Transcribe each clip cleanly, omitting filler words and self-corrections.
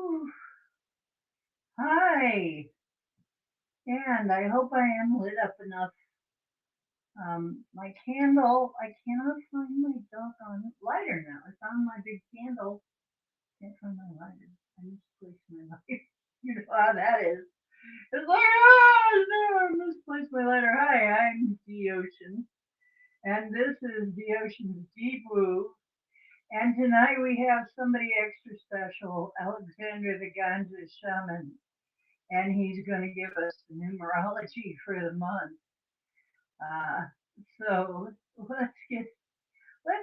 Whew. Hi, and I hope I am lit up enough. My candle, I cannot find my doggone lighter now. I found my big candle. Can't find my lighter. I misplaced my lighter. You know how that is. It's like, oh no, I misplaced my lighter. Hi, I'm the Ocean, and this is the Ocean's Deep Woo. And tonight we have somebody extra special, Alexander the Ganga Shaman, and he's going to give us the numerology for the month. Uh, so let's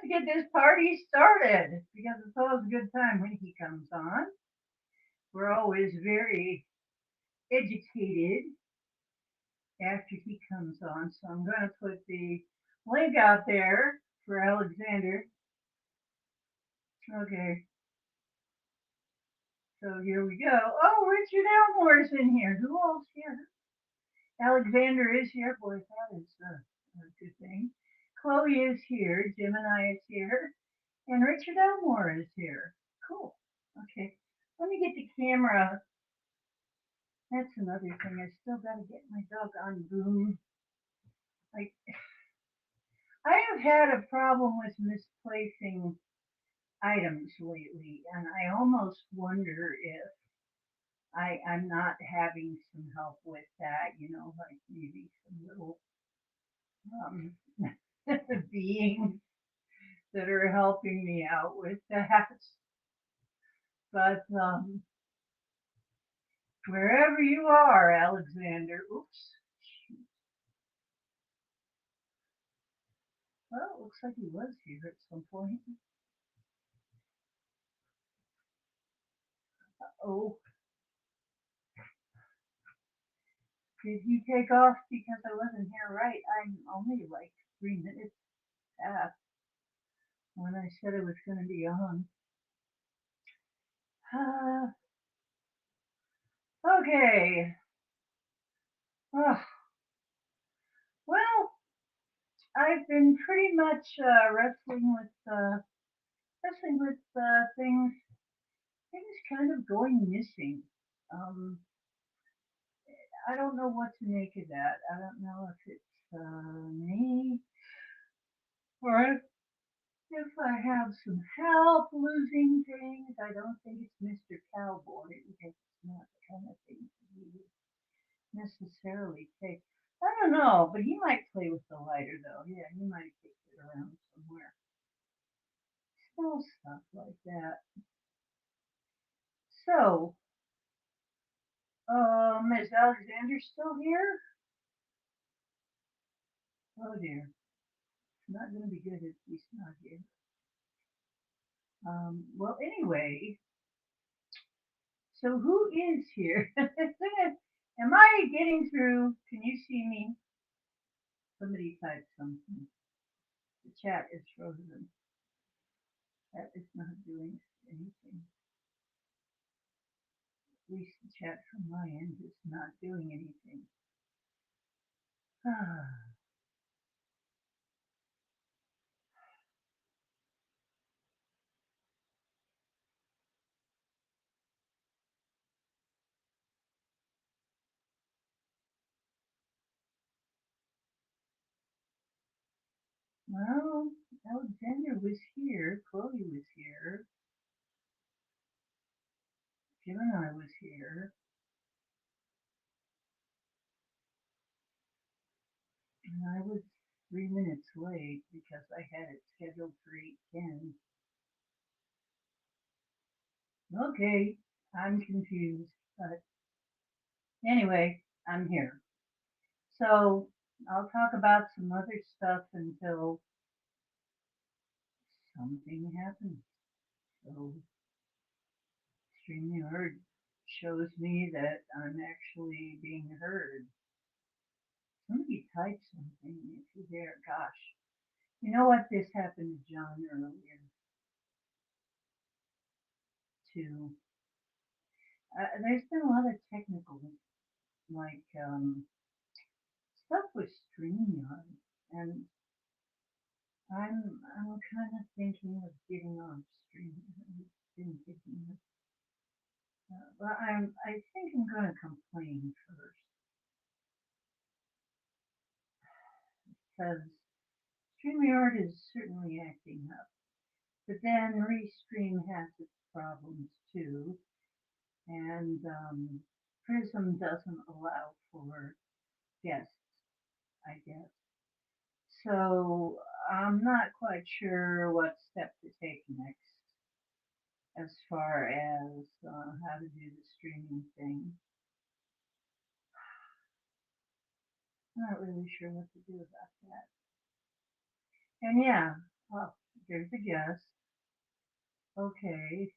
get this party started because it's always a good time when he comes on. We're always very educated after he comes on. So I'm going to put the link out there for Alexander. Okay, so here we go. Oh, Richard Elmore's in here. Who else here? Alexander is here. Boy, that is a good thing. Chloe is here. Gemini is here. And Richard Elmore is here. Cool. Okay. Let me get the camera. That's another thing. I still got to get my doggone boom. Like, I have had a problem with misplacing items lately, and I almost wonder if I'm not having some help with that, like maybe some little um, beings that are helping me out with that. But wherever you are, Alexander, oops. Well, it looks like he was here at some point. Oh, did he take off because I wasn't here right? I'm only like 3 minutes past when I said I was going to be on. Okay. Oh, well, I've been pretty much wrestling with things kind of going missing. Um, I don't know what to make of that. I don't know if it's me or if I have some help losing things. I don't think it's Mr. Cowboy because it's not the kind of thing he would necessarily take. I don't know, but he might play with the lighter though. Yeah, he might take it around somewhere. Small stuff like that. So, is Alexander still here? Oh dear, it's not going to be good if he's not here. Well, anyway, so who is here? Am I getting through? Can you see me? Somebody type something. The chat is frozen. That is not doing anything. At least the chat from my end is not doing anything. Well, Alexander was here. Chloe was here. Gemini was here. And I was 3 minutes late because I had it scheduled for 8:10. Okay, I'm confused, but anyway, I'm here. So I'll talk about some other stuff until something happens. So Streaming Heard shows me that I'm actually being heard. Somebody type something if you're there. Gosh, you know what? This happened to John earlier too. There's been a lot of technical like stuff with StreamYard, and I'm kind of thinking of getting off StreamYard. Been thinking Well, I think I'm going to complain first because StreamYard is certainly acting up. But then Restream has its problems too, and Prism doesn't allow for guests, I guess. So I'm not quite sure what step to take next as far as how to do the streaming thing. I'm not really sure what to do about that. And yeah, oh, there's a guest. Okay,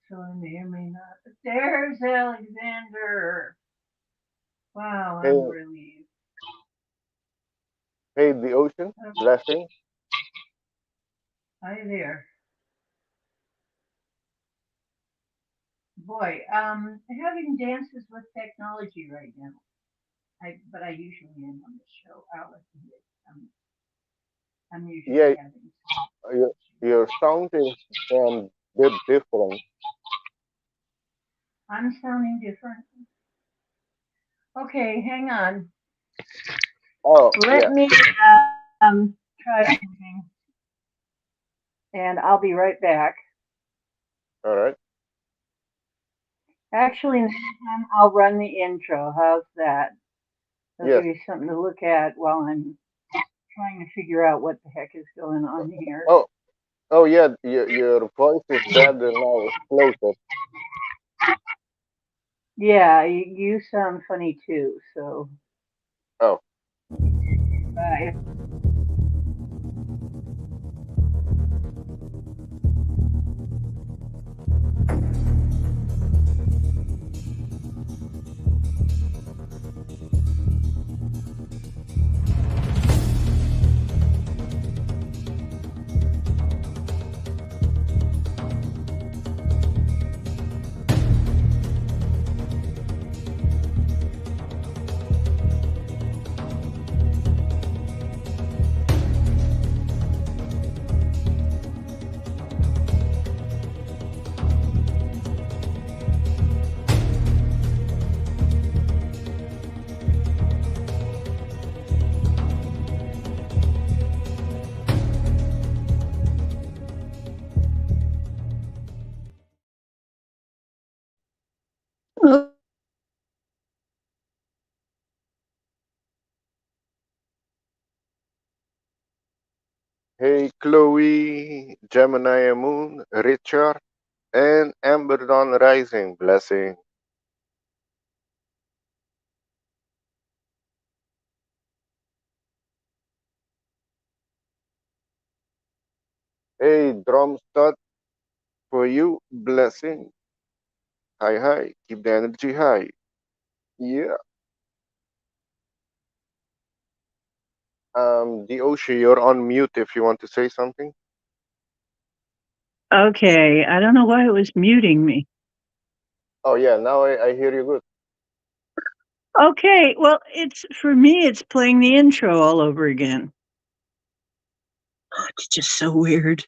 so I may or may not. But there's Alexander. Wow, I'm Hey, relieved. hey, the ocean, Oh, blessing. hi there. Boy, having dances with technology right now. But I usually am on the show. I'll let you hear. I'm usually Yeah, having your, issues. your sound is bit different. I'm sounding different. Okay, hang on. Oh, Let yeah, me try something, and I'll be right back. all right. Actually, next time I'll run the intro. How's that? I'll Yes. give you something to look at while I'm trying to figure out what the heck is going on here. Oh, oh, yeah, your voice is better now. It's closer. Yeah, you sound funny too. So, Oh, bye. hey, Chloe, Gemini Moon, Richard, and Amber Dawn Rising, blessing. Hey, Drumstud, for you, blessing. Hi, hi, keep the energy high. Yeah. The ocean, you're on mute if you want to say something. Okay, I don't know why it was muting me. Oh, yeah, now I hear you good. Okay, well, it's for me, it's playing the intro all over again. It's just so weird.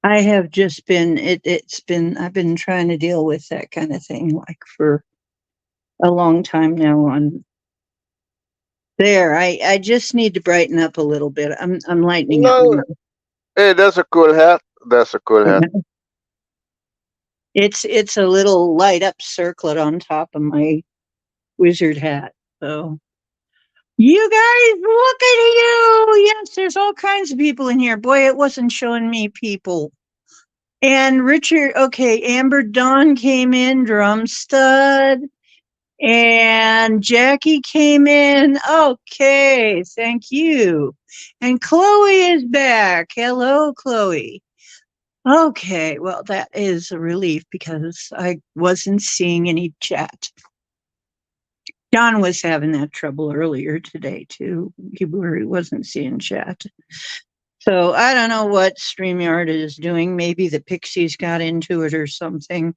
I have just been it's been I've been trying to deal with that kind of thing like for a long time now on there. I just need to brighten up a little bit. I'm lightening up No, now. hey, that's a cool hat. That's a cool hat. Yeah. It's a little light up circlet on top of my wizard hat. So you guys, look at you! Yes, there's all kinds of people in here. Boy, it wasn't showing me people. And Richard, okay, Amber Dawn came in, drum stud. And Jackie came in. Okay, thank you. And Chloe is back. Hello, Chloe. Okay, well, that is a relief because I wasn't seeing any chat. John was having that trouble earlier today, too. He wasn't seeing chat. So I don't know what StreamYard is doing. Maybe the Pixies got into it or something.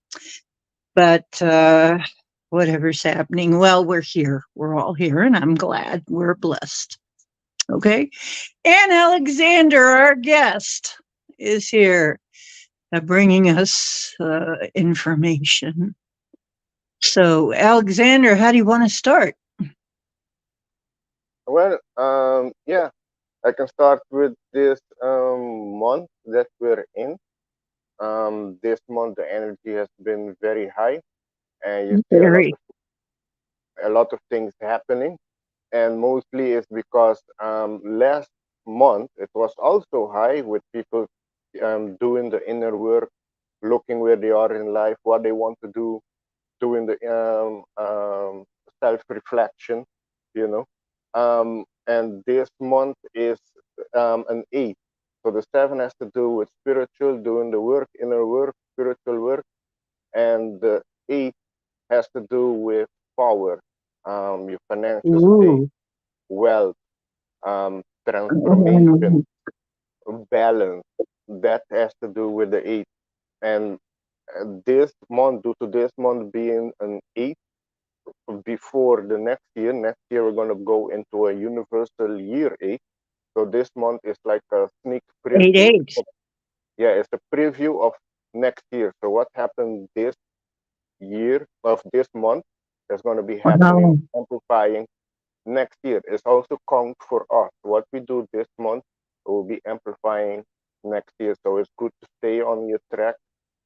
But whatever's happening, well, we're here. We're all here, and I'm glad we're blessed. Okay. And Alexander, our guest, is here. bringing us information. So, Alexander, how do you want to start? Well, yeah, I can start with this month that we're in. This month the energy has been very high, and you see Very. a lot of things happening. And mostly it's because last month it was also high with people doing the inner work, looking where they are in life, what they want to do, doing the self reflection, you know. And this month is an eight. So the seven has to do with spiritual, doing the work, inner work, spiritual work, and the eight has to do with power, your financial state, Ooh. wealth, transformation, balance. That has to do with the eight. And this month, due to this month being an eight, before the next year we're going to go into a universal year eight. So this month is like a sneak Eight preview. eight. Yeah, it's a preview of next year. So what happened this year of this month is going to be happening, Wow. amplifying next year. It's also count for us. What we do this month will be amplifying next year. So it's good to stay on your track,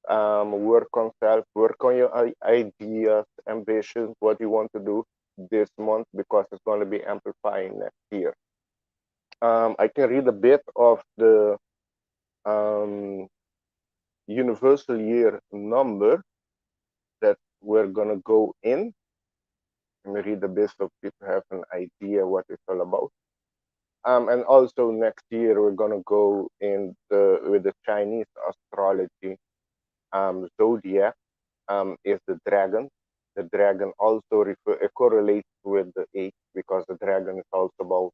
work on self, work on your ideas, ambitions, what you want to do this month because it's going to be amplifying next year. I can read a bit of the um, universal year number that we're going to go in. Let me read a bit so people have an idea what it's all about. And also next year we're gonna go in the with the Chinese astrology. Zodiac is the dragon. The dragon also correlates with the eight because the dragon is also about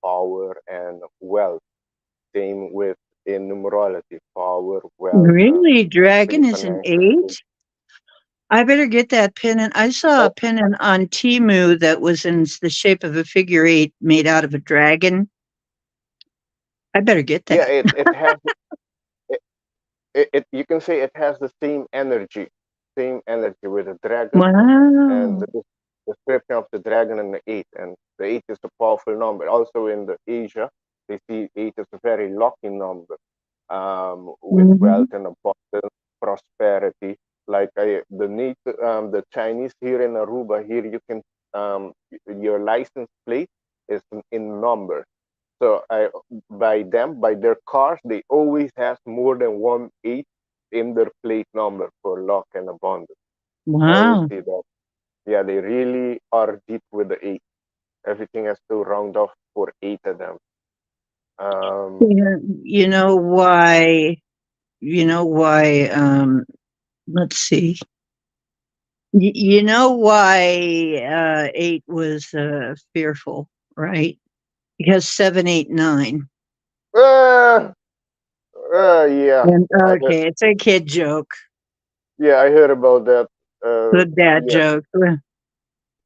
power and wealth. Same with in numerology, power, wealth, Really? Dragon is an financial state. eight? I better get that pennant. I saw a Oh, pennant on Timu that was in the shape of a figure eight made out of a dragon. I better get yeah, that. it has it you can say it has the same energy with the dragon and Wow. the description of the dragon and the eight. And the eight is a powerful number. Also in the Asia, they see eight as a very lucky number, with Mhm. wealth and abundance, prosperity. Like the Chinese here in Aruba, here you can your license plate is in numbers. So by their cars, they always have more than one eight in their plate number for luck and abundance. I always Wow. see that. Yeah, they really are deep with the eight. Everything has to round off for eight of them. Um, You know why? You know why? Let's see. You know why eight was fearful, right? Because 7, 8, 9. uh, yeah, And I heard, okay, it's a kid joke, yeah, I heard about that. good dad Yeah, joke.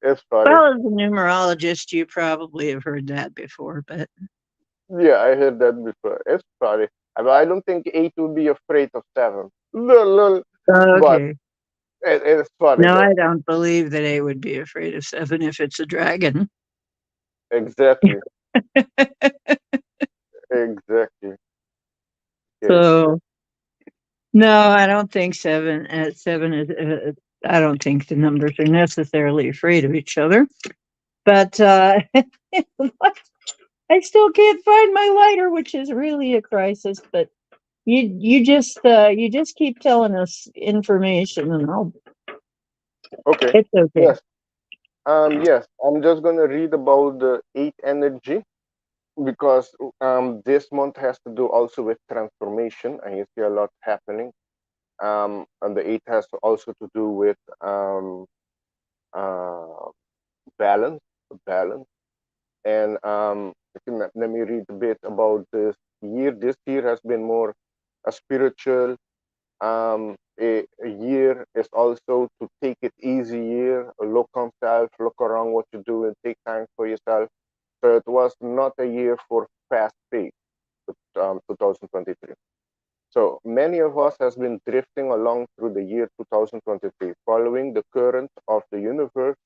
it's funny. Well, as a numerologist, you probably have heard that before, but Yeah, I heard that before. It's funny. I don't think eight would be afraid of seven. Lol, lol. But okay. it's funny No, though. I don't believe that eight would be afraid of seven if it's a dragon. Exactly, exactly. Okay. So no, I don't think seven. Seven is. I don't think the numbers are necessarily afraid of each other. But I still can't find my lighter, which is really a crisis. But you just keep telling us information, and I'll. Okay. It's okay. Yes. Yes. I'm just gonna read about the eight energy because this month has to do also with transformation, and you see a lot happening. And the eight has also to do with uh balance, balance. And let me read a bit about this year. This year has been more a spiritual a year. Is also to take it easy year, look on self, look around what you do and take time for yourself. So it was not a year for fast pace, 2023. So many of us has been drifting along through the year 2023, following the current of the universe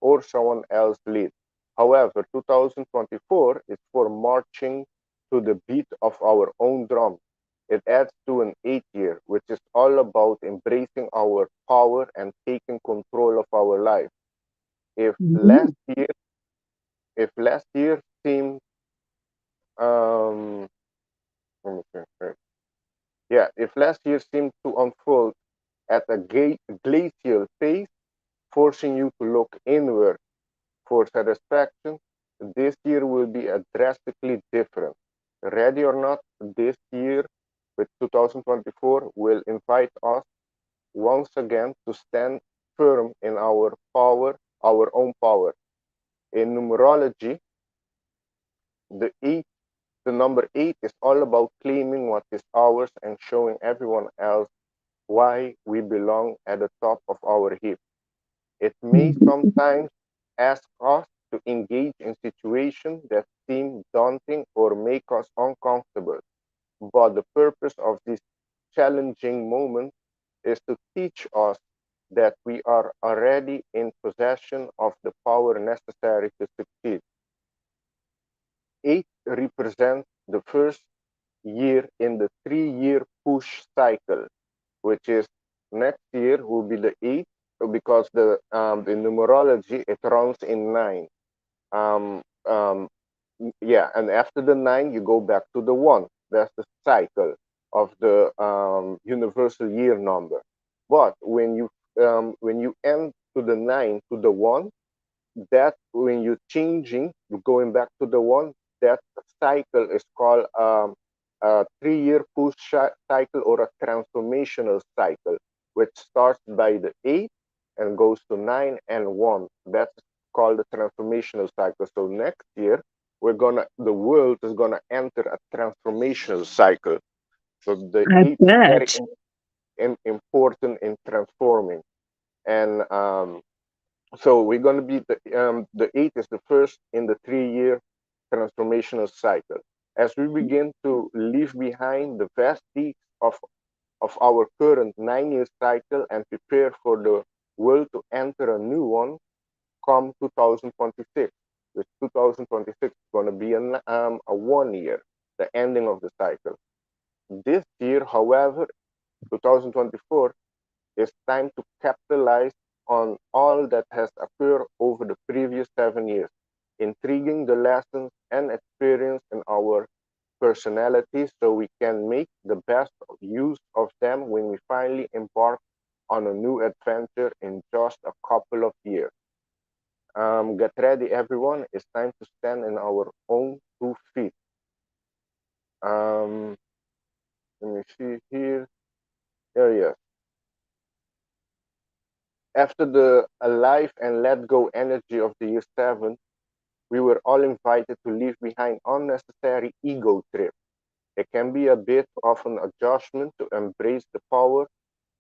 or someone else lead. However, 2024 is for marching to the beat of our own drum. It adds to an 8 year, which is all about embracing our power and taking control of our life. If Mhm. last year, if last year seemed, um, let me think, yeah, if last year seemed to unfold at a glacial pace, forcing you to look inward for satisfaction, this year will be a drastically different. Ready or not, this year with 2024 will invite us once again to stand firm in our power, our own power. In numerology, the eight, the number 8 is all about claiming what is ours and showing everyone else why we belong at the top of our heap. It may Mhm. sometimes ask us to engage in situations that seem daunting or make us uncomfortable, but the purpose of this challenging moment is to teach us that we are already in possession of the power necessary to succeed. 8 represents the first year in the 3 year push cycle, which is next year will be the 8th because the numerology it runs in 9. Um, um, yeah, and after the 9 you go back to the 1. That's the cycle of the universal year number. But when you end to the 9 to the 1, that when you're changing, going back to the 1, that cycle is called a 3 year push cycle or a transformational cycle, which starts by the 8 and goes to 9 and 1. That's called the transformational cycle. So next year, the world is gonna enter a transformational cycle. So the I 8 is very bet. important in transforming. And so we're going to be the 8 is the first in the 3 year transformational cycle. As we begin to leave behind the vestige of our current 9 year cycle and prepare for the world to enter a new one come 2026. Which 2026 is going to be a 1 year, the ending of the cycle. This year, however, 2024, it's time to capitalize on all that has occurred over the previous 7 years, intriguing the lessons and experience in our personalities so we can make the best use of them when we finally embark on a new adventure in just a couple of years. Get ready, everyone. It's time to stand in our own 2 feet. Um, Let me see here. Yeah, yeah. After the alive and let go energy of the year 7, we were all invited to leave behind unnecessary ego trip. It can be a bit of an adjustment to embrace the power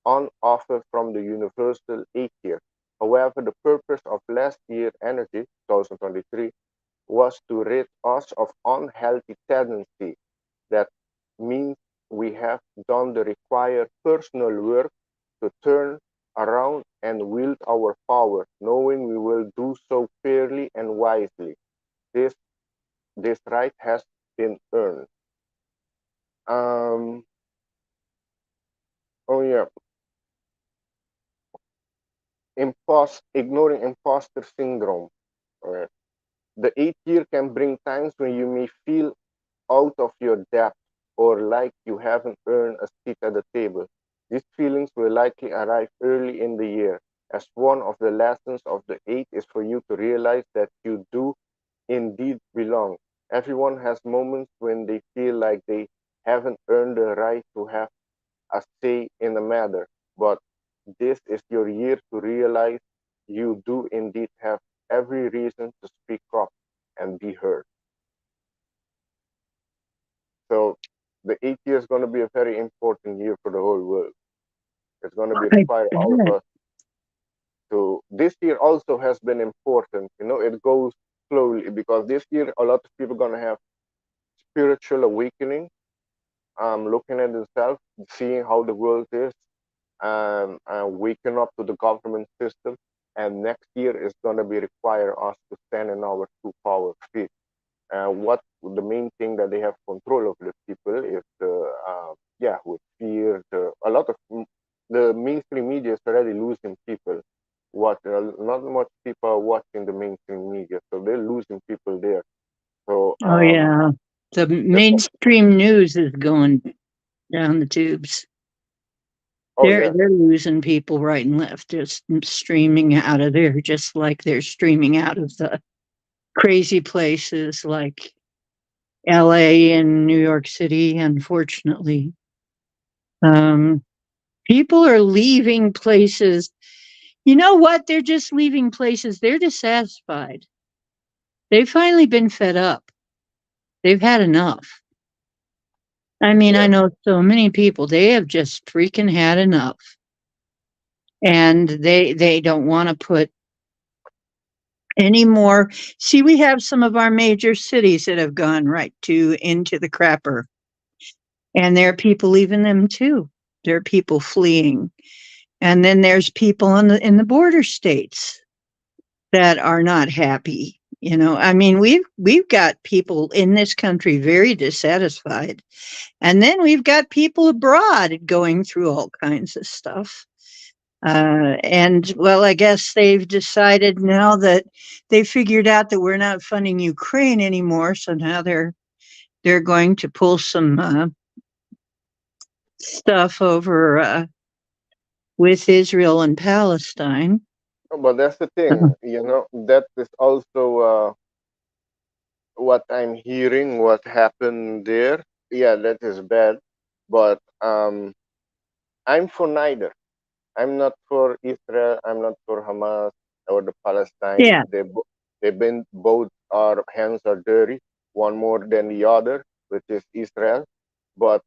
on offer from the universal 8 year. However, the purpose of last year energy, 2023, was to rid us of unhealthy tendency. That means we have done the required personal work to turn around and wield our power, knowing we will do so fairly and wisely. This this right has been earned. Um, oh yeah, ignoring imposter syndrome. Alright. The 8 year can bring times when you may feel out of your depth or like you haven't earned a seat at the table. These feelings will likely arrive early in the year, as one of the lessons of the 8 is for you to realize that you do indeed belong. Everyone has moments when they feel like they haven't earned the right to have a say in the matter, but this is your year to realize you do indeed have every reason to speak up and be heard. So the 8 year is going to be a very important year for the whole world. It's going to be I require all of bet. us to. This year also has been important. You know, it goes slowly because this year a lot of people are going to have spiritual awakening. looking at themselves, seeing how the world is, and waking up to the government system. And next year is going to be require us to stand in our true power feet. What the main thing that they have control of the people is the yeah, with fear, a lot of the mainstream media is already losing people. What not much people are watching the mainstream media, so they're losing people there. So Oh yeah. The the mainstream news is going down the tubes. oh yeah, They're losing people right and left, just streaming out of there, just like they're streaming out of the crazy places like LA and New York City, unfortunately. Um, People are leaving places. You know what? They're just leaving places. They're dissatisfied. They've finally been fed up. They've had enough. I mean, I yeah. know so many people, they have just freaking had enough. And they don't want to put any more. See, we have some of our major cities that have gone right to into the crapper. And there are people leaving them too. There are people fleeing. And then there's people in the border states that are not happy. You know, I mean, we've got people in this country very dissatisfied, and then we've got people abroad going through all kinds of stuff. And well, I guess they've decided now that they figured out that we're not funding Ukraine anymore, so now they're going to pull some stuff over with Israel and Palestine. But that's the thing, Uh, you know, that is also what I'm hearing, what happened there. Yeah, that is bad. But I'm for neither. I'm not for Israel. I'm not for Hamas or the Palestine. yeah. They've been both. Our hands are dirty, one more than the other, which is Israel. But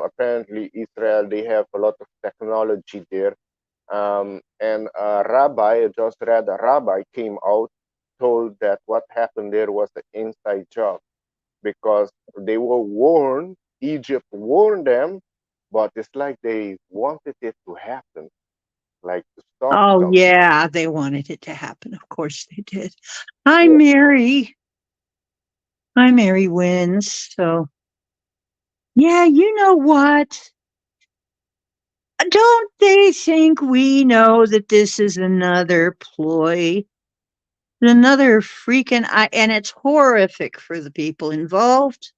apparently, Israel they have a lot of technology there. And a rabbi, I just read a rabbi came out, told that what happened there was an inside job because they were warned. Egypt warned them, but it's like they wanted it to happen, like to stop Oh, something. yeah, they wanted it to happen. Of course they did. Hi, Yeah, Mary. Hi, Mary wins. So, yeah, you know what? Don't they think we know that this is another ploy? Another freaking, and it's horrific for the people involved,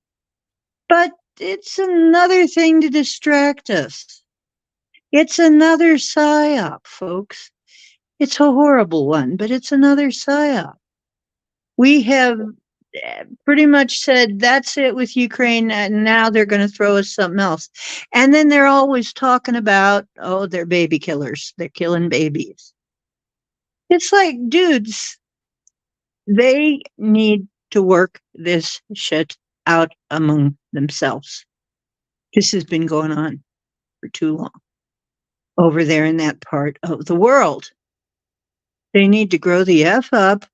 but it's another thing to distract us. It's another psyop, folks. It's a horrible one, but it's another psyop. We have pretty much said that's it with Ukraine, and now they're going to throw us something else. And then they're always talking about, oh, they're baby killers. They're killing babies. It's like, dudes, they need to work this shit out among themselves. This has been going on for too long over there in that part of the world. They need to grow the F up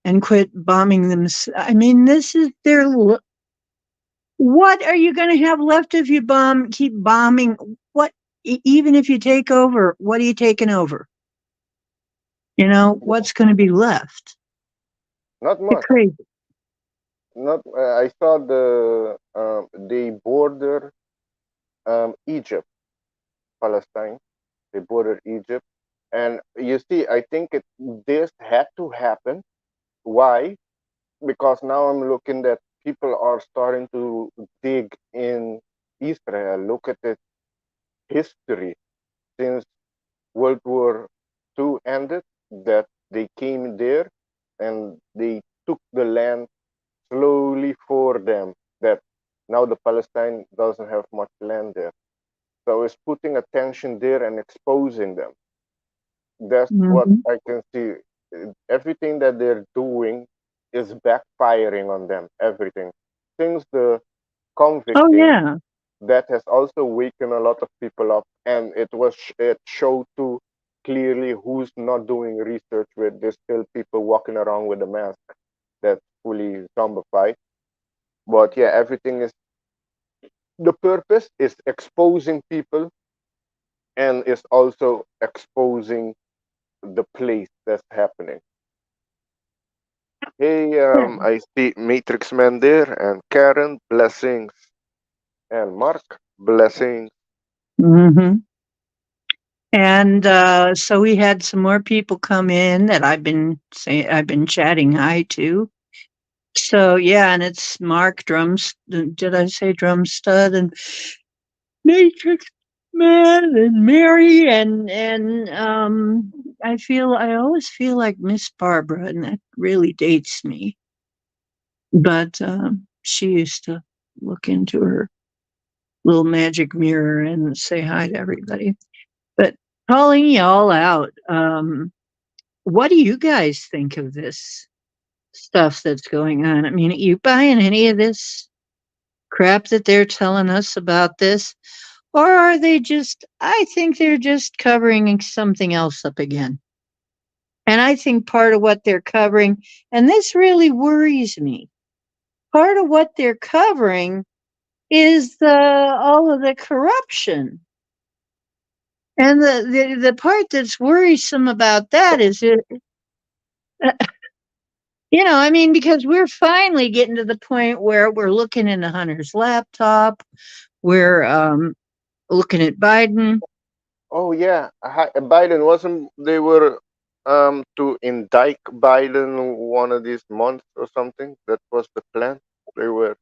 and quit bombing them. I mean, this is their. What are you going to have left if you keep bombing? What, even if you take over, what are you taking over? You know, yeah, what's going to be left? not It's much. crazy. Not. I saw they border Egypt, Palestine. They border Egypt, and you see, I think this had to happen. Why? Because now I'm looking that people are starting to dig in Israel, look at its history since World War II ended, that they came there and they took the land slowly for them, that now the Palestine doesn't have much land there. So it's putting attention there and exposing them. That's what Hmm. I can see. Everything that they're doing is backfiring on them. Everything. Since the convict Oh, thing, yeah. that has also waken a lot of people up, and it showed too clearly who's not doing research with. There's still people walking around with a mask that's fully zombified. But yeah, everything is the purpose is exposing people and is also exposing the place that's happening. Hey, I see Matrix Man there, and Karen, blessings, and Mark, blessings. Hmm. And so we had some more people come in that I've been chatting hi to. So yeah, and it's Mark drums. Did I say drum stud and Matrix Man and Mary and I always feel like Miss Barbara, and that really dates me. But she used to look into her little magic mirror and say hi to everybody. But calling y'all out, what do you guys think of this stuff that's going on? I mean, are you buying any of this crap that they're telling us about this? Or are they just, I think they're just covering something else up again. And I think part of what they're covering, and this really worries me, part of what they're covering is all of the corruption. And the part that's worrisome about that is it, I mean, because we're finally getting to the point where we're looking in Hunter's laptop, we're looking at Biden. Oh yeah, Biden wasn't. They were to indict Biden one of these months or something. That was the plan. They were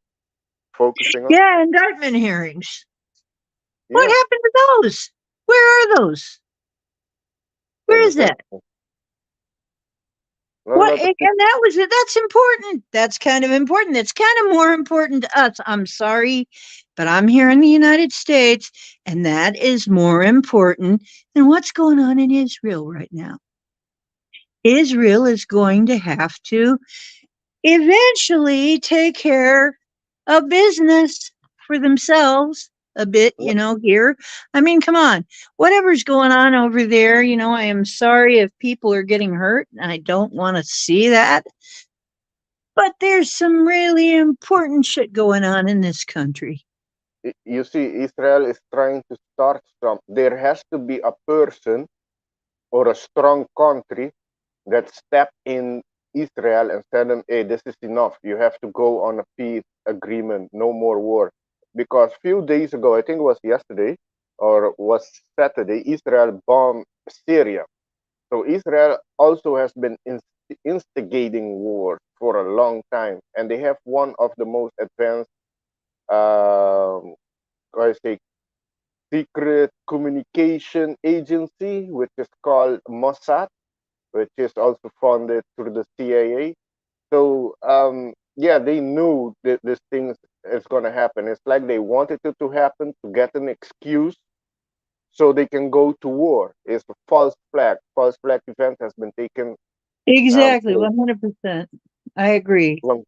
focusing on. Yeah, indictment hearings. What Yeah, happened to those? Where are those? Where is that? exactly. A What? lot of And people. that was it. That's important. That's kind of important. It's kind of more important to us. I'm sorry, but I'm here in the United States, and that is more important than what's going on in Israel right now. Israel is going to have to eventually take care of business for themselves a bit, Yeah, here. I mean, come on. Whatever's going on over there, I am sorry if people are getting hurt, and I don't want to see that. But there's some really important shit going on in this country. you see, Israel is trying to start from. There has to be a person or a strong country that step in Israel and tell them, "Hey, this is enough. You have to go on a peace agreement. No more war." Because few days ago, I think it was yesterday or was Saturday, Israel bombed Syria. So Israel also has been instigating war for a long time, and they have one of the most advanced, I say, secret communication agency, which is called Mossad, which is also funded through the CIA. So yeah, they knew that this thing is going to happen. It's like they wanted it to happen to get an excuse so they can go to war. It's a false flag. False flag event has been taken Exactly, place 100%. I agree. long.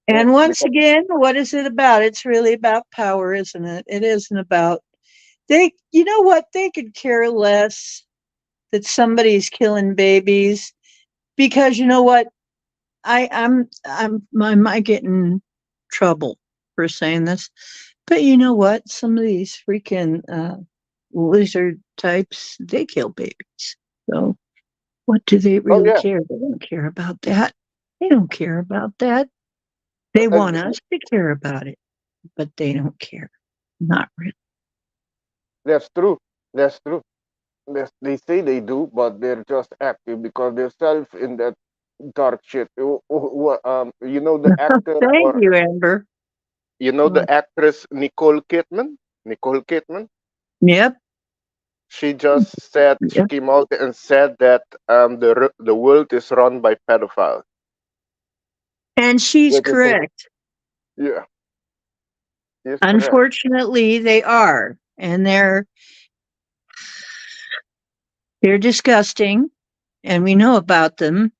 Yeah, And once because again, what is it about? It's really about power, isn't it? It isn't about they. You know what? They could care less that somebody's killing babies because you know what? I might get in trouble for saying this, but you know what? Some of these freaking lizard types, they kill babies. So what do they oh really yeah, care? They don't care about that. They don't care about that. They uh, want us to care about it, but they don't care. Not really. that's true. That's true. They say they do, but they're just active because they're self in that dark shit. You know the actor Thank or you, Amber. you know the actress Nicole Kidman? Nicole Kidman. Yep. She just said she Yep. came out and said that the world is run by pedophiles. And she's What do you think? correct. Yeah, she's correct. Unfortunately, they are. And they're disgusting, and we know about them.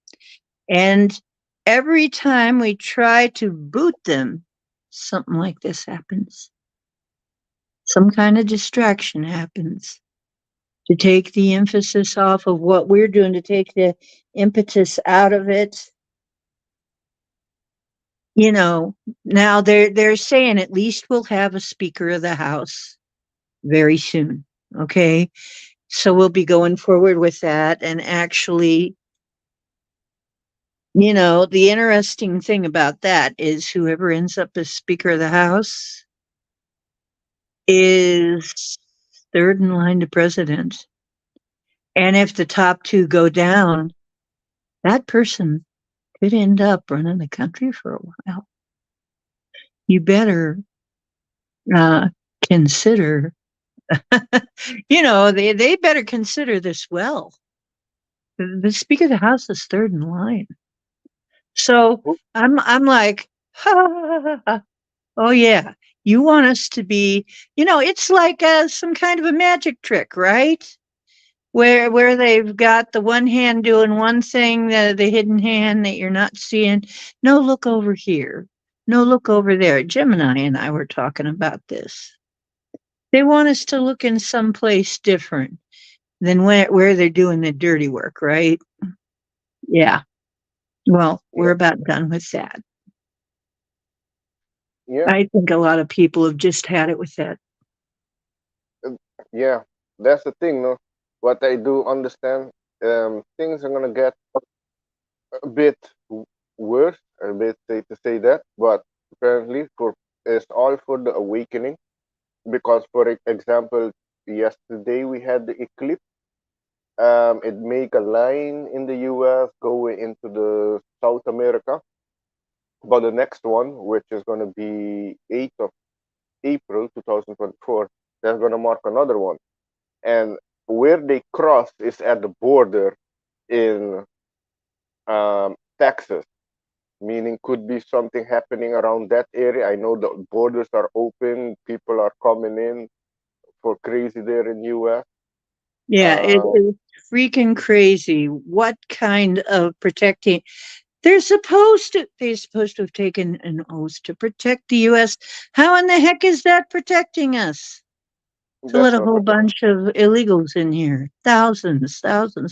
And every time we try to boot them, something like this happens. Some kind of distraction happens to take the emphasis off of what we're doing, to take the impetus out of it. you know, now they're saying at least we'll have a Speaker of the House very soon. Okay. So we'll be going forward with that. And actually, the interesting thing about that is whoever ends up as Speaker of the House is third in line to president. And if the top two go down, that person could end up running the country for a while. You better consider, they better consider this well. The Speaker of the House is third in line. So I'm like, oh yeah, you want us to be, it's like some kind of a magic trick, right? Where they've got the one hand doing one thing, the hidden hand that you're not seeing. No, look over here. No, look over there. Gemini and I were talking about this. They want us to look in some place different than where they're doing the dirty work, right? Yeah. Well, we're Yeah, about done with that. yeah, I think a lot of people have just had it with that. yeah. That's the thing, no. What I do understand, things are gonna get a bit worse, a bit say to say that, but apparently for it's all for the awakening. Because, for example, yesterday we had the eclipse. It make a line in the U.S. going into the South America. But the next one, which is going to be 8th of April 2024, that's going to mark another one. And where they cross is at the border in Texas, meaning could be something happening around that area. I know the borders are open, people are coming in for crazy there in U.S. Yeah, it Uh, is freaking crazy. What kind of protecting? They're supposed to have taken an oath to protect the US. How in the heck is that protecting us? To that's let a what. whole bunch of illegals in here. Thousands,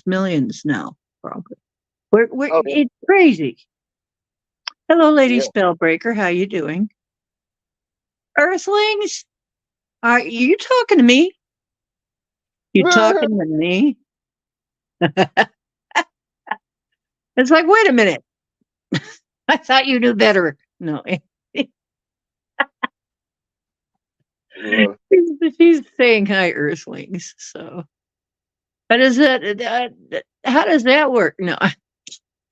millions now, probably. Oh It's crazy. Hello, Lady yeah. Spellbreaker. How you doing? Earthlings? Are you talking to me? You Yeah. talking to me? It's like, wait a minute. I thought you knew better. No, Lol. she's saying hi, Earthlings. So, how does how does that work? No, I'm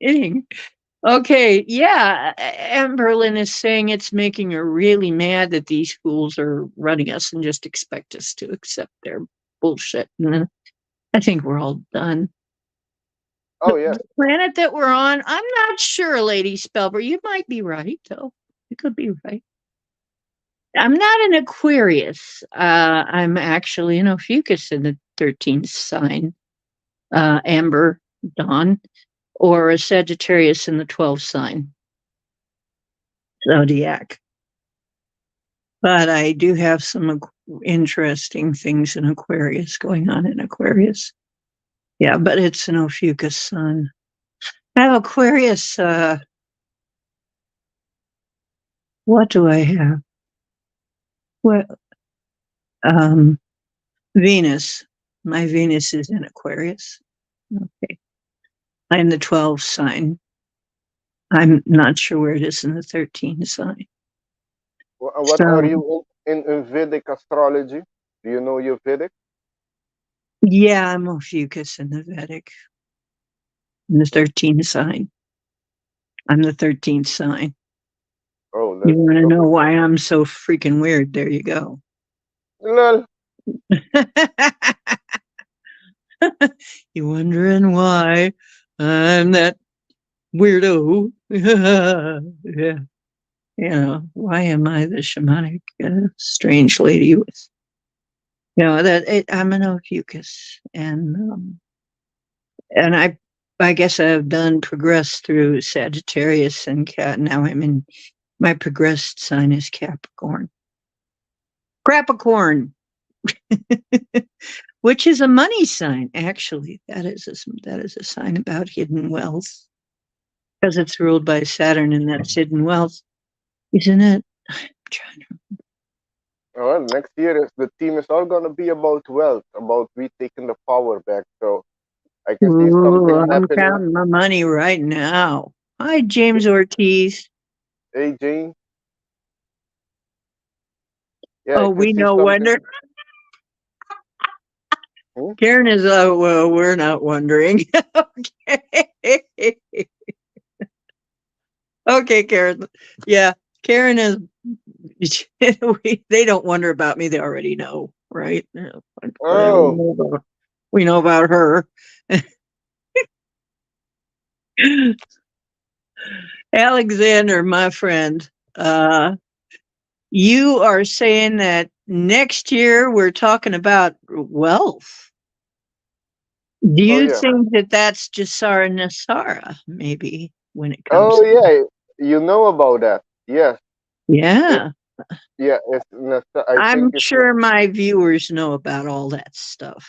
kidding. Okay, yeah, Amberlyn is saying it's making her really mad that these fools are running us and just expect us to accept their bullshit. And I think we're all done. Oh yeah. The planet that we're on, I'm not sure, Lady Spellber. You might be right, though. You could be right. I'm not an Aquarius. I'm actually an Ophiuchus in the 13th sign, Amber Dawn, or a Sagittarius in the 12th sign, Zodiac. But I do have some interesting things in Aquarius going on in Aquarius. Yeah, but it's an Ophiuchus sun. I have Aquarius. What do I have? What? Um, Venus. My Venus is in Aquarius. Okay. I'm the 12 sign. I'm not sure where it is in the 13 sign. What are So, you in Vedic astrology? Do you know your Vedic? yeah, I'm Ophiuchus in the Vedic, in the 13 sign. I'm the 13th sign. Oh, You that's want to know double. why I'm so freaking weird? There you go. Lol. You wondering why I'm that weirdo? Yeah. Why am I the shamanic strange lady with, I'm an Ophiuchus, and I guess I've done progressed through Sagittarius and Cat. Now I'm in my progressed sign is Capricorn. Capricorn, which is a money sign. Actually, that is a sign about hidden wealth because it's ruled by Saturn, and that's hidden wealth. Isn't it? I'm trying to. Well, next year is the theme is all gonna be about wealth, about we taking the power back. So I can see Ooh, something I'm happening. counting my money right now. Hi, James Ortiz. Hey, Jane. Yeah, I Oh, can we see no something. wonder. Hmm? Karen is, well, we're not wondering. Okay. Okay, Karen. Yeah, Karen is, they don't wonder about me. They already know, right? Yeah, whatever Oh, we know about her. Alexander, my friend, you are saying that next year we're talking about wealth. Do oh you yeah. think that that's Jasara Nasara, maybe, when it comes Oh to? yeah. You know about that? Yes. It. Yeah, Yeah. I think I'm it's. sure my viewers know about all that stuff.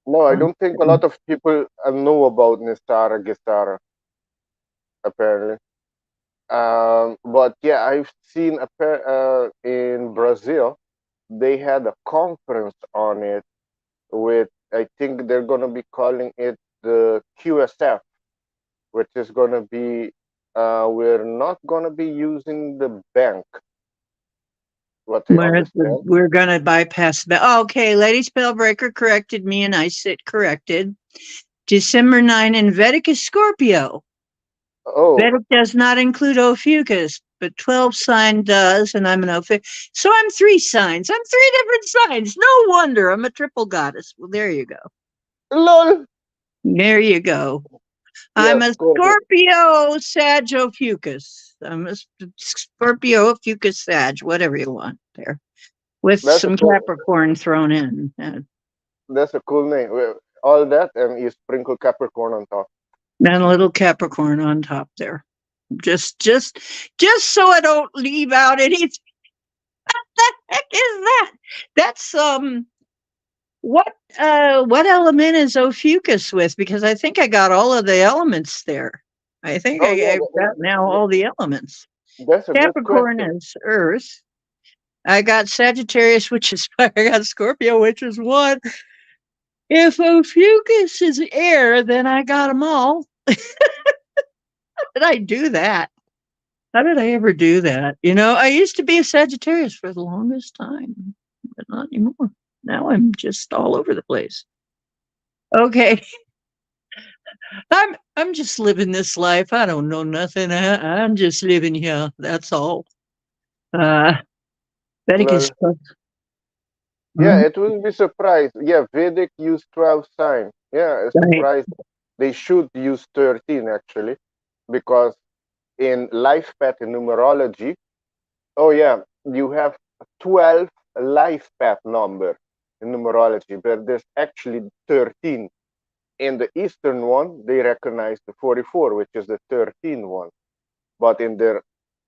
No, I Um, don't think a lot of people know about Nistara Gesara, apparently. But yeah, I've seen in Brazil, they had a conference on it with, I think they're going to be calling it the QSF, which is going to be, we're not going to be using the bank, what I understand. We're going to bypass that. Oh, okay, Lady Spellbreaker corrected me, and I sit corrected. December 9 in Vedic is Scorpio. Oh, Vedic does not include Ophiuchus, but 12 sign does, and I'm an Ophiuchus. So I'm 3 signs. I'm 3 different signs. No wonder I'm a triple goddess. Well, there you go. lol. There you go. I'm Yes, a Scorpio. Scorpio Sag Ophiuchus. I'm a Scorpio Ophiuchus Sag, whatever you want there, with That's a some cool, Capricorn thrown in. that's a cool name. All that, and you sprinkle Capricorn on top. And a little Capricorn on top there. Just just so I don't leave out anything. The heck is that? That's what element is Ophiuchus with? Because I think I got all of the elements there. I think Oh yeah, I've got now all the elements. that's a good Capricorn question. is Earth. I got Sagittarius, which is fire. I got Scorpio, which is one. If Ophiuchus is air, then I got them all. How did I do that? How did I ever do that? You know, I used to be a Sagittarius for the longest time, but not anymore. Now I'm just all over the place. Okay, I'm just living this life. I don't know nothing. I'm just living here. That's all. Uh, Vedic is Well, yeah, Mhm. it will be surprised. Yeah, Vedic use 12 signs. Yeah, it's Right. surprised. They should use 13 actually, because in life path in numerology, oh yeah, you have 12 life path number in numerology, but there's actually 13. In the Eastern one, they recognize the 44, which is the 13 one. But in their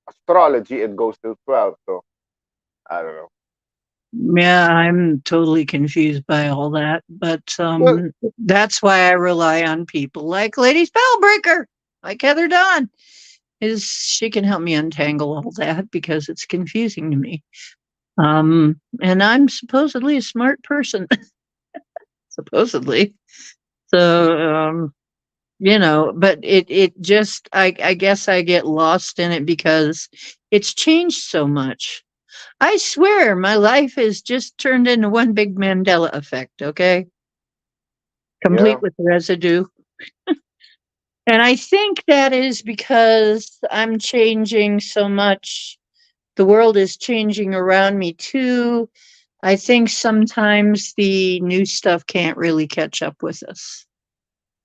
astrology, it goes to 12. So I don't know. Yeah, I'm totally confused by all that, but Well, that's why I rely on people like Lady Spellbreaker, like Heather Dawn. Is she can help me untangle all that because it's confusing to me. And I'm supposedly a smart person, supposedly. So, but it just I guess I get lost in it because it's changed so much. I swear my life is just turned into one big Mandela effect, okay? Complete yeah. with residue. And I think that is because I'm changing so much. The world is changing around me too. I think sometimes the new stuff can't really catch up with us,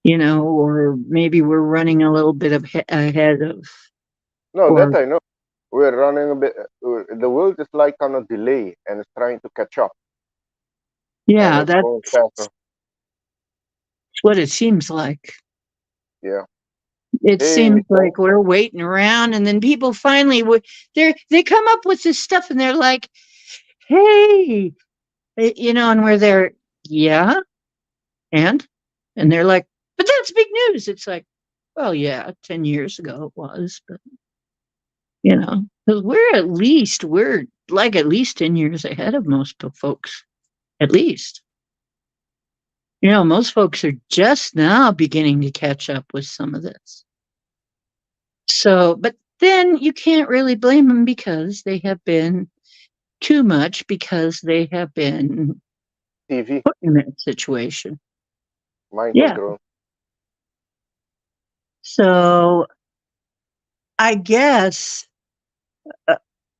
or maybe we're running a little bit ahead of, No, or that I know. We're running a bit. The world is like on a delay and it's trying to catch up, and yeah, it's that's going faster. what it seems like. Yeah. It Hey, seems Nicole. like we're waiting around, and then people finally they come up with this stuff, and they're like, "Hey," and we're there, yeah, and they're like, "But that's big news." It's like, well, yeah, 10 years ago it was, but because we're like at least 10 years ahead of most folks, at least. Most folks are just now beginning to catch up with some of this. So, but then you can't really blame them because they have been too much, because they have been TV, put in that situation. mind Yeah. control. So I guess,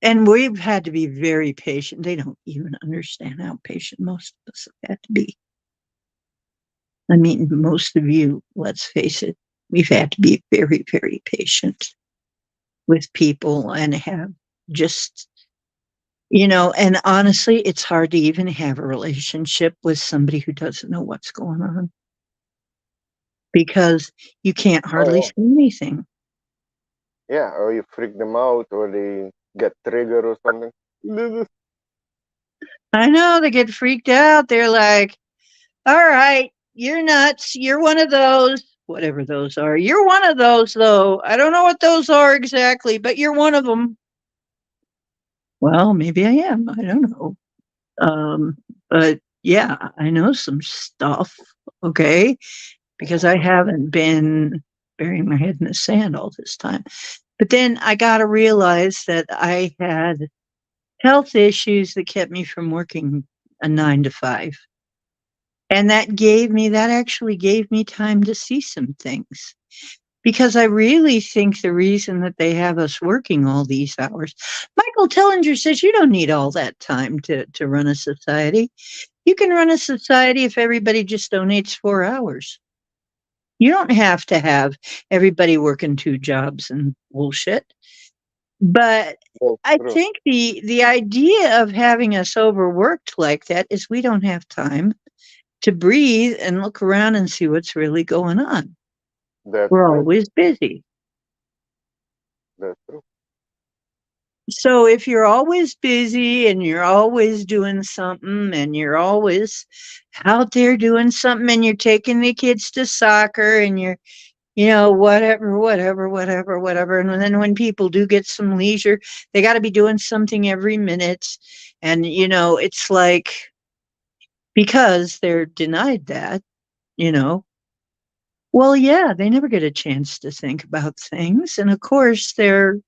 and we've had to be very patient. They don't even understand how patient most of us have had to be. I mean, most of you, let's face it, we've had to be very, very patient with people and have just, and honestly, it's hard to even have a relationship with somebody who doesn't know what's going on because you can't Oh hardly say anything. yeah, or you freak them out, or they get triggered or something. I know they get freaked out. They're like, all right, you're nuts. You're one of those, whatever those are. You're one of those, though. I don't know what those are exactly, but you're one of them. Well, maybe I am. I don't know. But yeah, I know some stuff. Okay. Because I haven't been burying my head in the sand all this time. But then I got to realize that I had health issues that kept me from working a 9 to 5. And that actually gave me time to see some things. Because I really think the reason that they have us working all these hours, Michael Tellinger says you don't need all that time to run a society. You can run a society if everybody just donates 4 hours. You don't have to have everybody working 2 jobs and bullshit. But That's I true. think the idea of having us overworked like that is we don't have time to breathe and look around and see what's really going on. That's We're true. always busy. That's true. So if you're always busy and you're always doing something and you're always out there doing something and you're taking the kids to soccer and you're, whatever, whatever, whatever, whatever. And then when people do get some leisure, they got to be doing something every minute. And, it's like, because they're denied that, you know, well, yeah, they never get a chance to think about things. And of course, they're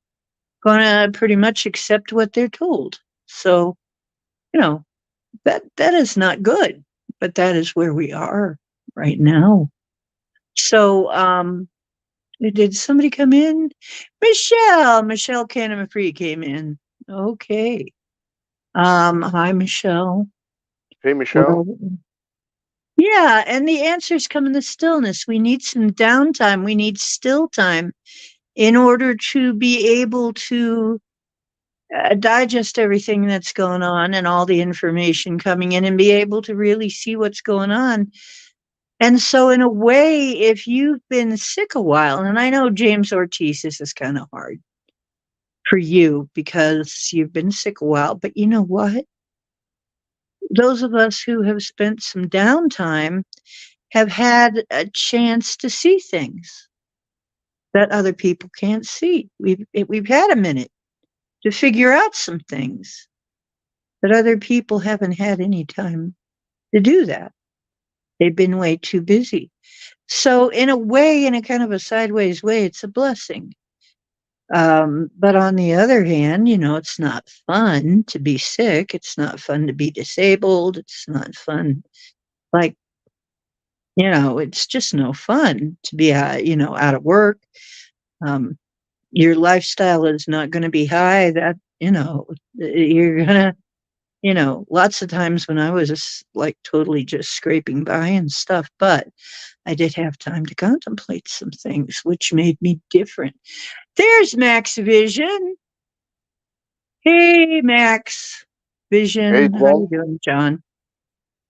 going to pretty much accept what they're told. So, you know, that is not good, but that is where we are right now. So, did somebody come in? Michelle Canema Free came in. Okay. Hi, Michelle. Hey, Michelle. Well, yeah, and the answers come in the stillness. We need some downtime. We need still time in order to be able to digest everything that's going on and all the information coming in and be able to really see what's going on. And so, in a way, if you've been sick a while, and I know James Ortiz, this is kind of hard for you because you've been sick a while, but you know what? Those of us who have spent some downtime have had a chance to see things that other people can't see. We've had a minute to figure out some things that other people haven't had any time to do that. They've been way too busy. So, in a way, in a kind of a sideways way, it's a blessing. But on the other hand, it's not fun to be sick. It's not fun to be disabled. It's not fun. Like, it's just no fun to be, out of work. Um, your lifestyle is not going to be high. You're going to, lots of times when I was like totally just scraping by and stuff, but I did have time to contemplate some things, which made me different. There's Max Vision. Hey, Max Hey, Vision. How you John. doing, John?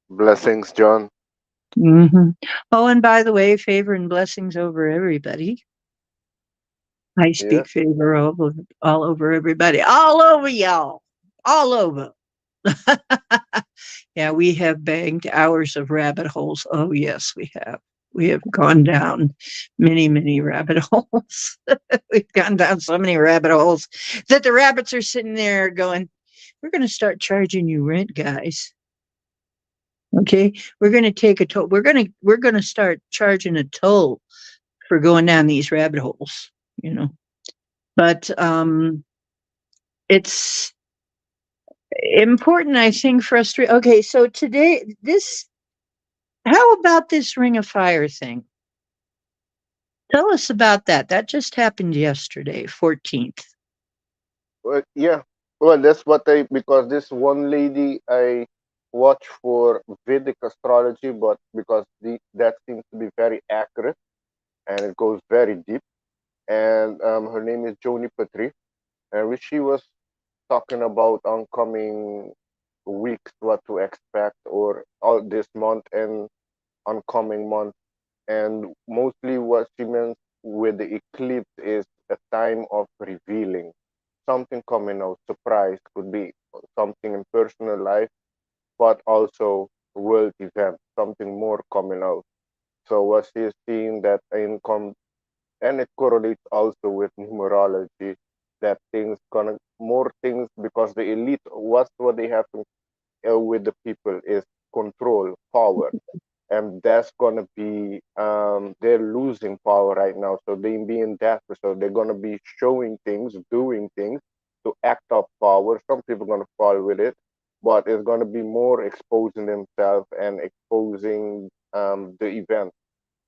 Blessings, John. Oh, and by the way, favor and blessings over everybody. I Yeah. speak favor all over everybody, all over y'all, all over. Yeah, we have banked hours of rabbit holes. Oh, yes, we have. We have gone down many, many rabbit holes. We've gone down so many rabbit holes that the rabbits are sitting there going, "We're going to start charging you rent, guys. Okay, we're going to take a toll. We're going to start charging a toll for going down these rabbit holes." You know, but it's important, I think, for us to. Okay, so today, this. How about this Ring of Fire thing? Tell us about that. That just happened yesterday, 14th. Well, yeah. Well, that's what I because this one lady I watch for Vedic astrology, but because that seems to be very accurate and it goes very deep. And her name is Joni Patri, and which she was talking about oncoming weeks, what to expect, or all this month and oncoming month. And mostly what she meant with the eclipse is a time of revealing something coming out. Surprise could be something in personal life, but also world event, something more coming out. So what she's seeing that income, and it correlates also with numerology, that things gonna more things because the elite, what's what they have to with the people is control, power, and that's gonna be they're losing power right now. So they being desperate, so they're gonna be showing things, doing things to act up power. Some people are gonna fall with it, but it's gonna be more exposing themselves and exposing the event.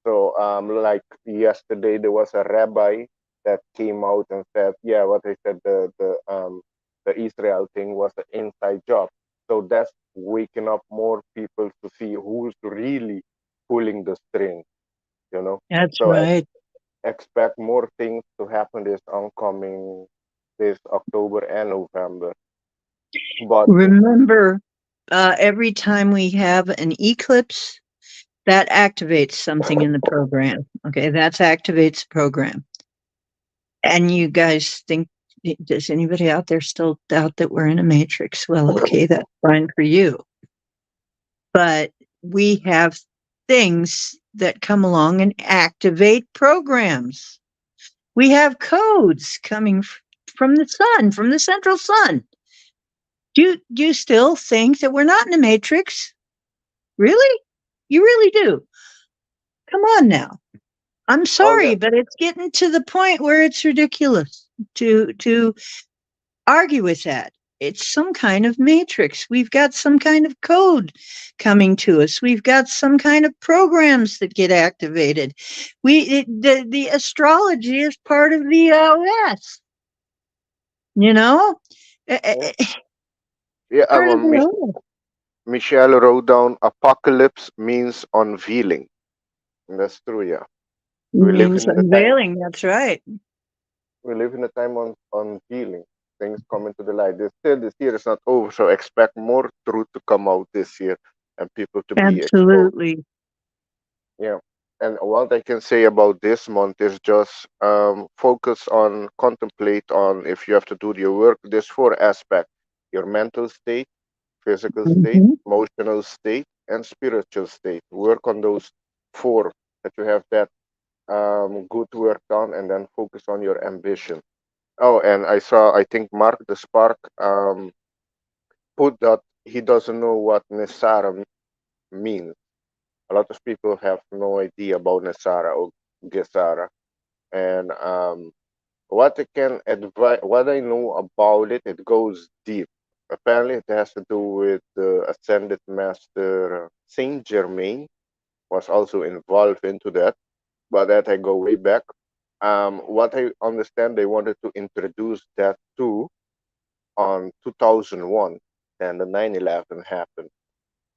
So like yesterday there was a rabbi that came out and said, yeah, what I said, the Israel thing was an inside job. So that's waking up more people to see who's really pulling the string, you know. That's So right. expect more things to happen this oncoming this October and November. But Remember, every time we have an eclipse, that activates something in the program. Okay, that activates the program. And you guys think, does anybody out there still doubt that we're in a matrix? Well, okay, that's fine for you. But we have things that come along and activate programs. We have codes coming from the sun, from the central sun. Do you still think that we're not in a matrix? Really? You really do? Come on now. I'm oh yeah, sorry, but it's getting to the point where it's ridiculous to argue with that. It's some kind of matrix. We've got some kind of code coming to us. We've got some kind of programs that get activated. The astrology is part of the OS. You know, Eh, eh, yeah, eh, yeah. part of the OS Michelle wrote down apocalypse means unveiling. And that's true, yeah. We live means in the time unveiling. That's right. we live in a time on healing. Things coming to the light. They said this year is not over, so expect more truth to come out this year and people to be exposed. Absolutely. Yeah. And what I can say about this month is just focus on, contemplate on if you have to do your work. There's four aspects: your mental state, physical state, Mhm. emotional state, and spiritual state. Work on those four that you have that good work done, and then focus on your ambition. Oh, and I think Mark the Spark put that he doesn't know what Nesara means. A lot of people have no idea about Nesara or Gesara. And what I can advise, what I know about it, it goes deep. Apparently, it has to do with the Ascended Master Saint Germain was also involved into that, but that I go way back. What I understand, they wanted to introduce that too on 2001, and the 9/11 happened.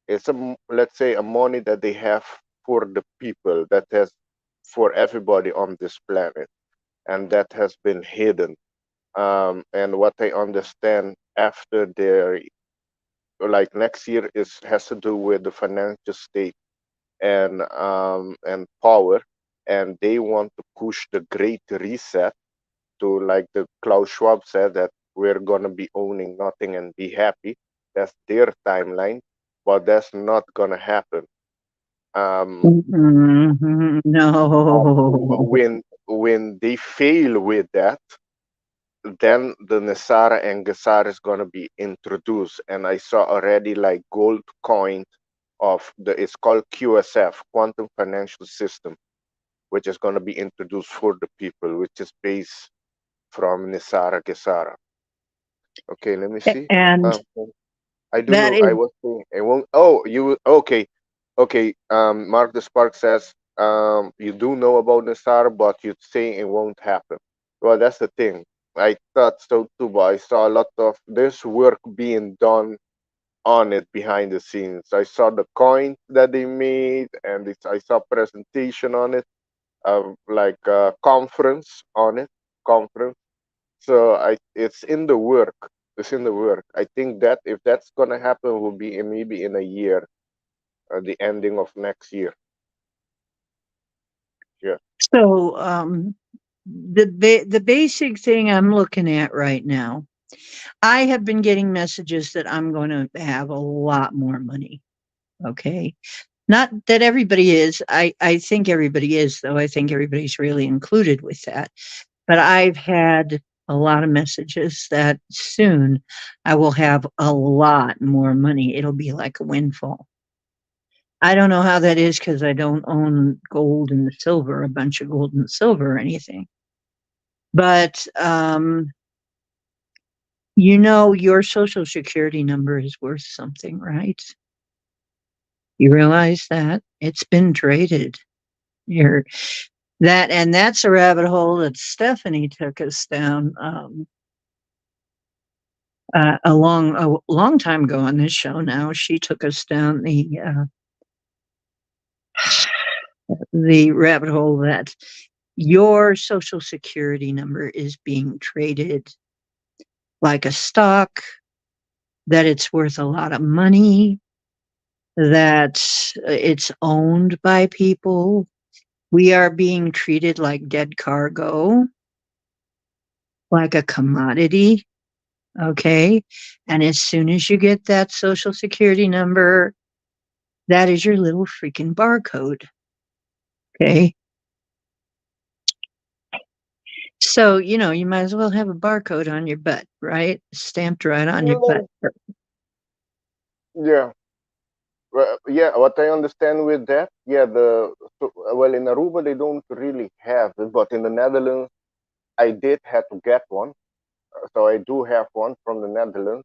It's let's say a money that they have for the people, that has for everybody on this planet, and that has been hidden. And what I understand after their like next year is has to do with the financial state and power, and they want to push the Great Reset to, like the Klaus Schwab said, that we're gonna be owning nothing and be happy. That's their timeline, but that's not gonna happen. No. When they fail with that, then the Nisara and Gesara is going to be introduced. And I saw already like gold coin of the, it's called QSF, Quantum Financial System, which is going to be introduced for the people, which is based from Nisara Gesara. Okay, let me see. And Um, I do that know. is I was saying. I won't. Oh, you okay? Okay. Mark the Spark says. You do know about Nisara, but you say it won't happen. Well, that's the thing. I thought so too, but I saw a lot of this work being done on it behind the scenes. I saw the coin that they made, and I saw presentation on it, like a conference on it, conference. So it's in the work. It's in the work. I think that if that's gonna happen, will be maybe in a year, the ending of next year. Yeah. so the basic thing I'm looking at right now. I have been getting messages that I'm going to have a lot more money. Okay. Not that everybody is. I think everybody is, though. I think everybody's really included with that. But I've had a lot of messages that soon I will have a lot more money. It'll be like a windfall. I don't know how that is because I don't own gold and silver, a bunch of gold and silver or anything. But your social security number is worth something, right? You realize that it's been traded. You're and that's a rabbit hole that Stephanie took us down a long time ago on this show. Now she took us down the rabbit hole that your social security number is being traded like a stock, that it's worth a lot of money, that it's owned by people. We are being treated like dead cargo, like a commodity. Okay. And as soon as you get that social security number, that is your little freaking barcode. Okay. So, you might as well have a barcode on your butt, right? Stamped right on your butt. Well, yeah. Well, yeah. What I understand with that, yeah. Well, in Aruba they don't really have it, but in the Netherlands I did have to get one. So I do have one from the Netherlands.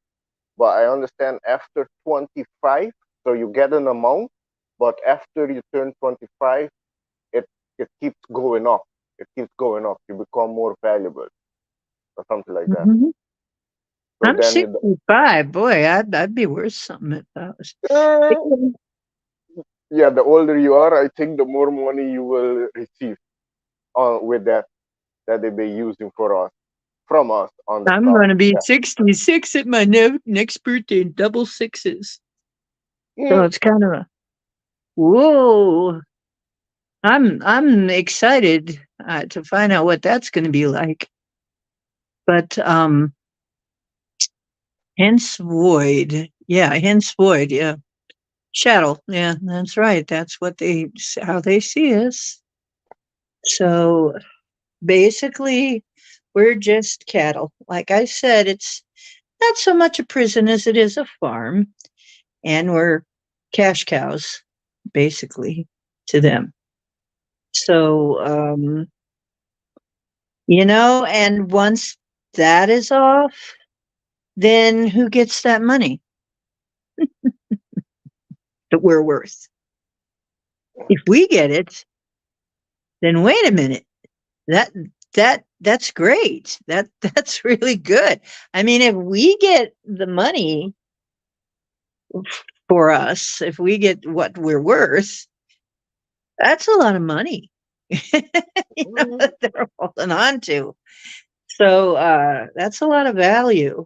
But I understand after 25, so you get an amount, but after you turn 25, it it keeps going up. It keeps going up. You become more valuable or something like that. Mhm. So I'm then 65. Boy, I'd be worth something if I was. uh, yeah, the older you are, I think the more money you will receive with that they be using for us from us on the I'm top. going to be Yeah. 66 at my next birthday, double sixes. So Mm, it's kind of a whoa. I'm excited to find out what that's going to be like. But hence void, yeah, hence void, yeah, chattel, yeah, that's right. That's what how they see us. So basically, we're just cattle. Like I said, it's not so much a prison as it is a farm, and we're cash cows, basically, to them. So and once that is off, then who gets that money that we're worth? If we get it, then wait a minute. That that's great. That's really good. I mean, if we get the money for us, if we get what we're worth, that's a lot of money. mm, That they're holding on to. So that's a lot of value.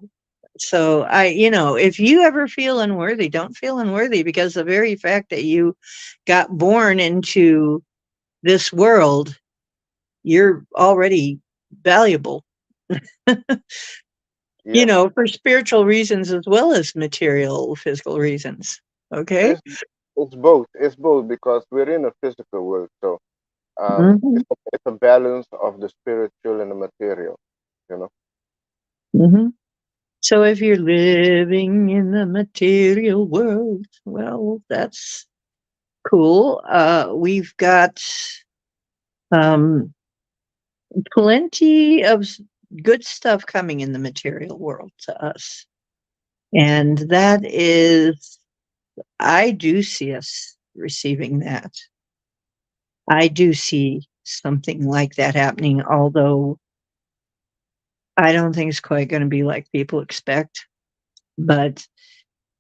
So if you ever feel unworthy, don't feel unworthy because the very fact that you got born into this world, you're already valuable, yeah. for spiritual reasons as well as material, physical reasons. Okay. It's it's both. It's both because we're in a physical world, so Hmm. it's a balance of the spiritual and the material. You know. Hmm. So if you're living in the material world, well, that's cool. We've got um, plenty of good stuff coming in the material world to us. And that is, I do see us receiving that. I do see something like that happening, although I don't think it's quite going to be like people expect. But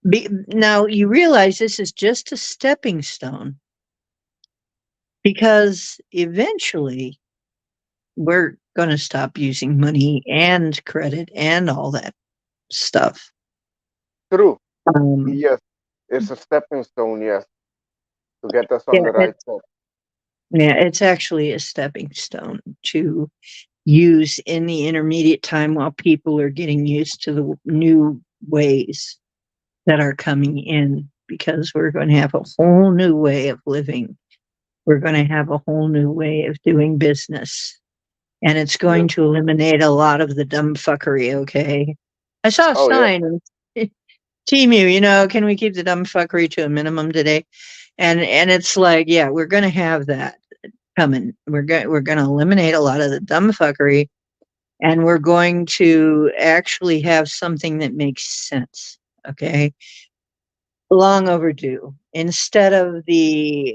now you realize this is just a stepping stone because eventually we're going to stop using money and credit and all that stuff. True. Um, Yes, it's a stepping stone. Yes, to get us on yeah, the right path. it's actually a stepping stone to use in the intermediate time while people are getting used to the new ways that are coming in because we're going to have a whole new way of living. We're going to have a whole new way of doing business. And it's Yes. going to eliminate a lot of the dumb fuckery, okay? I saw a Oh yeah. sign, Timu, can we keep the dumb fuckery to a minimum today? And it's like, yeah, we're going to have that coming. We're going to eliminate a lot of the dumb fuckery, and we're going to actually have something that makes sense. Okay, long overdue. Instead of this,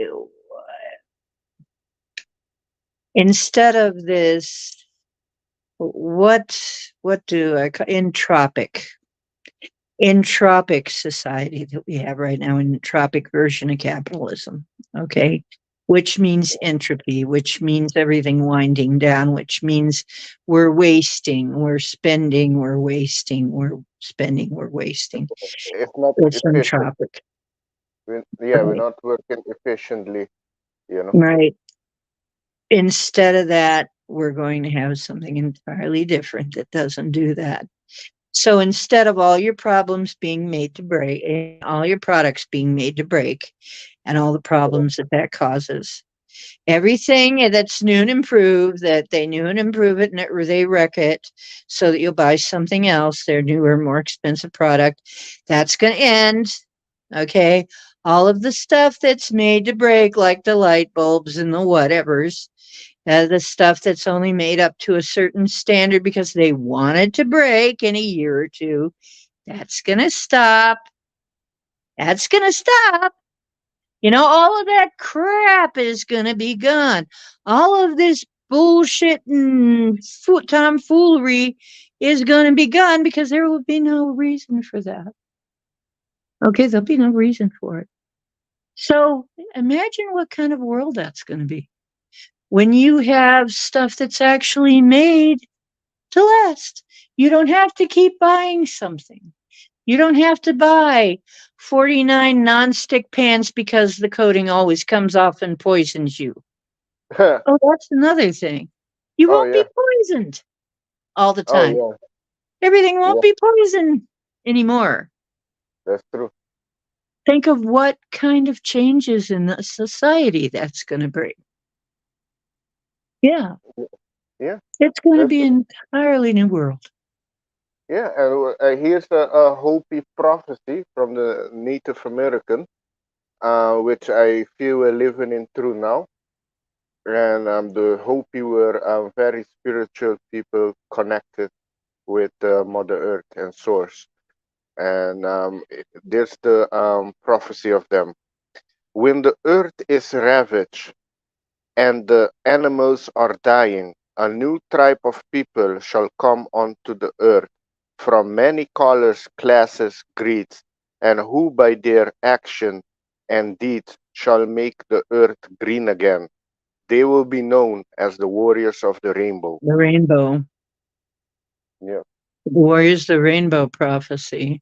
what do I call entropic society that we have right now, an entropic version of capitalism, okay? Which means entropy, which means everything winding down, which means we're wasting, we're spending, we're wasting, we're spending, we're wasting. It's not It's efficient. entropic, Yeah, we're right? not working efficiently. You know. Right. Instead of that, we're going to have something entirely different that doesn't do that. So instead of all your problems being made to break, all your products being made to break, and all the problems that that causes, everything that's new and improved, that they new and improve it or they wreck it so that you'll buy something else, their newer, more expensive product, that's going to end. Okay. All of the stuff that's made to break, like the light bulbs and the whatevers, the stuff that's only made up to a certain standard because they wanted to break in a year or two, that's going to stop. That's going to stop. All of that crap is going to be gone. All of this bullshit and tomfoolery is going to be gone because there will be no reason for that. Okay, there'll be no reason for it. So imagine what kind of world that's going to be when you have stuff that's actually made to last. You don't have to keep buying something. You don't have to buy 49 nonstick pans because the coating always comes off and poisons you. Oh, that's another thing. You Oh won't be yeah. poisoned all the Oh time. yeah. Everything won't Yeah. be poisoned anymore. That's true. Think of what kind of changes in the society that's going to bring. Yeah, Yeah. it's going to That's be true. an entirely new world. Yeah. And here's a Hopi prophecy from the Native American, which I feel we're living in through now. And the Hopi were very spiritual people connected with Mother Earth and Source. And there's the prophecy of them. When the earth is ravaged and the animals are dying, a new tribe of people shall come onto the earth from many colors, classes, creeds, and who by their action and deeds shall make the earth green again. They will be known as the warriors of the rainbow. The rainbow. Yeah. Warriors, the rainbow prophecy.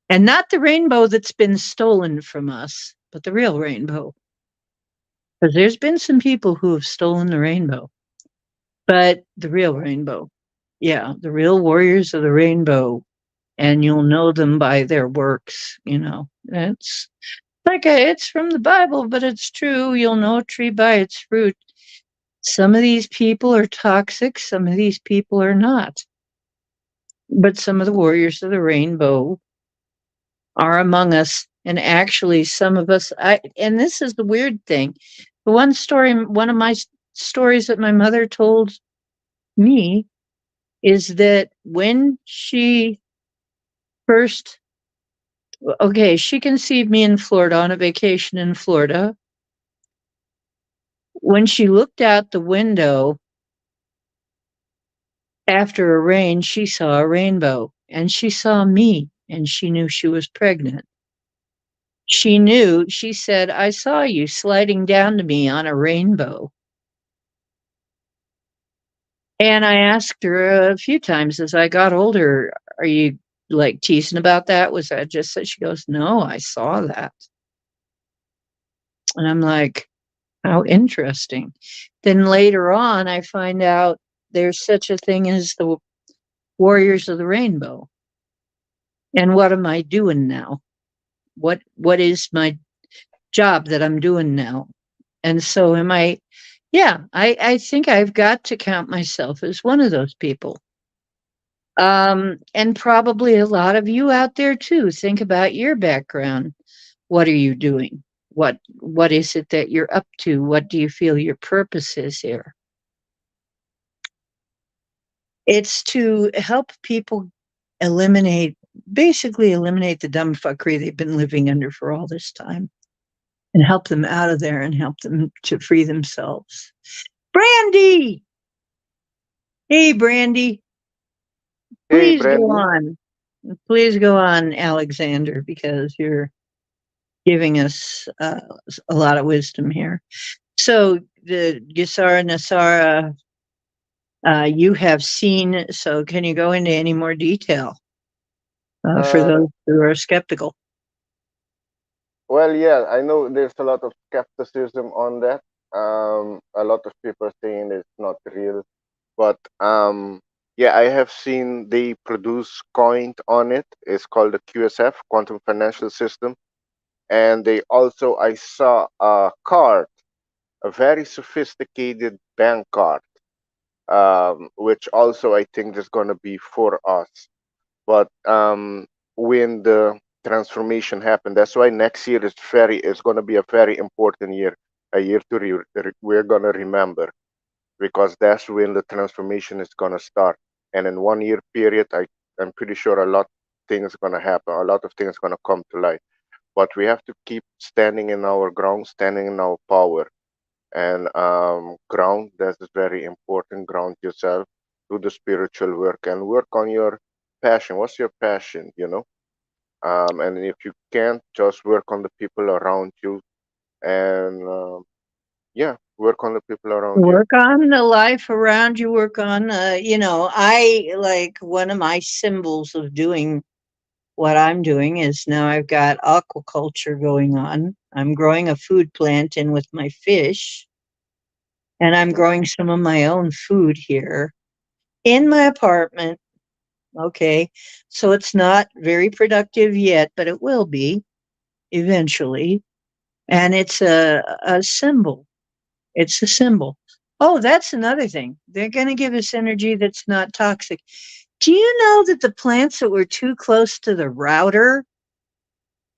And not the rainbow that's been stolen from us, but the real rainbow. Because there's been some people who have stolen the rainbow, but the real rainbow. Yeah, the real warriors of the rainbow. And you'll know them by their works. That's Like it's from the Bible, but it's true. You'll know a tree by its fruit. Some of these people are toxic, some of these people are not. But some of the warriors of the rainbow are among us. And actually, some of us, and this is the weird thing. The one of my stories that my mother told me is that when she first, okay, she conceived me in Florida on a vacation in Florida. When she looked out the window after a rain, she saw a rainbow and she saw me and she knew she was pregnant. She knew, she said, I saw you sliding down to me on a rainbow. And I asked her a few times as I got older, are you like teasing about that? Was that just that? She goes, no, I saw that. And I'm like, how interesting. Then later on, I find out there's such a thing as the Warriors of the Rainbow. And what am I doing now? What is my job that I'm doing now? And so am I, yeah, I think I've got to count myself as one of those people. And probably a lot of you out there too. Think about your background. What are you doing? What is it that you're up to? What do you feel your purpose is here? It's to help people basically eliminate the dumb fuckery they've been living under for all this time and help them out of there and help them to free themselves. Brandy! Hey, Brandy. Hey, Please go Brandy. on. Please go on, Alexander, because you're giving us a lot of wisdom here. So the Gisara Nasara you have seen. So can you go into any more detail for Uh, those who are skeptical? well, yeah, I know there's a lot of skepticism on that. A lot of people are saying it's not real, but yeah, I have seen they produce coin on it. It's called the QSF, Quantum Financial System, and they also I saw a card, a very sophisticated bank card, which also I think is going to be for us. But when the transformation happened, that's why next year is going to be a very important year, a year to we're going to remember, because that's when the transformation is going to start. And in 1 year period, I'm pretty sure a lot of things going to happen, a lot of things going to come to light. But we have to keep standing in our ground, standing in our power, and ground. That is very important. Ground yourself, do the spiritual work, and work on your passion. What's your passion? And if you can't, just work on the people around you, and yeah, work on the people around you. Work on the life around you, work on, I like one of my symbols of doing what I'm doing is now I've got aquaculture going on. I'm growing a food plant in with my fish, and I'm Mhm. growing some of my own food here in my apartment. Okay. So it's not very productive yet, but it will be eventually. And it's a symbol. It's a symbol. Oh, that's another thing. They're going to give us energy that's not toxic. Do you know that the plants that were too close to the router?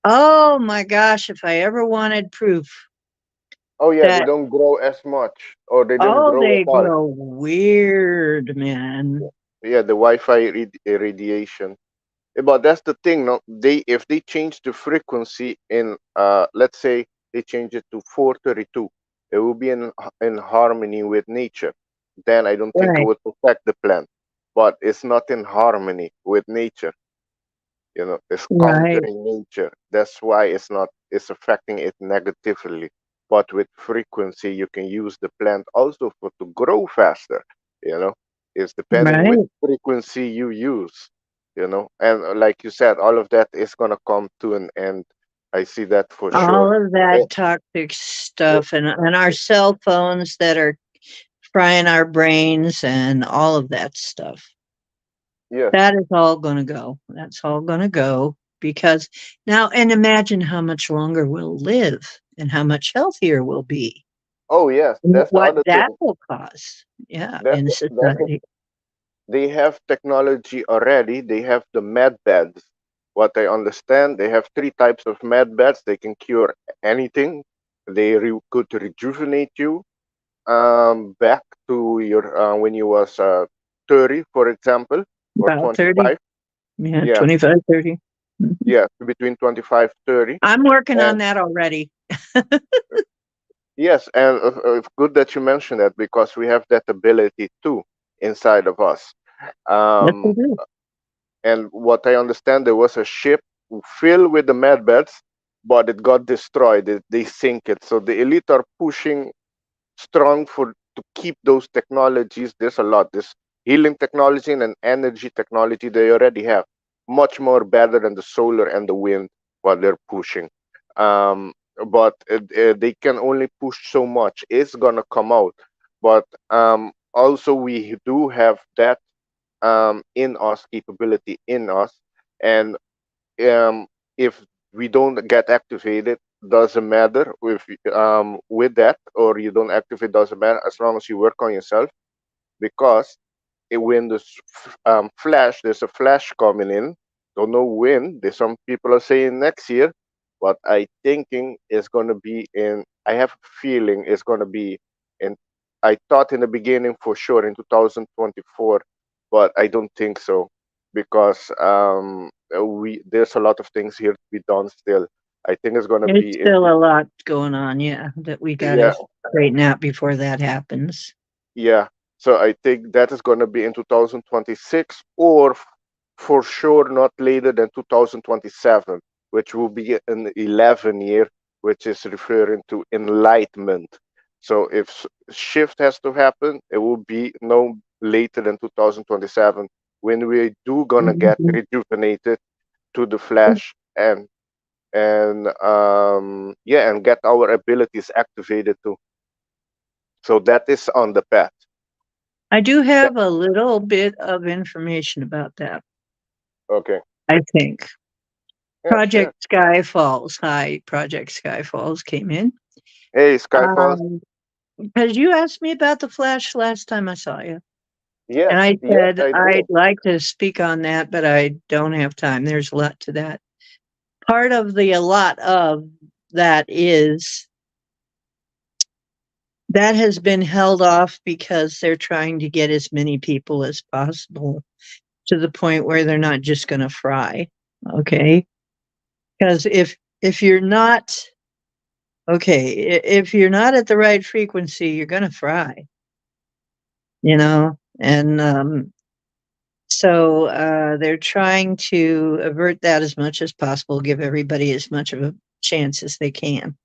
Oh my gosh, if I ever wanted proof Oh yeah, they that, don't grow as much, or they didn't oh, grow at they all. grow weird, man. Yeah, the Wi-Fi radiation. But that's the thing, no? They if they change the frequency in let's say they change it to 432, it will be in harmony with nature. Then I don't think it Right, would affect the plant. But it's not in harmony with nature. It's right. countering nature. That's why it's affecting it negatively. But with frequency you can use the plant also for to grow faster. you know it's depending which Right. frequency you use. And like you said, all of that is going to come to an end. I see that for sure. All of Eh, that toxic eh, stuff and our cell phones that are frying our brains and all of that stuff. yes. That is all going to go. That's all going to go. because now, and imagine how much longer we'll live and how much healthier we'll be. Oh yes, And that's the what other that thing. will cause, yeah, That's in that's society. they have technology already. They have the med beds. What I understand, they have three types of med beds. They can cure anything. They could rejuvenate you back to your when you was 30, for example, or About 30, 25. yeah, Yeah, 25, 30. Mhm. yeah, between 25, 30. I'm working And on that already. yes, and good that you mentioned that because we have that ability too inside of us. Yes, I Um, do. and what I understand, there was a ship filled with the med beds, but it got destroyed. They sink it. So the elite are pushing strong for to keep those technologies. There's a lot. This healing technology and energy technology they already have, much more better than the solar and the wind. What they're pushing, um, but they can only push so much. It's gonna come out, but also we do have that in us, capability in us, and if we don't get activated, doesn't matter with that, or you don't activate, doesn't matter as long as you work on yourself, because when flash, there's a flash coming in. Don't know when. There's some people are saying next year, but I thinking it's gonna be in. I have a feeling it's gonna be in. I thought in the beginning for sure in 2024, but I don't think so because we there's a lot of things here to be done still. I think it's gonna There's be in. still a lot going on, yeah, that we got Yeah, to straighten out before that happens. yeah. So I think that is going to be in 2026 or for sure not later than 2027, which will be an 11 year, which is referring to enlightenment. So if shift has to happen, it will be no later than 2027 when we do gonna get Mhm. rejuvenated to the flesh and yeah, and get our abilities activated too. So that is on the path. I do Yeah. have a little bit of information about that, Okay. I think. Yeah, sure. Project Sky Falls. Hi, Project Sky Falls came in. Hey, Skyfall. Because you asked me about the Flash last time I saw you. And Yes, I yes, said, I I'd do. like to speak on that, but I don't have time. There's a lot to that. Part of the a lot of that is that has been held off because they're trying to get as many people as possible to the point where they're not just going to fry. Okay. Because if you're not okay, if you're not at the right frequency, you're going to fry, you know? And so they're trying to avert that as much as possible, give everybody as much of a chance as they can.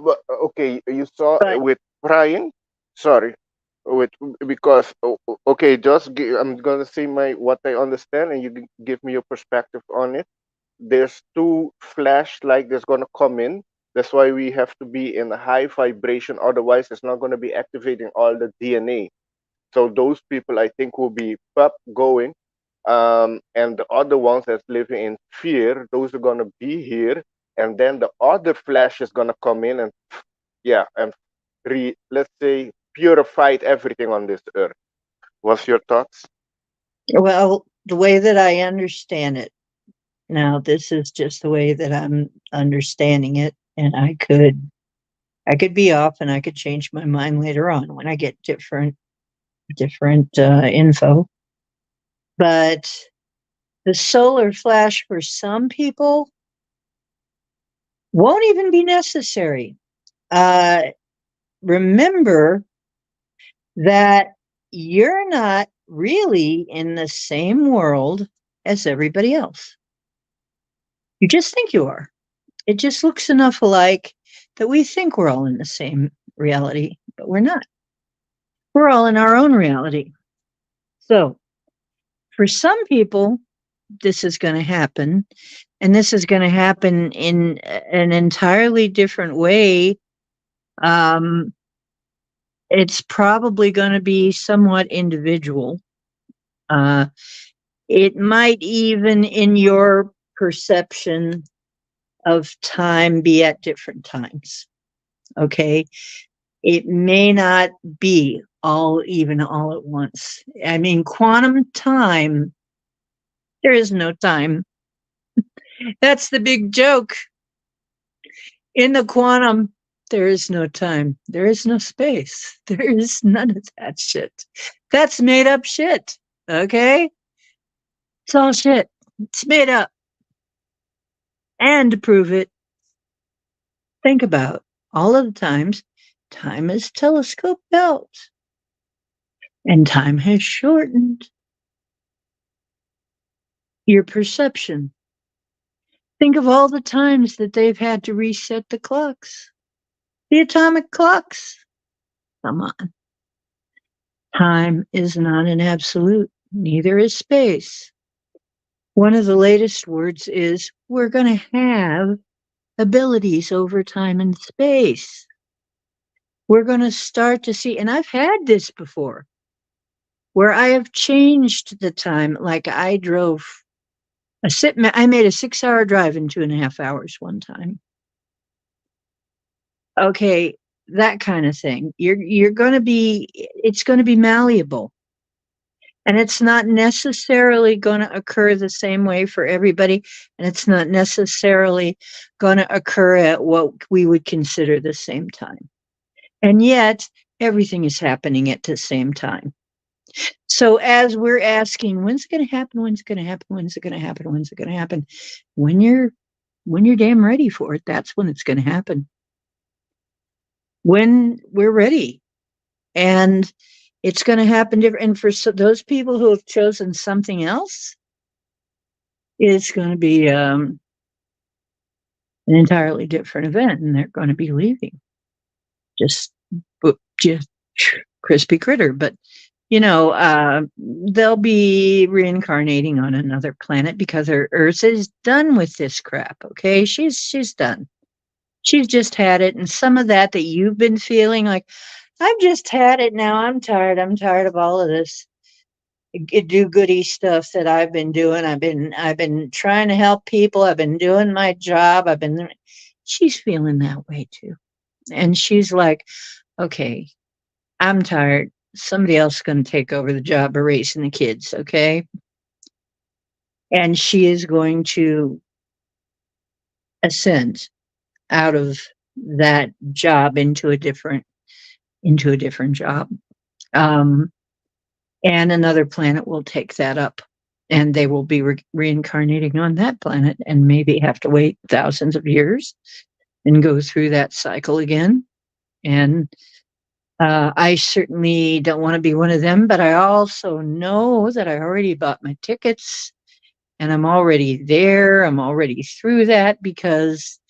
But okay, you saw But with Brian. Sorry, with because okay, I'm gonna say my what I understand, and you give me your perspective on it. There's two flashlight that's gonna come in. That's why we have to be in a high vibration. Otherwise, it's not gonna be activating all the DNA. So those people, I think, will be up going, and the other ones that's living in fear, those are gonna be here, and then the other flesh is gonna come in and yeah, and let's say purified everything on this earth. What's your thoughts? well, the way that I understand it now, this is just the way that I'm understanding it, and I could be off, and I could change my mind later on when I get different info. But the solar flash for some people won't even be necessary. Uh, Remember that you're not really in the same world as everybody else. You just think you are. It just looks enough alike that we think we're all in the same reality, but we're not. We're all in our own reality. So, for some people, this is going to happen, and this is going to happen in an entirely different way. Um, it's probably going to be somewhat individual. Uh, it might even in your perception of time be at different times. Okay. It may not be all even all at once. I mean, quantum time, there is no time. That's the big joke. In the quantum, there is no time. There is no space. There is none of that shit. That's made up shit. Okay? It's all shit. It's made up. And to prove it, think about all of the times time is telescoped out and time has shortened your perception. Think of all the times that they've had to reset the clocks, the atomic clocks. Come on. Time is not an absolute, neither is space. One of the latest words is we're going to have abilities over time and space. We're going to start to see, and I've had this before, where I have changed the time. Like I made a 6-hour drive in 2.5 hours one time. Okay, that kind of thing. It's going to be malleable. And it's not necessarily going to occur the same way for everybody. And it's not necessarily going to occur at what we would consider the same time. And yet, everything is happening at the same time. So as we're asking, when's it going to happen? When's it going to happen? When's it going to happen? When's it going to happen? When you're damn ready for it, that's when it's going to happen. When we're ready. And it's going to happen different. And for those people who have chosen something else, it's going to be an entirely different event, and they're going to be leaving. Just crispy critter. But, they'll be reincarnating on another planet because our Earth is done with this crap, okay? She's done. She's just had it. And some of that you've been feeling like, I've just had it now. I'm tired. I'm tired of all of this do-goody stuff that I've been doing. I've been trying to help people. I've been doing my job. She's feeling that way too. And she's like, okay, I'm tired. Somebody else is going to take over the job of raising the kids. Okay. And she is going to ascend out of that job into a different job. And another planet will take that up, and they will be reincarnating on that planet and maybe have to wait thousands of years and go through that cycle again. And I certainly don't want to be one of them, but I also know that I already bought my tickets and I'm already there. I'm already through that because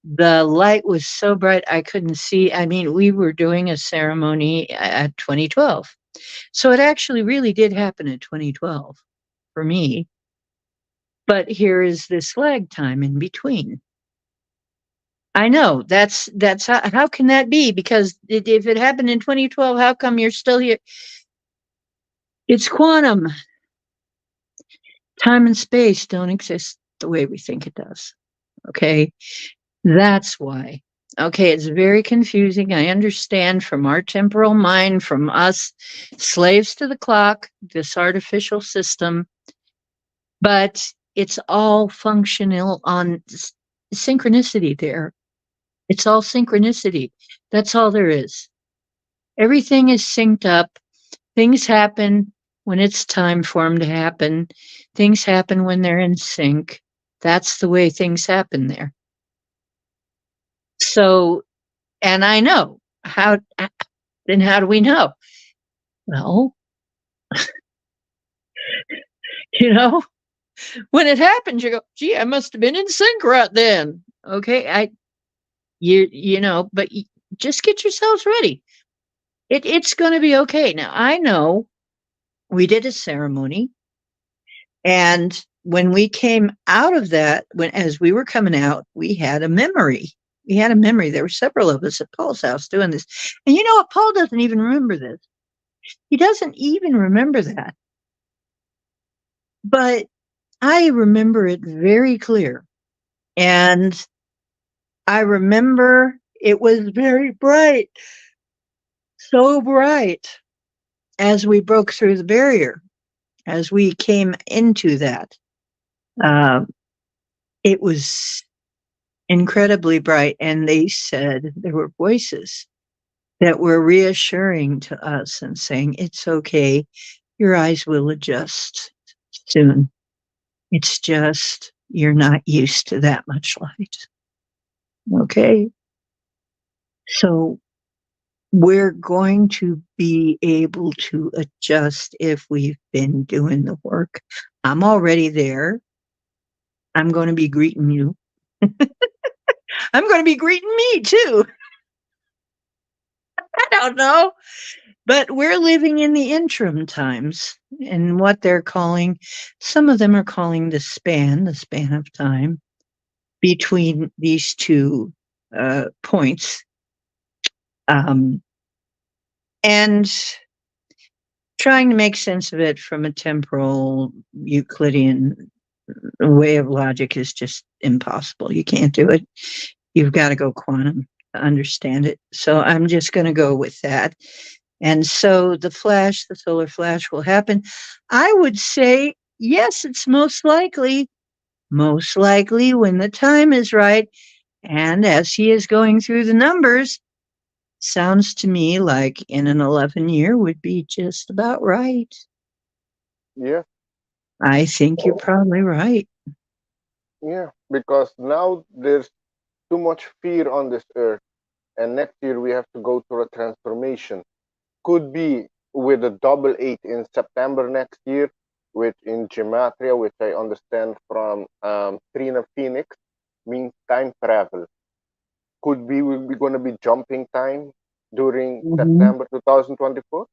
the light was so bright I couldn't see. I mean, we were doing a ceremony at 2012. So it actually really did happen in 2012 for me. But here is this lag time in between. I know that's how can that be? Because if it happened in 2012, how come you're still here? It's quantum. Time and space don't exist the way we think it does. Okay. That's why. Okay, it's very confusing. I understand from our temporal mind, from us slaves to the clock, this artificial system, but it's all functional on synchronicity there. It's all synchronicity. That's all there is. Everything is synced up. Things happen when it's time for them to happen. Things happen when they're in sync. That's the way things happen there. So, and I know then how do we know? Well, when it happens, you go, gee, I must have been in sync right then. Okay. But just get yourselves ready. It's going to be okay. Now, I know we did a ceremony, and when we came out of that, as we were coming out, we had a memory. There were several of us at Paul's house doing this. And you know what? Paul doesn't even remember this. He doesn't even remember that. But I remember it very clear. And I remember it was very bright, so bright as we broke through the barrier, as we came into that. Uh, it was incredibly bright. And they said there were voices that were reassuring to us and saying, it's okay. Your eyes will adjust soon. It's just you're not used to that much light. Okay. So we're going to be able to adjust if we've been doing the work. I'm already there. I'm going to be greeting you. I'm going to be greeting me too. I don't know. But we're living in the interim times and what they're calling, some of them are calling the span of time between these two points. And trying to make sense of it from a temporal Euclidean way of logic is just impossible. You can't do it. You've got to go quantum to understand it. So I'm just going to go with that. And so the solar flash will happen. I would say, yes, it's most likely when the time is right. And as he is going through the numbers, sounds to me like in an 11 year would be just about right. Yeah, I think you're probably right. yeah, because now there's too much fear on this earth, and next year we have to go through a transformation. Could be with a double eight in September next year, which in gematria, which I understand from Trina Phoenix, means time travel. Could be we're going to be jumping time during Mhm. September 2024.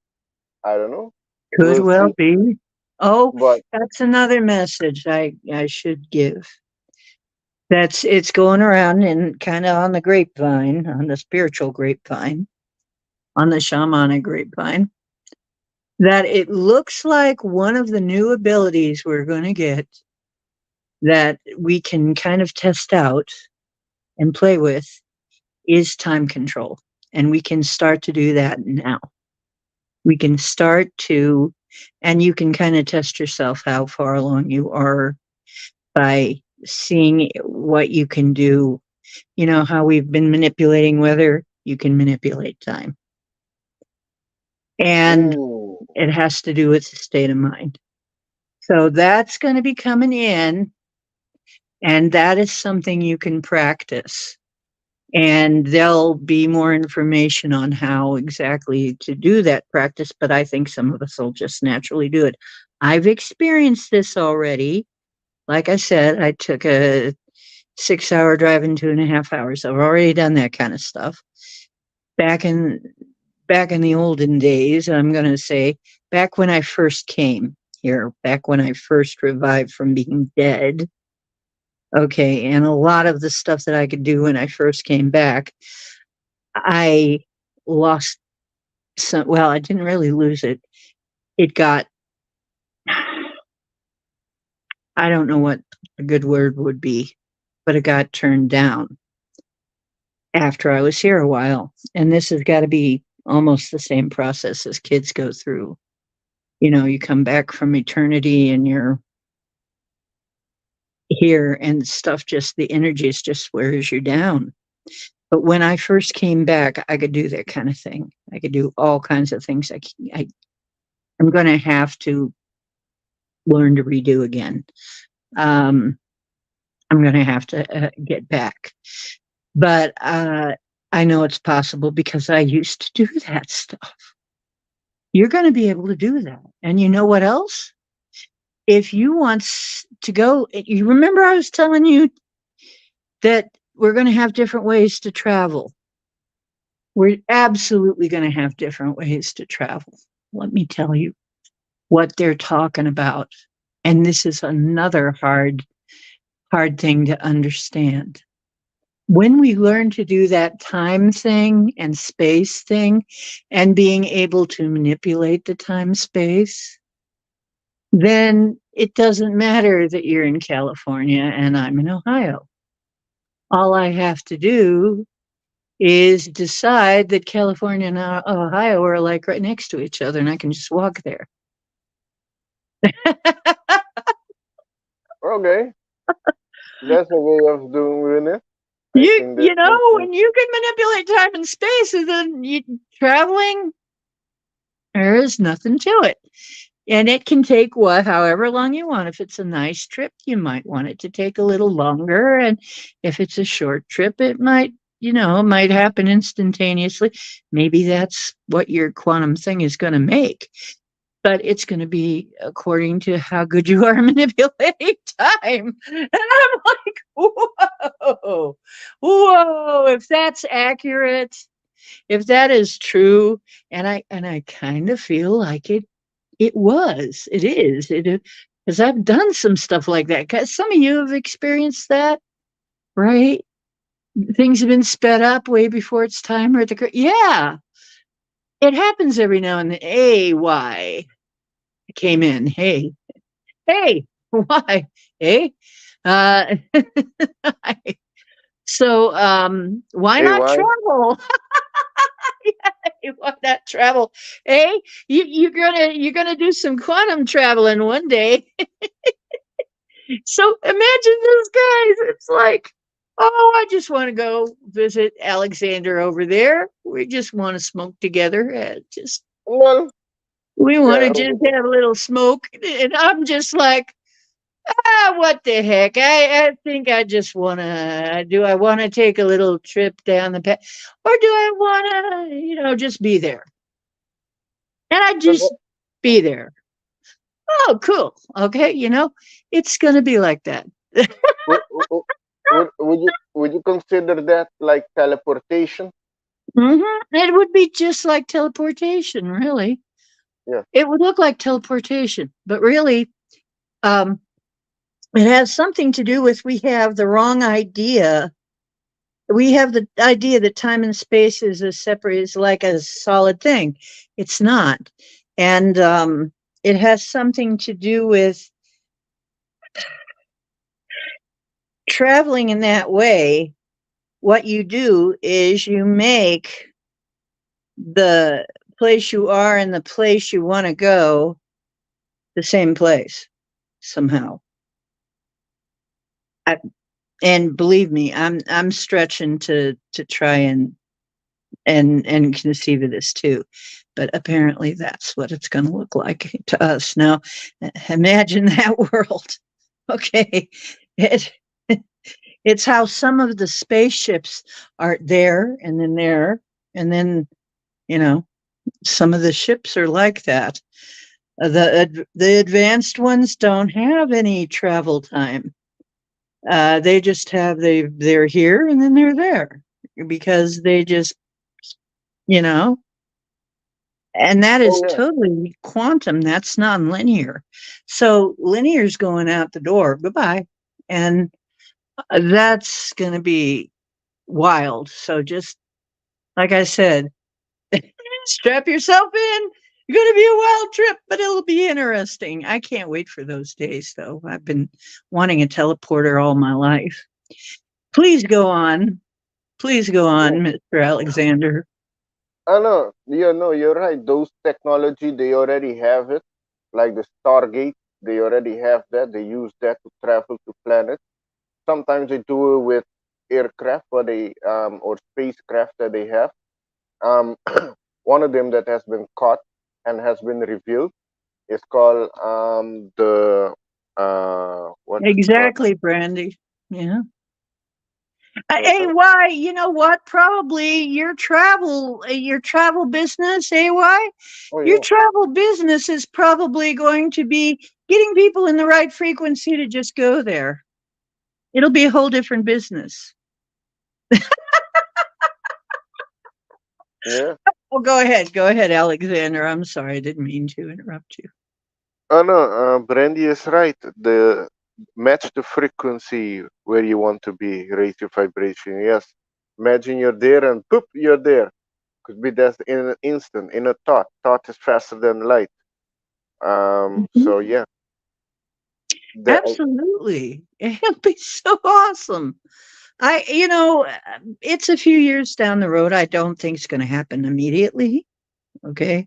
I don't know. Could We'll well see. be. Oh, But that's another message I should give. It's going around and kind of on the grapevine, on the spiritual grapevine, on the shamanic grapevine, that it looks like one of the new abilities we're going to get that we can kind of test out and play with is time control. And we can start to do that now. We can start to, and you can kind of test yourself how far along you are by seeing what you can do. You know how we've been manipulating weather, you can manipulate time. And ooh, it has to do with the state of mind. So that's going to be coming in, and that is something you can practice. And there'll be more information on how exactly to do that practice, but I think some of us will just naturally do it. I've experienced this already. Like I said, I took a 6 hour drive in 2.5 hours. I've already done that kind of stuff. Back in the olden days, I'm gonna say back when I first came here, back when I first revived from being dead. Okay, and a lot of the stuff that I could do when I first came back, I lost some. Well, I didn't really lose it. It got, I don't know what a good word would be, but it got turned down after I was here a while. And this has got to be almost the same process as kids go through. You know, you come back from eternity and you're here and stuff just, the energy just wears you down. But when I first came back, I could do that kind of thing. I could do all kinds of things. I'm going to have to learn to redo again. Um, I'm going to have to get back. But I know it's possible because I used to do that stuff. You're going to be able to do that. And you know what else? If you want to go, you remember I was telling you that we're going to have different ways to travel. We're absolutely going to have different ways to travel. Let me tell you what they're talking about. And this is another hard thing to understand. When we learn to do that time thing and space thing and being able to manipulate the time space, then it doesn't matter that you're in California and I'm in Ohio. All I have to do is decide that California and Ohio are like right next to each other and I can just walk there. Okay, that's a way of doing it. I You think you that's know, something. when you can manipulate time and space, and then traveling, there is nothing to it. And it can take what, however long you want. If it's a nice trip, you might want it to take a little longer. And if it's a short trip, it might, it might happen instantaneously. Maybe that's what your quantum thing is going to make. But it's going to be according to how good you are manipulating time. And I'm like, whoa, if that's accurate, if that is true, and I kind of feel like it is, because I've done some stuff like that. 'Cause some of you have experienced that, right? Things have been sped up way before it's time, or yeah, it happens every now and then. Hey, why? Came in. Hey, why? Hey, uh, so why Hey, not why? travel? Why not travel? Hey, you're gonna do some quantum traveling one day. So imagine those guys. It's like, oh, I just want to go visit Alexander over there. We just want to smoke together. Just Well, we want yeah. to just have a little smoke, and I'm just like, what the heck? I think I just want to. Do I want to take a little trip down the path, or do I want to, just be there? And I But just be there. Oh, cool. Okay, it's gonna be like that. would, would, would you consider that like teleportation? It would be just like teleportation, really. Yeah. It would look like teleportation, but really, um, it has something to do with we have the wrong idea. We have the idea that time and space is like a solid thing. It's not, and it has something to do with traveling in that way. What you do is you make the place you are and the place you want to go the same place somehow. I, and believe me, I'm stretching to try and conceive of this too. But apparently that's what it's going to look like to us. Now, imagine that world. Okay. It, it's how some of the spaceships are there and then there. And then, you know, some of the ships are like that. The advanced ones don't have any travel time. They just have they're here and then they're there because they just you know, and that Oh is yeah. totally quantum. That's non-linear. So linear's going out the door. Goodbye, and that's going to be wild. So just like I said, strap yourself in. It's going to be a wild trip, but it'll be interesting. I can't wait for those days, though. I've been wanting a teleporter all my life. Please go on. Please go Yeah. on, Mr. Alexander. I know. You know, you're right. Those technology, they already have it. Like the Stargate, they already have that. They use that to travel to planets. Sometimes they do it with aircraft or spacecraft that they have. Um, one of them that has been caught and has been revealed is called the what is it called? Exactly, Brandy. Yeah. Yes, Hey, sir. why? You know what? Probably your travel business, why? Oh Your yeah, travel business is probably going to be getting people in the right frequency to just go there. It'll be a whole different business. yeah. Well, go ahead. Go ahead, Alexander. I'm sorry. I didn't mean to interrupt you. Oh no, Brandy is right. The match the frequency where you want to be, raise your vibration. Yes. Imagine you're there and poop, you're there. Could be that in an instant, in a thought. Thought is faster than light. Mhm. So yeah. The Absolutely. It'll be so awesome. It's a few years down the road. I don't think it's going to happen immediately. Okay.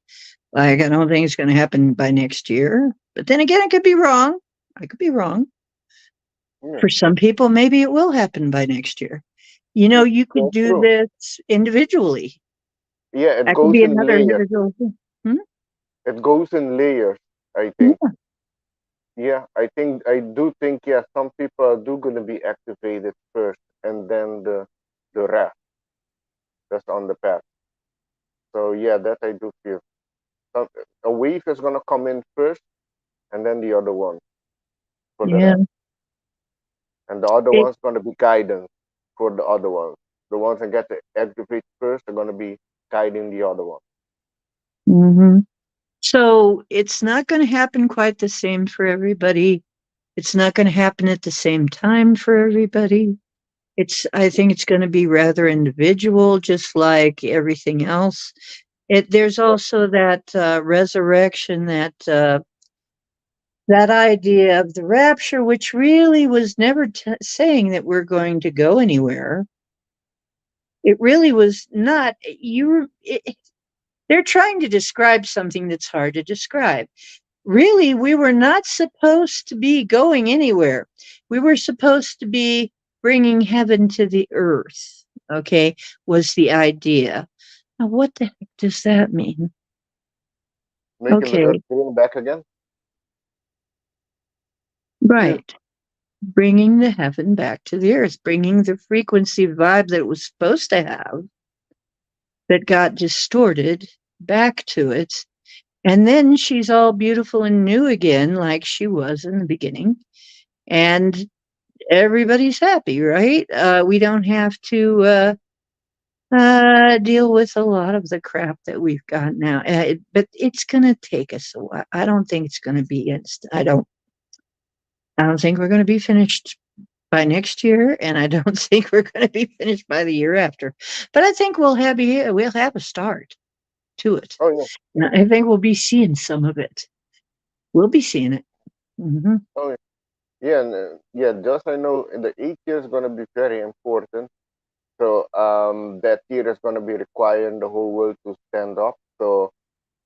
Like, I don't think it's going to happen by next year. But then again, I could be wrong. I could be wrong. yeah, For some people, maybe it will happen by next year. You could that's do true. this individually. Yeah, it That could goes be in another layers. individual thing. Hmm? It goes in layers, I think. Yeah. Yeah, I do think, yeah, some people are do gonna be activated first, and then the rest that's on the path. So yeah, that I do feel. Some, a wave is gonna come in first, and then the other one for the Yeah. rest, and the other It, one's gonna be guidance for the other ones. The ones that get to activate first are gonna be guiding the other one. mhm. So it's not going to happen quite the same for everybody. It's not going to happen at the same time for everybody. I think it's going to be rather individual, just like everything else. There's also that resurrection, that idea of the rapture, which really was never saying that we're going to go anywhere. It really was not. They're trying to describe something that's hard to describe. Really, we were not supposed to be going anywhere. We were supposed to be bringing heaven to the earth, okay, was the idea. Now, what the heck does that mean? Making the earth Okay, green back again. Yeah. right. Bringing the heaven back to the earth, bringing the frequency vibe that it was supposed to have that got distorted back to it. And then she's all beautiful and new again, like she was in the beginning. And everybody's happy, right? We don't have to deal with a lot of the crap that we've got now. But it's going to take us a while. I don't think it's going to be instant. I don't think we're going to be finished by next year, and I don't think we're going to be finished by the year after. But I think we'll have a start to it. Oh yeah. And I think we'll be seeing some of it. We'll be seeing it. Hmm. Oh yeah. Yeah, and, yeah. Just I know the 8 year is gonna be very important. So that year is gonna be requiring the whole world to stand up. So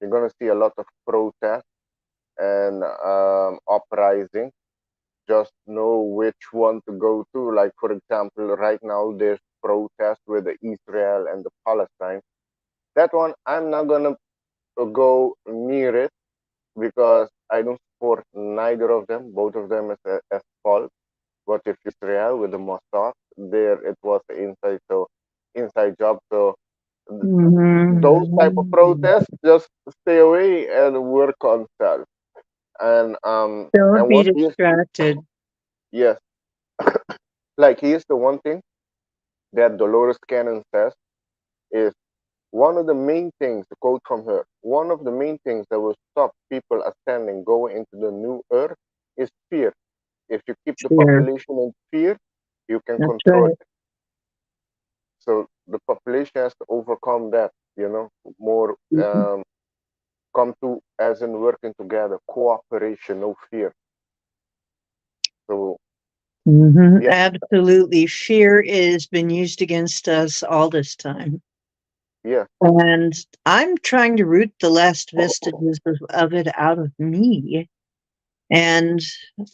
you're gonna see a lot of protest and uprising. Just know which one to go to. Like for example, right now there's protest with the Israel and the Palestine. That one I'm not gonna go near it because I don't support neither of them. Both of them is as fault. But if Israel with the Mossad, there it was the inside job. So those type of Hmm. protests, just stay away and work on self. Don't And be what is distracted. yes, like here's the one thing that Dolores Cannon says is one of the main things, the quote from her, one of the main things that will stop people ascending, going into the new earth is fear. If you keep the Sure. population in fear, you can That's control right. it. So the population has to overcome that, more Mhm. come to as in working together, cooperation, no fear. So Mhm. yeah, Absolutely. Fear has been used against us all this time. yeah, And I'm trying to root the last vestiges of it out of me. And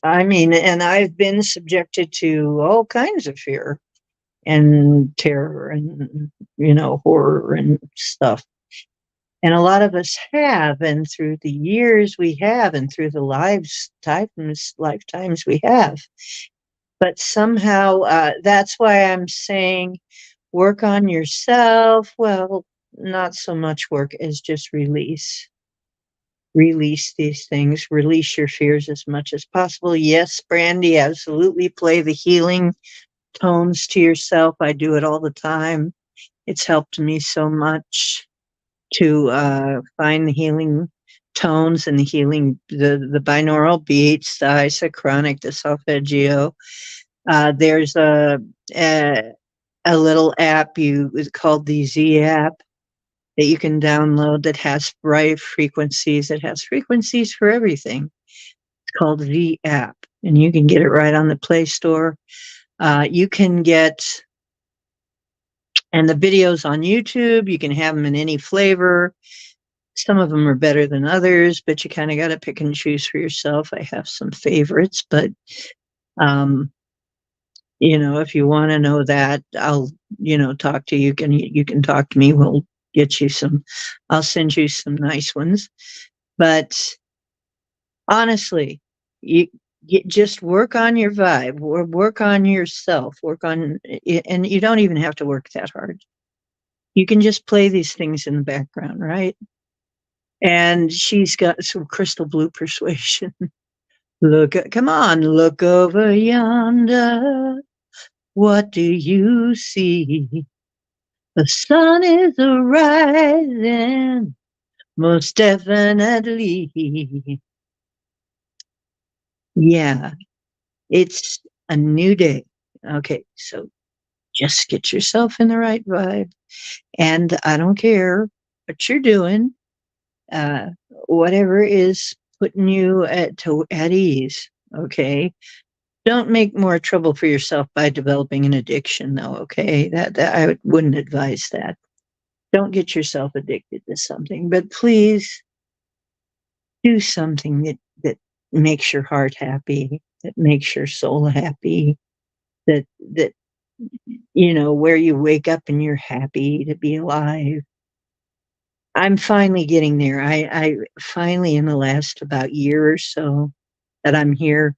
I mean, and I've been subjected to all kinds of fear and terror and, horror and stuff. And a lot of us have, and through the years we have, and through the lifetimes we have. But somehow that's why I'm saying work on yourself. Well, not so much work as just release these things, release your fears as much as possible. Yes, Brandy, absolutely play the healing tones to yourself. I do it all the time. It's helped me so much to find the healing tones and the binaural beats, the isochronic, the solfeggio. There's a a little app it's called the Z app that you can download that has bright frequencies. It has frequencies for everything. It's called the app, and you can get it right on the Play Store. You can get, and the videos on YouTube, you can have them in any flavor. Some of them are better than others, but you kind of got to pick and choose for yourself. I have some favorites, but um, if you want to know that, I'll, talk to you. You can talk to me. We'll get you some. I'll send you some nice ones. But honestly, you just work on your vibe, or work on yourself, work on, and you don't even have to work that hard. You can just play these things in the background, right? And she's got some crystal blue persuasion. Come on, look over yonder. What do you see? The sun is rising, most definitely. Yeah, it's a new day. Okay, so just get yourself in the right vibe. And I don't care what you're doing, uh, whatever is putting you at ease. Okay, don't make more trouble for yourself by developing an addiction, though. Okay, that I wouldn't advise that. Don't get yourself addicted to something, but please do something that makes your heart happy, that makes your soul happy, that where you wake up and you're happy to be alive. I'm finally getting there. I finally, in the last about year or so that I'm here,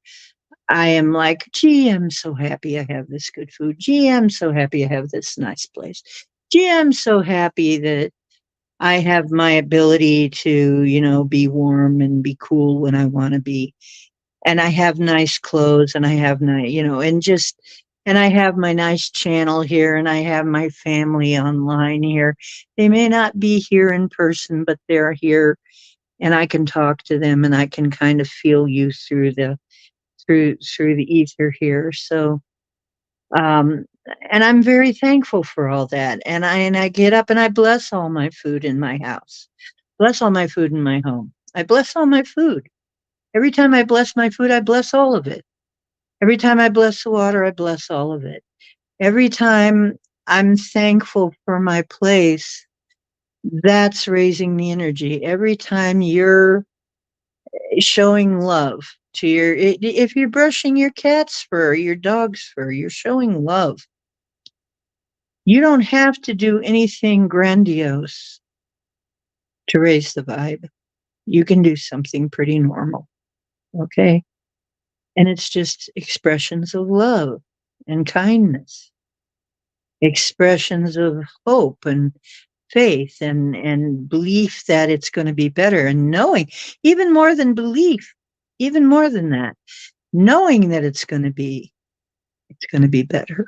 I am like, gee, I'm so happy I have this good food. Gee, I'm so happy I have this nice place. Gee, I'm so happy that I have my ability to, be warm and be cool when I want to be. And I have nice clothes, and I have nice, and I have my nice channel here, and I have my family online here. They may not be here in person, but they're here, and I can talk to them, and I can kind of feel you through the ether here. So, um, and I'm very thankful for all that. And I get up and I bless all my food in my house, bless all my food in my home. I bless all my food. Every time I bless my food, I bless all of it. Every time I bless the water, I bless all of it. Every time I'm thankful for my place, that's raising the energy. Every time you're showing love to if you're brushing your cat's fur, your dog's fur, you're showing love. You don't have to do anything grandiose to raise the vibe. You can do something pretty normal. Okay. And it's just expressions of love and kindness, expressions of hope and faith and belief that it's going to be better, and knowing, even more than belief, even more than that, knowing that it's going to be better.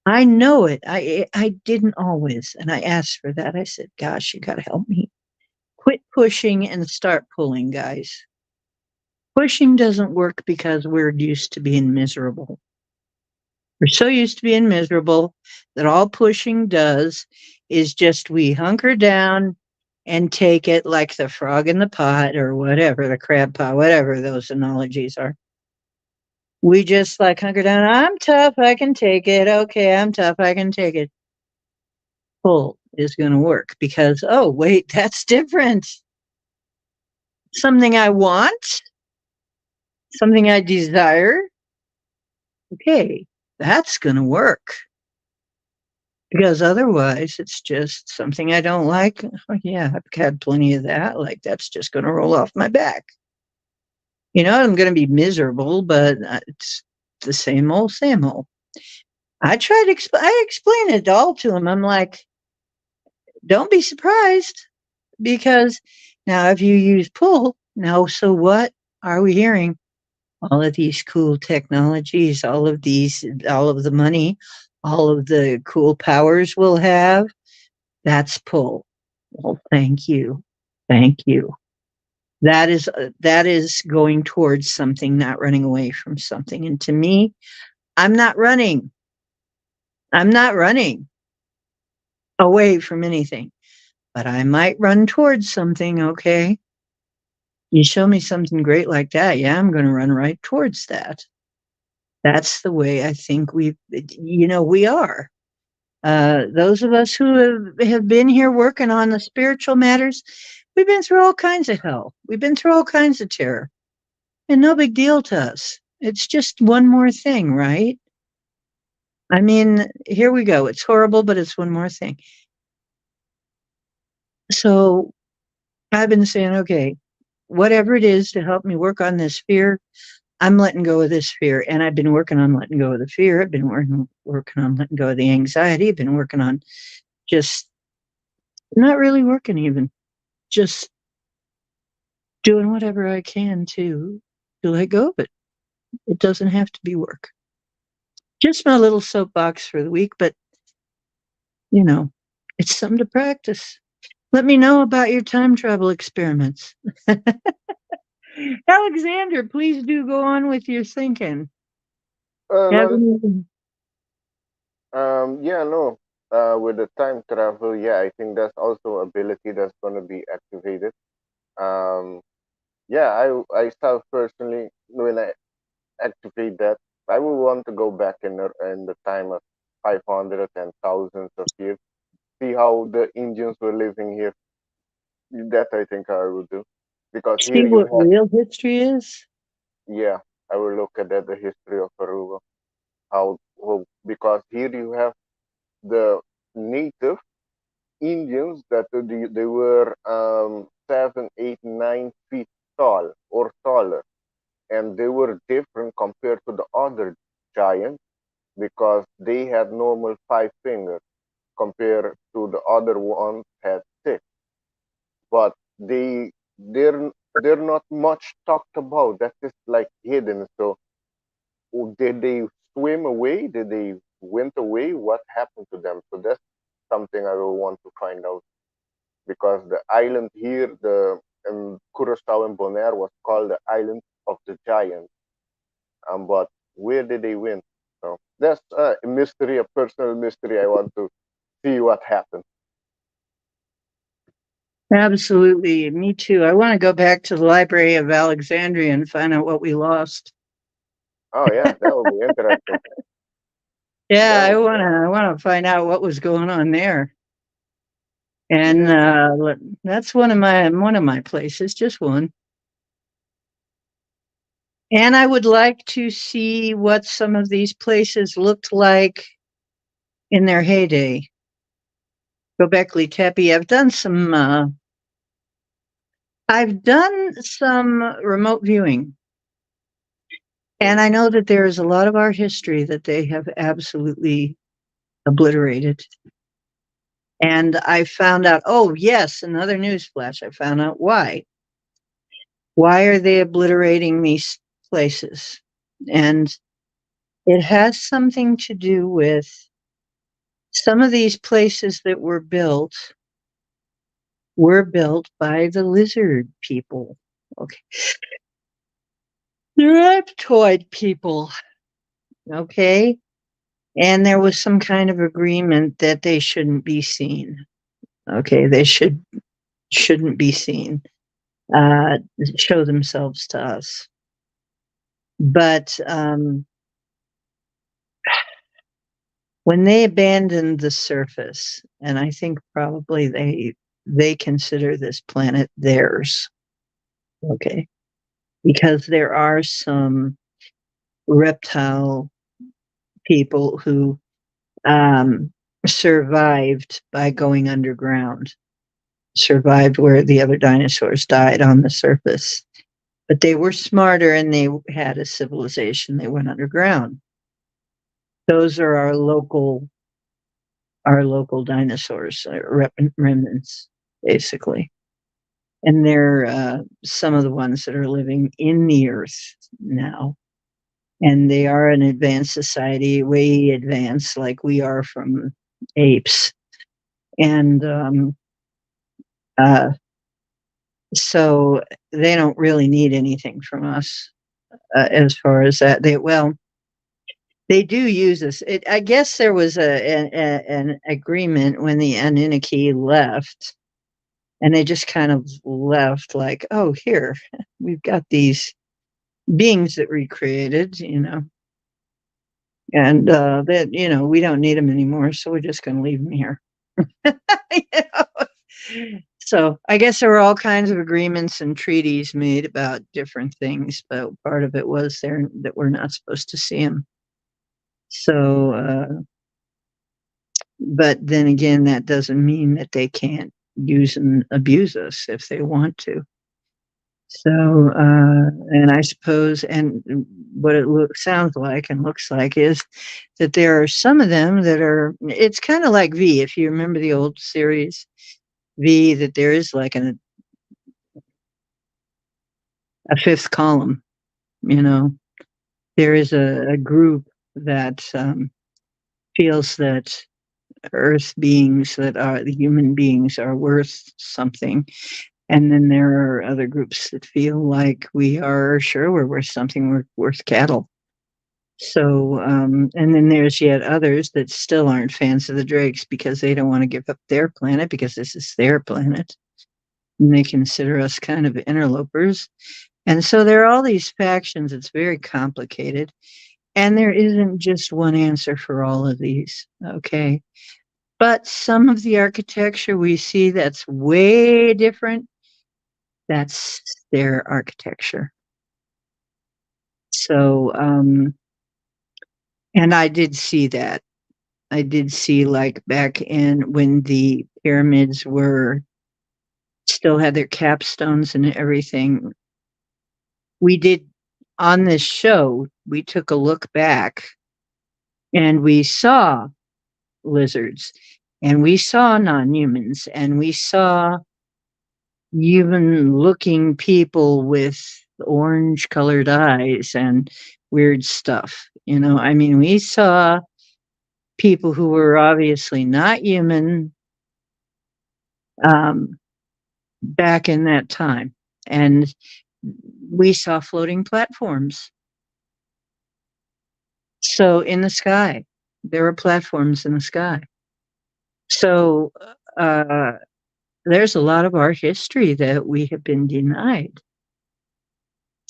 I know it. I didn't always, and I asked for that. I said, gosh, you got to help me. Quit pushing and start pulling, guys. Pushing doesn't work because we're used to being miserable. We're so used to being miserable that all pushing does is just we hunker down and take it like the frog in the pot, or whatever, the crab pot, whatever those analogies are. We just like hunker down. I'm tough. I can take it. Okay, I'm tough. I can take it. Pull is going to work because, oh, wait, that's different. Something I want, something I desire. Okay, that's going to work. Because otherwise, it's just something I don't like. Oh, yeah, I've had plenty of that. Like, that's just going to roll off my back. I'm going to be miserable, but it's the same old, same old. I try to I explain it all to him. I'm like, don't be surprised, because now if you use pull, now, so what are we hearing? All of these cool technologies, all of the money, all of the cool powers we'll have. That's pull. Well, thank you. Thank you. That is going towards something, not running away from something. And to me, I'm not running. I'm not running away from anything, but I might run towards something, okay? You show me something great like that, yeah, I'm going to run right towards that. That's the way I think we are. Those of us who have been here working on the spiritual matters, we've been through all kinds of hell. We've been through all kinds of terror, and no big deal to us. It's just one more thing, right? I mean, here we go. It's horrible, but it's one more thing. So I've been saying, okay, whatever it is to help me work on this fear, I'm letting go of this fear. And I've been working on letting go of the fear. I've been working on letting go of the anxiety. I've been working on just not really working even, just doing whatever I can to let go of it. It doesn't have to be work. Just my little soapbox for the week, but you know, it's something to practice. Let me know about your time travel experiments. Alexander, please do go on with your thinking. No, Having- yeah, no. With the time travel, yeah, I think that's also ability that's going to be activated. Um, yeah, I self personally, when I activate that, I will want to go back in the time of 500 and thousands of years, see how the Indians were living here. That I think I will do, because here See you what have, real history is? yeah, I will look at that, the history of Aruba, how because here you have the native Indians that they were 7, 8, 9 feet tall or taller, and they were different compared to the other giants because they had normal 5 fingers compared to the other ones had 6. But they're not much talked about. That is like hidden. So did they swim away? Did they went away? What happened to them? So that's something I will want to find out, because the island here, the Curacao and Bonaire, was called the island of the giants. But where did they win? So that's a mystery, a personal mystery. I want to see what happened. Absolutely. Me too. I want to go back to the Library of Alexandria and find out what we lost. Oh yeah, that will be interesting. Yeah, That will, I want to find out what was going on there. And yeah. that's one of my places, just one. And I would like to see what some of these places looked like in their heyday. Göbekli Tepe. I've done some remote viewing, and I know that there is a lot of our history that they have absolutely obliterated. And I found out, oh yes, another news flash. I found out why. Why are they obliterating these places? And it has something to do with some of these places that were built by the lizard people. Okay. The reptoid people. Okay. And there was some kind of agreement that they shouldn't be seen. Okay. They shouldn't be seen, uh, show themselves to us. But when they abandoned the surface, and I think probably they consider this planet theirs. Okay. Because there are some reptile people who survived by going underground, survived where the other dinosaurs died on the surface. But they were smarter and they had a civilization. They went underground. Those are our local dinosaurs, remnants, basically. And they're some of the ones that are living in the earth now. And they are an advanced society, way advanced, like we are from apes. And uh, so they don't really need anything from us as far as that. They do use us. I guess there was an agreement when the Anunnaki left And they just kind of left like, oh, here, we've got these beings that we created, and that, we don't need them anymore. So we're just going to leave them here. You know? So I guess there were all kinds of agreements and treaties made about different things, but part of it was there that we're not supposed to see them. So, but then again, that doesn't mean that they can't use and abuse us if they want to. So, and I suppose, and what it sounds like and looks like is that there are some of them that are, it's kind of like V, if you remember the old series V, that there is like a fifth column, there is a group that feels that Earth beings, that are the human beings, are worth something. And then there are other groups that feel like we're worth something, we're worth cattle. So, and then there's yet others that still aren't fans of the Drakes because they don't want to give up their planet because this is their planet. And they consider us kind of interlopers. And so there are all these factions. It's very complicated. And there isn't just one answer for all of these. Okay. But some of the architecture we see that's way different, that's their architecture. So, and I did see that. I did see, like, back in when the pyramids still had their capstones and everything. We did, on this show, we took a look back and we saw lizards and we saw non-humans and we saw human looking people with orange colored eyes and weird stuff. I mean, we saw people who were obviously not human back in that time. And we saw floating platforms. So in the sky, there were platforms in the sky. So there's a lot of our history that we have been denied.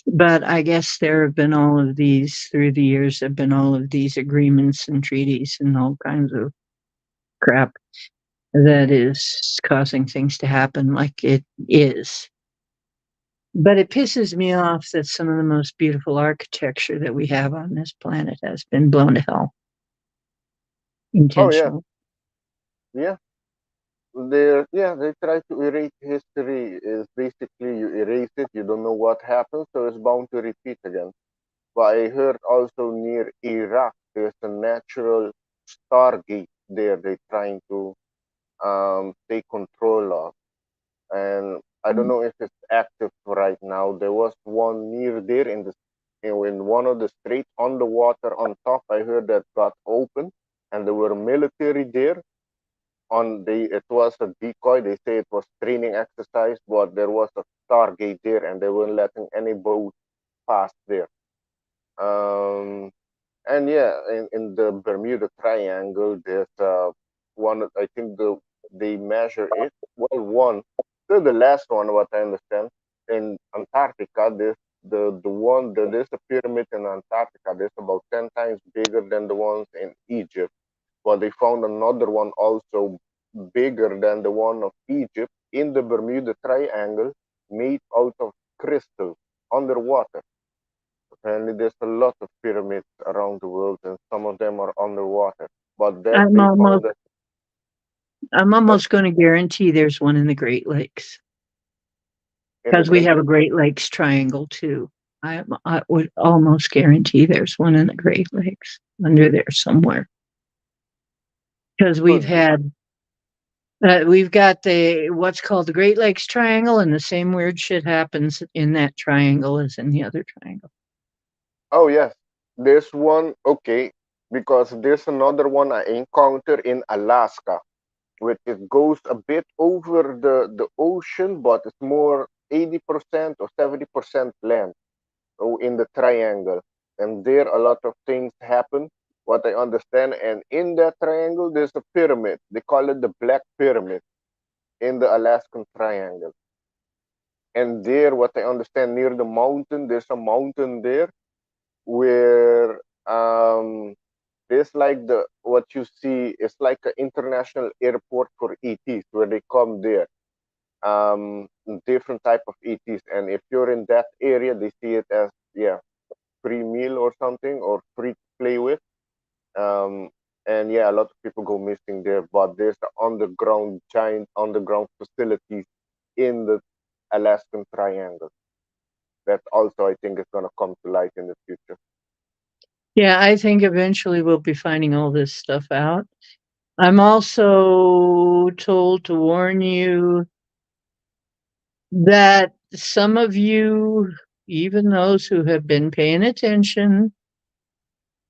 But I guess there have been all of these, through the years, have been all of these agreements and treaties and all kinds of crap that is causing things to happen like it is. But it pisses me off that some of the most beautiful architecture that we have on this planet has been blown to hell. Oh yeah, Intentionally. yeah. They try to erase history. Is basically you erase it, you don't know what happened, so it's bound to repeat again. But I heard also near Iraq, there's a natural stargate there. They're trying to take control of, and I don't know if it's active right now. There was one near there in one of the straits on the water on top. I heard that got open, and there were military there. It was a decoy. They say it was training exercise, but there was a stargate there, and they weren't letting any boat pass there. Um, and yeah, in the Bermuda Triangle, there's one. I think they measure it. Well, one. The last one, what I understand, in Antarctica, there's a pyramid in Antarctica. There's about 10 times bigger than the ones in Egypt. But they found another one also bigger than the one of Egypt in the Bermuda Triangle, made out of crystal underwater. Apparently, there's a lot of pyramids around the world, and some of them are underwater. But that I'm they almost found that. I'm What? almost going to guarantee there's one in the Great Lakes In the because we Great have a Lakes? Great Lakes triangle too. I would almost guarantee there's one in the Great Lakes under there somewhere because Could be. we've got what's called the Great Lakes Triangle, and the same weird shit happens in that triangle as in the other triangle. Oh yes, there's one. Okay, because there's another one I encountered in Alaska, which it goes a bit over the ocean, but it's more 80% or 70% land. In the triangle, and there a lot of things happen. What I understand, and in that triangle, there's a pyramid. They call it the Black Pyramid. in the Alaskan Triangle. And there, what I understand, near the mountain, there's a mountain there where there's like the what you see is like an international airport for ETs where they come there. Different type of ETs, and if you're in that area, they see it as free meal or something or free to play with. Um, and yeah, a lot of people go missing there, but there's the underground, giant underground facilities in the Alaskan Triangle that also I think is going to come to light in the future. Yeah, I think eventually we'll be finding all this stuff out. I'm also told to warn you that some of you, even those who have been paying attention,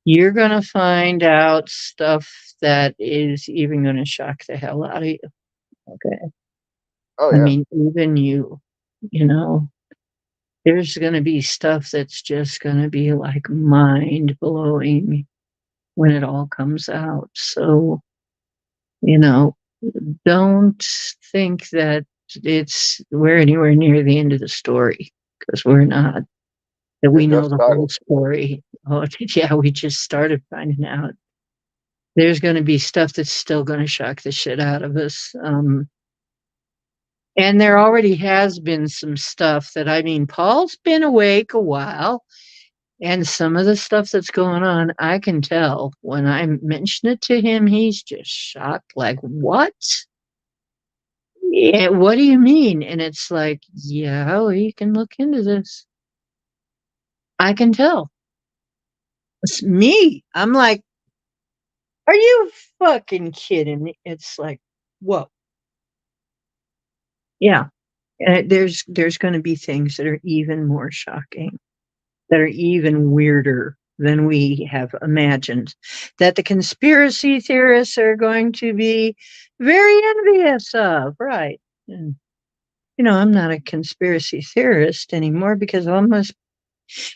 you're going to find out stuff that is even going to shock the hell out of you. Okay. Oh I yeah, mean, even you know, there's going to be stuff that's just going to be like mind blowing when it all comes out. So, you know, don't think that we're anywhere near the end of the story, because we're not. That we we know just the started. whole story. Oh, yeah, we just started finding out. There's going to be stuff that's still going to shock the shit out of us. And there already has been some stuff that, I mean, Paul's been awake a while, and some of the stuff that's going on, I can tell when I mention it to him, he's just shocked, like, what? Yeah, what do you mean? And it's like, yeah, we can look into this. I can tell. It's me. I'm like, are you fucking kidding me? It's like, whoa. Yeah. There's going to be things that are even more shocking, that are even weirder than we have imagined, that the conspiracy theorists are going to be very envious of, right? And, I'm not a conspiracy theorist anymore because all my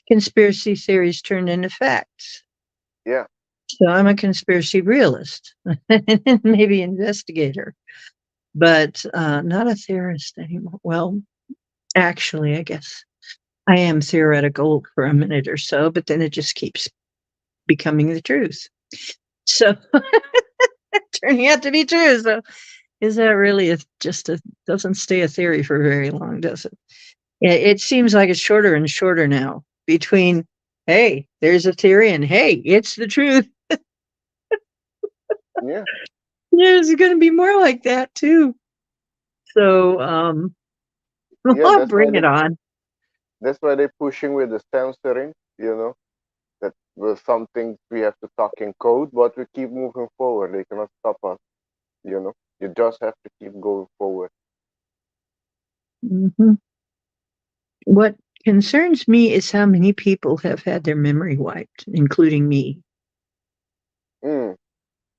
conspiracy theories turned into facts. Yeah, So I'm a conspiracy realist, maybe investigator, but not a theorist anymore. Well, actually, I guess I am theoretical for a minute or so, but then it just keeps becoming the truth. So turning out to be true. So is that really doesn't stay a theory for very long, does it? It seems like it's shorter and shorter now between, hey, there's a theory, and hey, it's the truth. yeah, Yeah, it's going to be more like that too. So, yeah. I'll bring it on. That's why they're pushing with the censoring. That was something we have to talk in code, but we keep moving forward. They cannot stop us. You just have to keep going forward. Hmm. What concerns me is how many people have had their memory wiped, including me. Mm,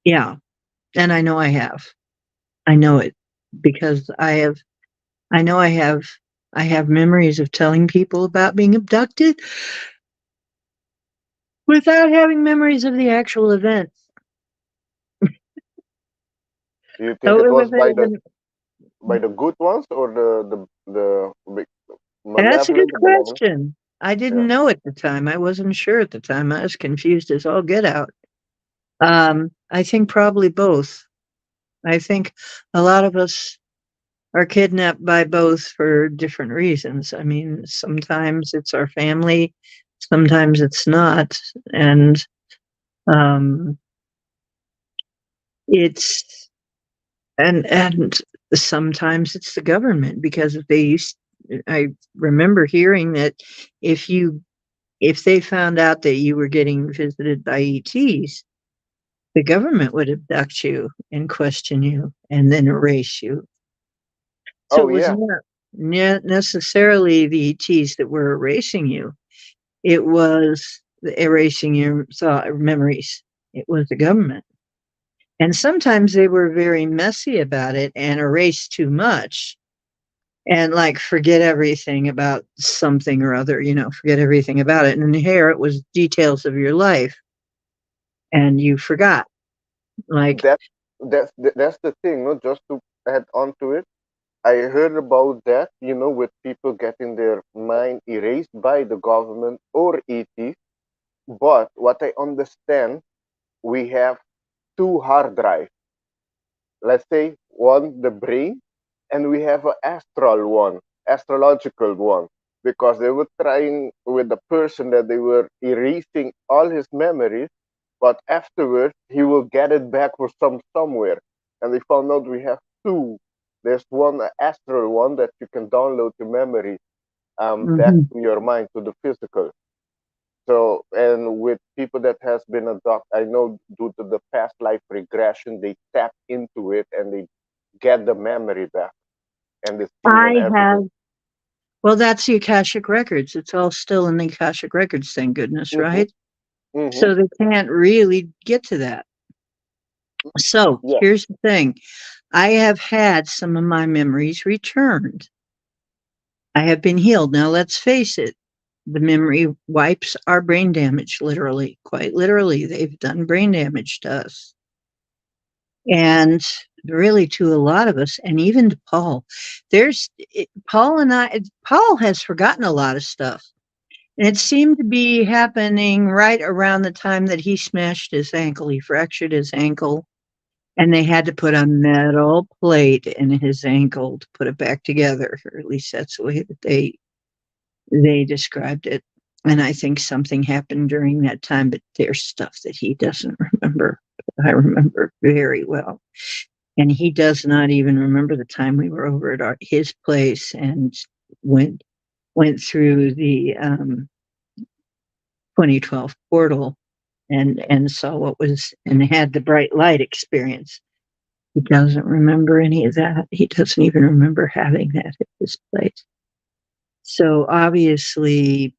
Yeah, and I know I have. I know it because I know I have memories of telling people about being abducted without having memories of the actual event. do you think So it was if it, by the good ones or the that's a good malevolent, the malevolent? question. I Yeah. didn't know at the time. I wasn't sure at the time. I was confused as all get out. I think probably both. I think a lot of us are kidnapped by both for different reasons. I mean, sometimes it's our family, sometimes it's not, and um, it's and sometimes it's the government because if they used. I remember hearing that if you if they found out that you were getting visited by ETs, the government would abduct you and question you and then erase you. So Oh it was yeah. not necessarily the ETs that were erasing you. It was erasing your thought memories. It was the government. And sometimes they were very messy about it and erased too much and like forget everything about something or other, forget everything about it. And here it was details of your life and you forgot. Like, That that's the thing. Not just to add on to it. I heard about that, with people getting their mind erased by the government or ETs. But what I understand, we have two hard drives. Let's say one, the brain, and we have an astral one, astrological one, because they were trying with the person that they were erasing all his memories, but afterwards he will get it back from somewhere. And they found out we have two. There's one astral one that you can download the memory back Mhm. to your mind, to the physical. So, and with people that has been adopted, I know due to the past life regression, they tap into it and they get the memory back and the scene and I everything. have, well, that's the Akashic Records. It's all still in the Akashic Records, thank goodness, Mm-hmm. right? Mm-hmm. So they can't really get to that. So Yeah. here's the thing, I have had some of my memories returned. I have been healed. Now, let's face it, the memory wipes are brain damage, literally, quite literally. They've done brain damage to us. And really to a lot of us, and even to Paul. Paul has forgotten a lot of stuff. And it seemed to be happening right around the time that he smashed his ankle. He fractured his ankle, and they had to put a metal plate in his ankle to put it back together, or at least that's the way that they described it. And I think something happened during that time, but there's stuff that he doesn't remember. I remember very well. And he does not even remember the time we were over at his place and went went through the 2012 portal and saw what was and had the bright light experience. He doesn't remember any of that. He doesn't even remember having that at his place. So obviously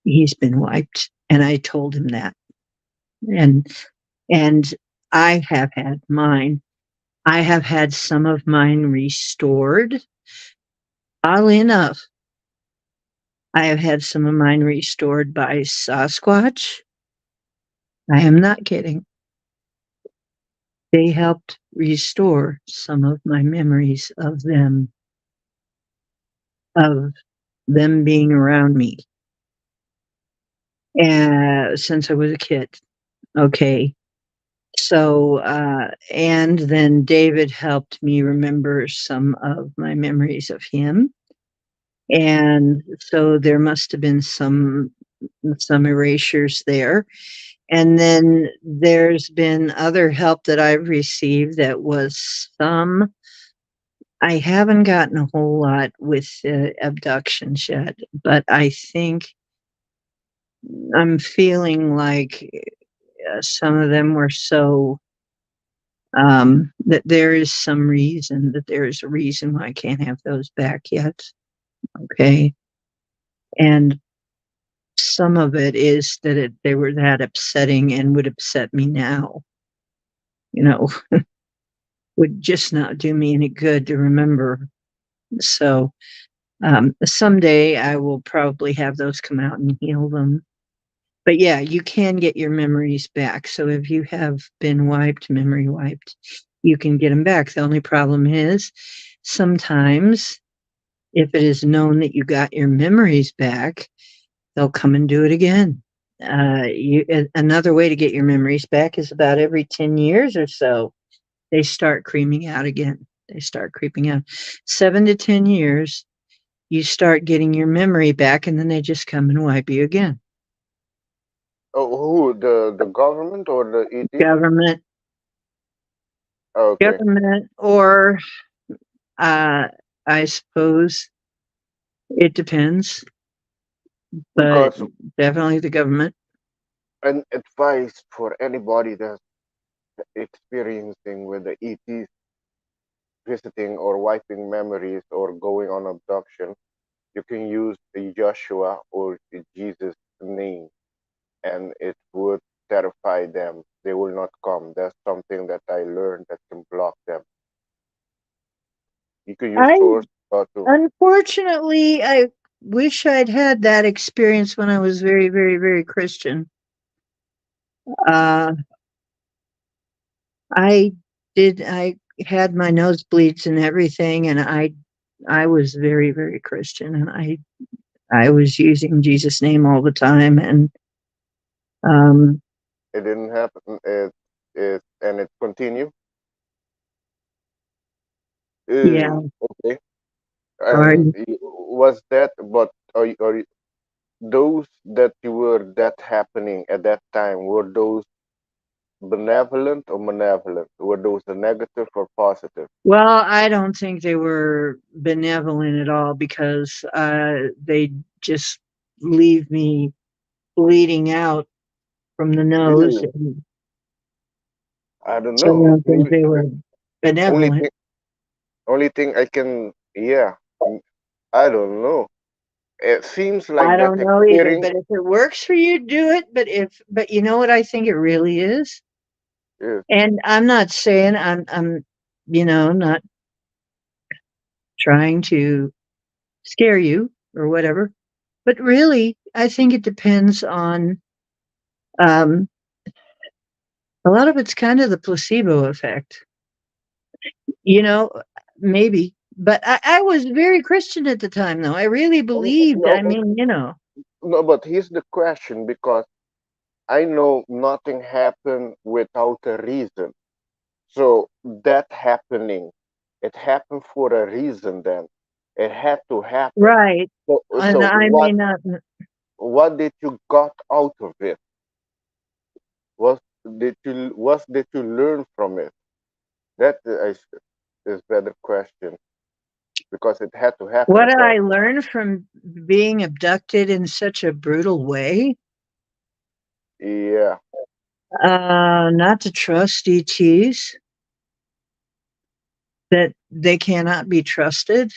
he's been wiped, and I told him that. And and I have had mine. I have had some of mine restored. Oddly enough, I have had some of mine restored by Sasquatch. I am not kidding. They helped restore some of my memories of them being around me since I was a kid. Okay. So, and then David helped me remember some of my memories of him. And so there must have been some erasures there. And then there's been other help that I've received that was some. I haven't gotten a whole lot with abductions yet, but I think I'm feeling like some of them were so that there is some reason that there is a reason why I can't have those back yet. Okay. And some of it is that they were that upsetting and would upset me now. You know, would just not do me any good to remember. So someday I will probably have those come out and heal them. But yeah, you can get your memories back. So if you have been wiped, memory wiped, you can get them back. The only problem is sometimes if it is known that you got your memories back, they'll come and do it again. Another way to get your memories back is about every 10 years or so, they start creeping out again. They start creeping out. 7 to 10 years, you start getting your memory back, and then they just come and wipe you again. Oh, who? The government or the ET? Government, Okay. government, or uh, I suppose it depends, but Because definitely the government. an advice for anybody that's experiencing with the ETs visiting or wiping memories or going on abduction, you can use the Joshua or the Jesus name and it would terrify them. They will not come. That's something that I learned that can block them. You can use I source to. Unfortunately, I wish I'd had that experience when I was very, very, very Christian. Uh, I did. I had my nosebleeds and everything, and I was very, very Christian, and I was using Jesus' name all the time, and um, It didn't happen. And it continue. yeah, Okay. or And was that, but those that you were that happening at that time, were those benevolent or malevolent? Were those the negative or positive? well, I don't think they were benevolent at all because they just leave me bleeding out from the nose, Really? and I don't so I know. don't think Maybe they were only benevolent. thing, only thing I can, yeah, I don't know. It seems I like that don't know either, experience but if it works for you, do it. But you know what I think it really is? is, And I'm not saying I'm, not trying to scare you or whatever, but really, I think it depends on, um, a lot of it's kind of the placebo effect, you know, maybe. But I was very Christian at the time, though. I really believed. I no, mean, no, but here's the question, because I know nothing happened without a reason. So that happening, it happened for a reason then. It had to happen. right. So, And so I may what not. what did you got out of it? What did you learn from it? That is better question, because it had to happen What did I apparently. learn from being abducted in such a brutal way? Yeah, Not to trust ETs, that they cannot be trusted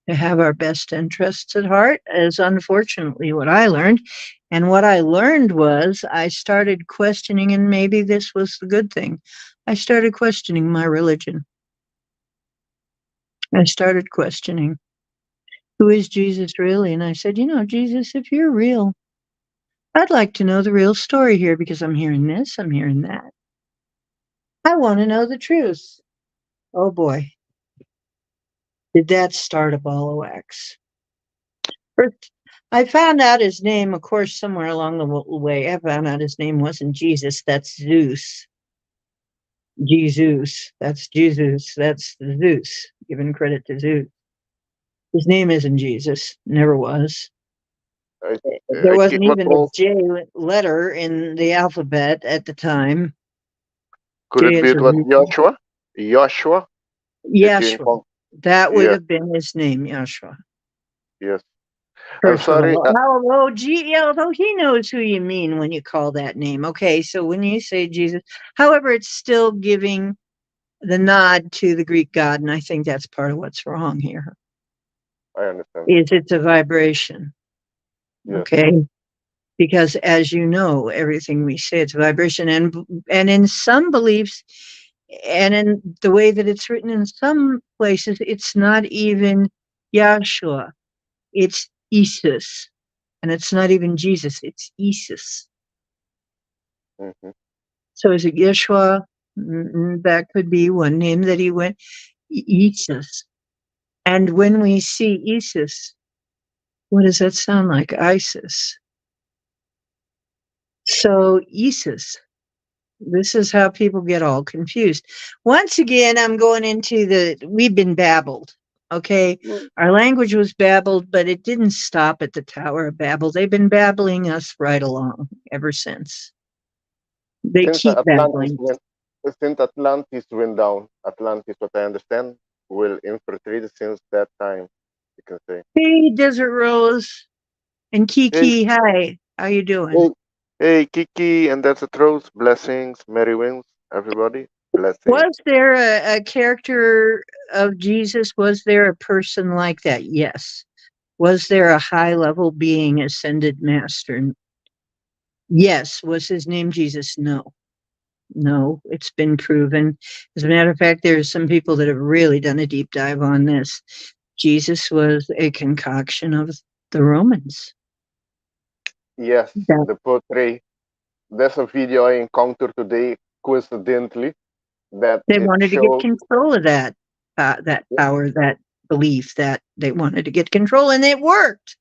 to have our best interests at heart, is unfortunately what I learned. And what I learned was I started questioning, and maybe this was the good thing. I started questioning my religion. I started questioning, who is Jesus really? And I said, Jesus, if you're real, I'd like to know the real story here because I'm hearing this, I'm hearing that. I want to know the truth. Oh boy, did that start a ball of wax. First, I found out his name, of course, somewhere along the way. I found out his name wasn't Jesus, that's Zeus. Jesus, that's Jesus, that's Zeus, giving credit to Zeus. His name isn't Jesus, never was. I There I keep wasn't my even a call. J letter in the alphabet at the time. Could J it be is it a was root. Joshua? Joshua? Did you Yeshua. inform? That would Yes, have been his name, Yeshua. yes. I'm First of sorry. all, although he knows who you mean when you call that name. Okay, so when you say Jesus, however, it's still giving the nod to the Greek god, and I think that's part of what's wrong here. I understand. Is it's a vibration, Yes, okay? Because as you know, everything we say it's a vibration, and in some beliefs, and in the way that it's written in some places, it's not even Yahshua, it's Isus. And it's not even Jesus, it's Isus. hmm, So is it Yeshua? That could be one name that he went, Isus. And when we see Isus, what does that sound like? ISIS. So Isus. This is how people get all confused. Once again, I'm going into we've been babbled. Okay. Our language was babbled, but it didn't stop at the Tower of Babel. They've been babbling us right along ever since. They since keep Atlantis babbling. went since Atlantis went down, Atlantis, what I understand, will infiltrate since that time. You can say, Hey, Desert Rose and hey, Kiki, hi. How you doing? hey, hey, Kiki, and that's a throws. Blessings, merry winds, everybody. Blessings. Was there a character of Jesus? Was there a person like that? Yes. Was there a high level being, ascended master? Yes. Was his name Jesus? No. No, it's been proven. As a matter of fact, there's some people that have really done a deep dive on this. Jesus was a concoction of the Romans. Yes, That the portray. There's a video I encountered today, coincidentally. that They it wanted to get shows. control of that power, that belief, that they wanted to get control, and it worked.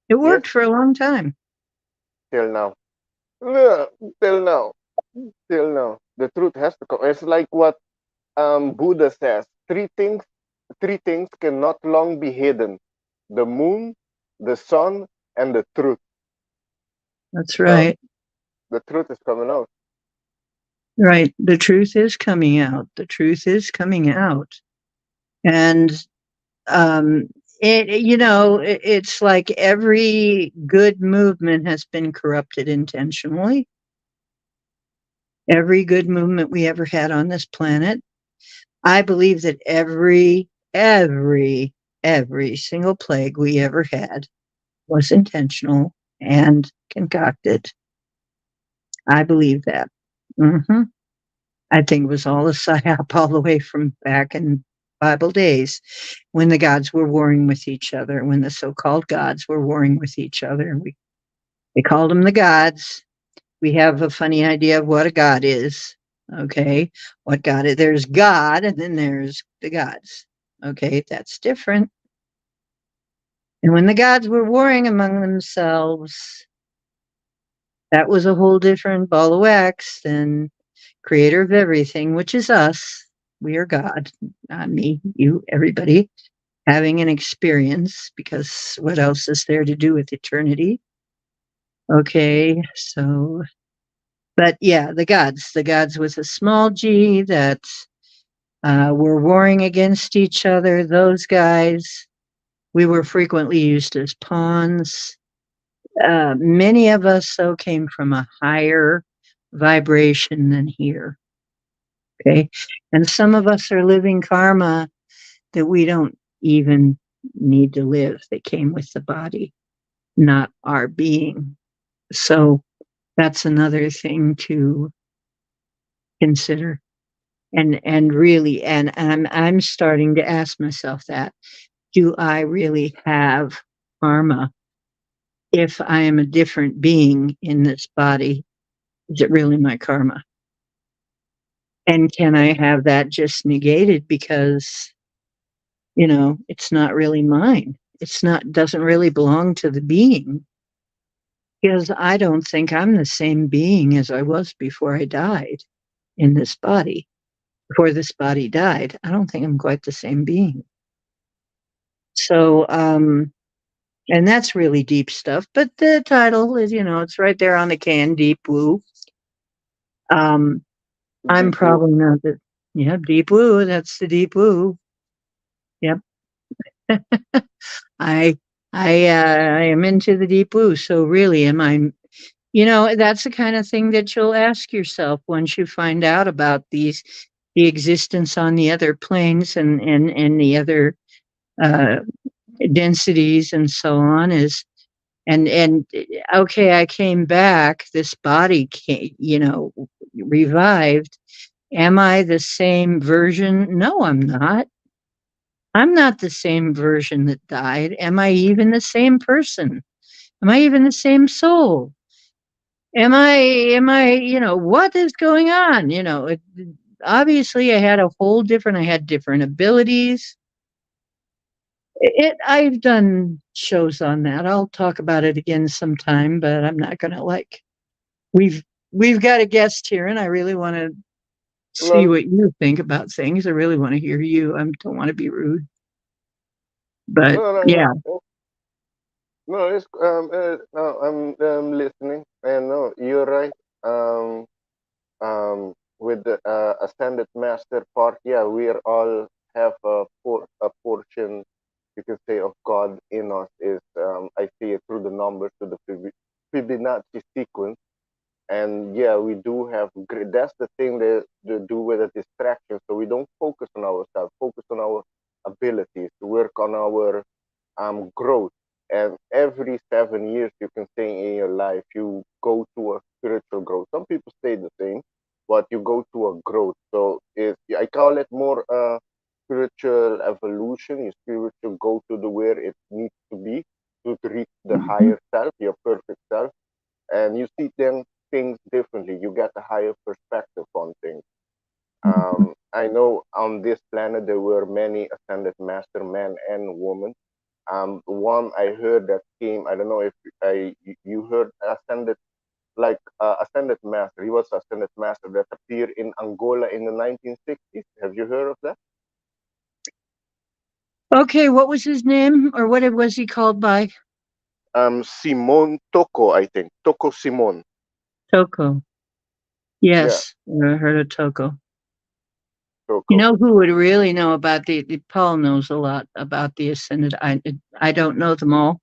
It Yes, worked for a long time. till now. Yeah, till now. Till now. The truth has to come. It's like what Buddha says. Three things cannot long be hidden: the moon, the sun, and the truth. That's So right. the truth is coming out. Right. The truth is coming out. The truth is coming out. And um it's like every good movement has been corrupted intentionally. Every good movement we ever had on this planet. I believe that every single plague we ever had was intentional and concocted. I believe that. hmm I think it was all a psyop all the way from back in Bible days when the gods were warring with each other, when the so-called gods were warring with each other. And they called them the gods. We have a funny idea of what a god is. Okay. What God is. There's God and then there's the gods. Okay. That's different. And when the gods were warring among themselves, that was a whole different ball of wax than creator of everything, which is us. We are God, not me, you, everybody, having an experience because what else is there to do with eternity? Okay, so, but yeah, the gods with a small g that were warring against each other, those guys, we were frequently used as pawns. Many of us, though, came from a higher vibration than here. Okay. And some of us are living karma that we don't even need to live. They came with the body, not our being. So that's another thing to consider. And really, and I'm starting to ask myself that. Do I really have karma? If I am a different being in this body, is it really my karma? And can I have that just negated because, it's not really mine? It's not, doesn't really belong to the being because I don't think I'm the same being as I was before I died in this body. Before this body died, I don't think I'm quite the same being. So, and that's really deep stuff, but the title is, it's right there on the can, Deep Woo. Um, I'm Deep blue. probably not the, yeah, Deep Woo. That's the Deep Woo. Yep. I, I am into the Deep Woo. So really, am I? That's the kind of thing that you'll ask yourself once you find out about the existence on the other planes and the other uh, densities and so on. And okay, I came back. This body came, revived. Am I the same version? No, I'm not. I'm not the same version that died. Am I even the same person? Am I even the same soul? Am I, what is going on? Obviously I had different abilities. I've done shows on that. I'll talk about it again sometime, but I'm not going to we've, we've got a guest here and I really want to see Well, what you think about things. I really want to hear you. I don't want to be rude, but no, no, no, yeah. no. It's no, I'm listening, and no, you're right. Um, with the ascended master part, yeah, we are all have a portion, you can say, of God in us. Is I see it through the numbers, to the Fibonacci sequence. And yeah, we do have great. That's the thing that to do with a distraction. So we don't focus on ourselves, focus on our abilities, to work on our growth. And every 7 years, you can say in your life, you go to a spiritual growth. Some people stay the same, but you go to a growth. So I call it more spiritual evolution. You spiritual go to the where it needs to be to reach the Mhm. higher self, your perfect self, and you see things differently. You get a higher perspective on things. on this planet there were many ascended master men and women. One I heard that came. I don't know if you heard ascended, like ascended master. He was ascended master that appeared in Angola in the 1960s. Have you heard of that? Okay, what was his name, or what was he called by? Simon Toko, I think. Toko Simon. Toko. Yeah, Yes, I heard of Toko. You Toko. know who would really know about Paul knows a lot about the ascended. I don't know them all.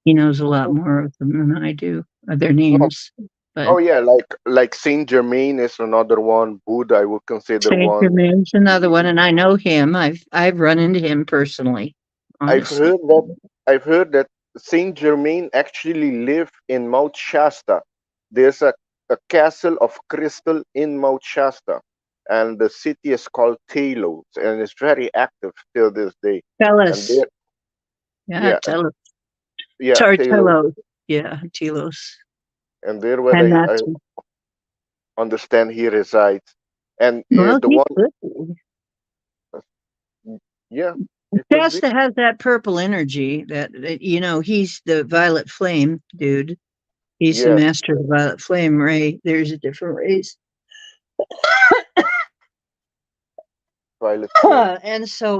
He knows a lot Oh, more of them than I do, of their no. names. But Oh yeah, like Saint Germain is another one. Buddha, I would consider Saint one. Germain's another one, and I know him. I've run into him personally. I've Honestly, heard that I've heard that Saint Germain actually lived in Mount Shasta. There's a castle of crystal in Mount Shasta, and the city is called Talos, and it's very active till this day. tell And us. there, Yeah, yeah, tell us. yeah, Talos, Telos. Yeah, Telos. and there where And I that's understand he resides. And well, the he one, could be. yeah, it could be. Shasta has that purple energy he's the violet flame dude. He's the Yes, master of the violet flame ray. There's a different rays. Violet Flame. And so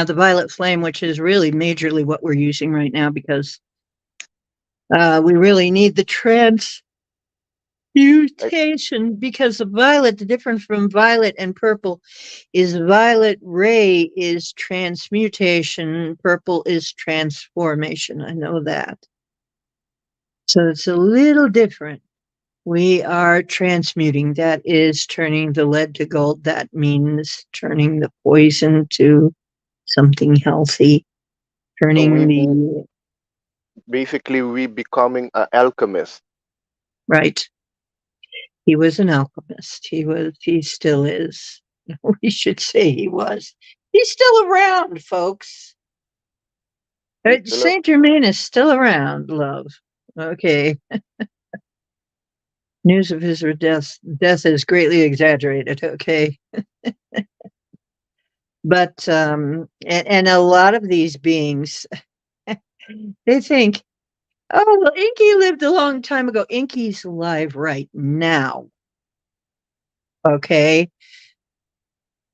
the violet flame, which is really majorly what we're using right now because we really need the I, transmutation because the difference from violet and purple is violet ray is transmutation, purple is transformation. I know that. So it's a little different. We are transmuting. That is turning the lead to gold. That means turning the poison to something healthy, so turning the basically we becoming an alchemist. right. He was an alchemist. He still is. We should say he was. He's still around, folks. He's still a, Saint Germain is still around, love. Okay. News of his death is greatly exaggerated. Okay. But and a lot of these beings, they think, oh well, Inky lived a long time ago. Inky's alive right now. Okay.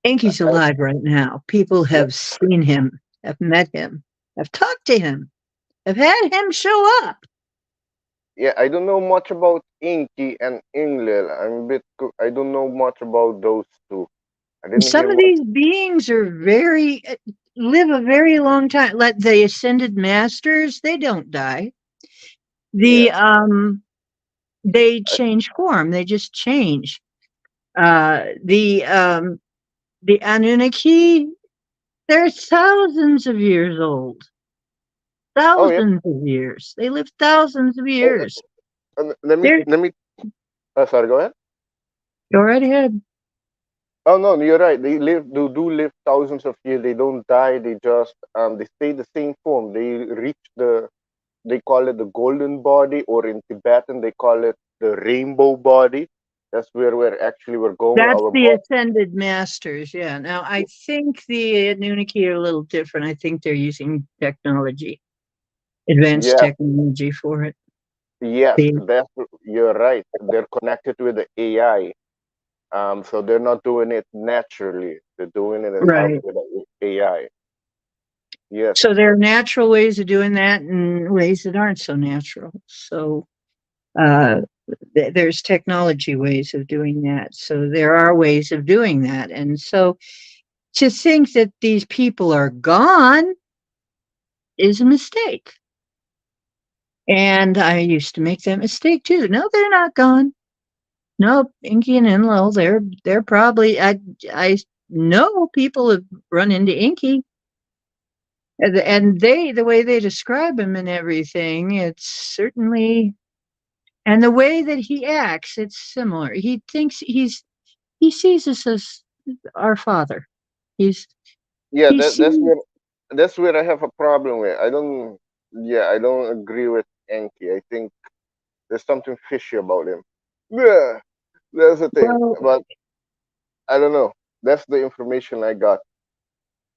Inky's I, alive right now. People yeah, have seen him, have met him, have talked to him, have had him show up. yeah, I don't know much about Inky and Inglil. I don't know much about those two. I didn't hear Some of much. these beings are live a very long time. Like the ascended masters, they don't die. Yeah, The they I, change form. They just change. The Anunnaki, they're thousands of years old. oh yeah. Thousands of years. They live thousands of Uh, years. let me They're let me. Sorry, go ahead. go right ahead. Oh no, you're right. They do live thousands of years. They don't die. They just they stay the same form. They reach they call it the golden body, or in Tibetan they call it the rainbow body. That's where we're going. That's Our the body. ascended masters. Yeah. Now I think the Anunnaki are a little different. I think they're using technology, advanced Yes, technology for it. yes, The, you're right. They're connected with the AI. So they're not doing it naturally. They're doing it and help right. with the AI. Yes, So there are natural ways of doing that and ways that aren't so natural. So uh, there's technology ways of doing that. So there are ways of doing that. And so to think that these people are gone is a mistake. And I used to make that mistake too. No, they're not gone. No, Inky and Enlil, they're probably I know people have run into Inky. And the way they describe him and everything, it's certainly and the way that he acts, it's similar. He sees us as our father. He's yeah. he sees That's where I have a problem with. I don't. Yeah, I don't agree with Enki. I think there's something fishy about him. Yeah, that's the thing. well But I don't know. That's the information I got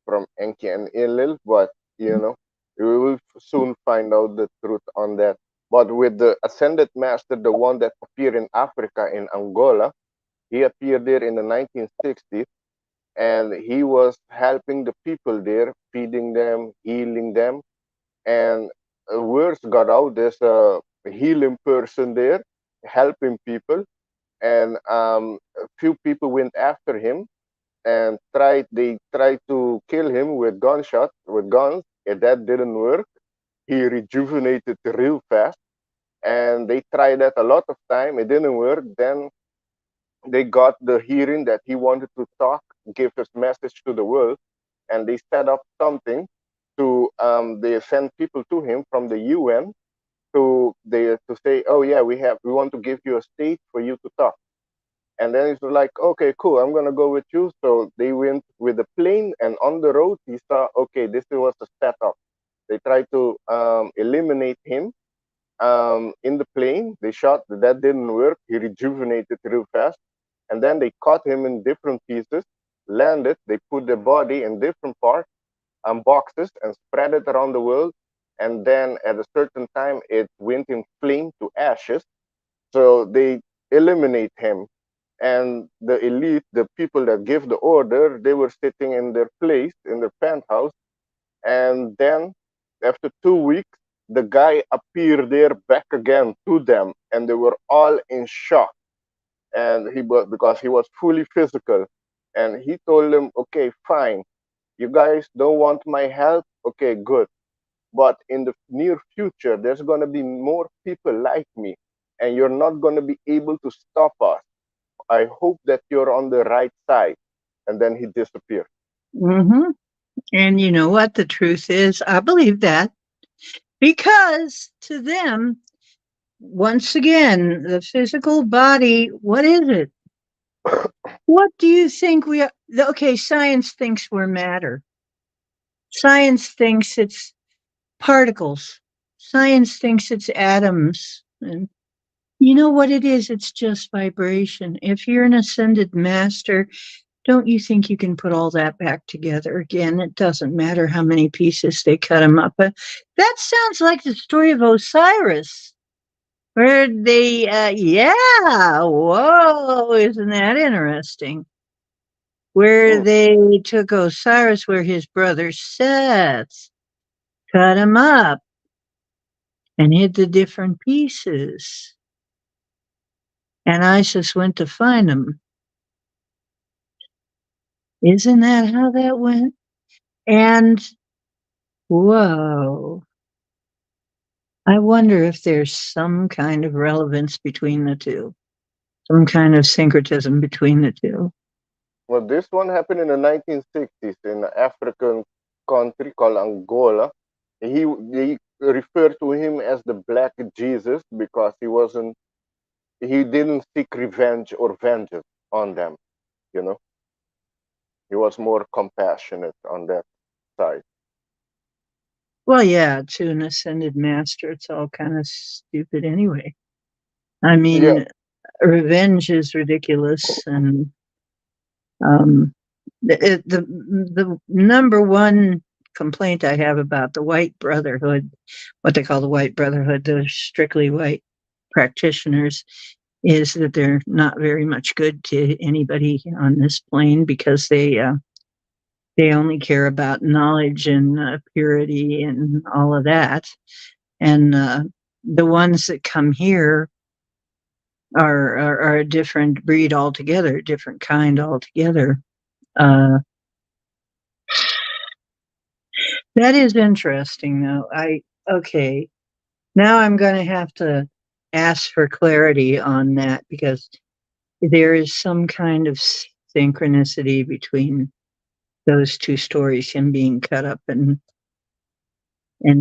from Enki and Enlil, but you know, we will soon find out the truth on that. But with the ascended master, the one that appeared in Africa in Angola, he appeared there in the 1960s, and he was helping the people there, feeding them, healing them, and words got out. There's a healing person there, helping people, and a few people went after him and tried to kill him with gunshots with guns, and that didn't work. He rejuvenated real fast, and they tried that a lot of time. It didn't work. Then they got the hearing that he wanted to talk, give his message to the world, and they set up something to they send people to him from the UN to say, oh yeah, we want to give you a stage for you to talk. And then he's like, okay, cool, I'm gonna go with you. So they went with the plane, and on the road he saw, okay, this was a setup. They tried to eliminate him in the plane. They shot, that didn't work. He rejuvenated real fast. And then they cut him in different pieces, landed, they put the body in different parts, boxes, and spread it around the world. And then at a certain time, it went in flame to ashes. So they eliminate him. And the elite, the people that give the order, they were sitting in their place, in their penthouse. And then after 2 weeks, the guy appeared there back again to them, and they were all in shock. And he was, because he was fully physical, and he told them, okay, fine, you guys don't want my help, okay, good, but in the near future there's going to be more people like me, and you're not going to be able to stop us. I hope that you're on the right side. And then he disappeared. Hmm. And you know what the truth is? I believe that because to them, once again, the physical body, what is it? What do you think we are? Okay, science thinks we're matter. Science thinks it's particles. Science thinks it's atoms. And you know what it is? It's just vibration. If you're an ascended master, don't you think you can put all that back together again? It doesn't matter how many pieces they cut them up. That sounds like the story of Osiris, where they, yeah, whoa, isn't that interesting? Where Mm, they took Osiris, where his brother Seth cut him up and hid the different pieces. And Isis went to find him. Isn't that how that went? And whoa, I wonder if there's some kind of relevance between the two, some kind of syncretism between the two. well, this one happened in the 1960s in an African country called Angola. They referred to him as the Black Jesus because he didn't seek revenge or vengeance on them. You know, he was more compassionate on that side. Well, yeah, to an ascended master, it's all kind of stupid anyway. I Yeah, mean, revenge is ridiculous, and um, the number one complaint I have about the White Brotherhood, what they call the White Brotherhood, the strictly white practitioners, is that they're not very much good to anybody on this plane because they only care about knowledge and purity and all of that. And the ones that come here are a different breed altogether, different kind altogether. Uh, that is interesting, though. Okay. Now I'm going to have to ask for clarity on that because there is some kind of synchronicity between those two stories, him being cut up and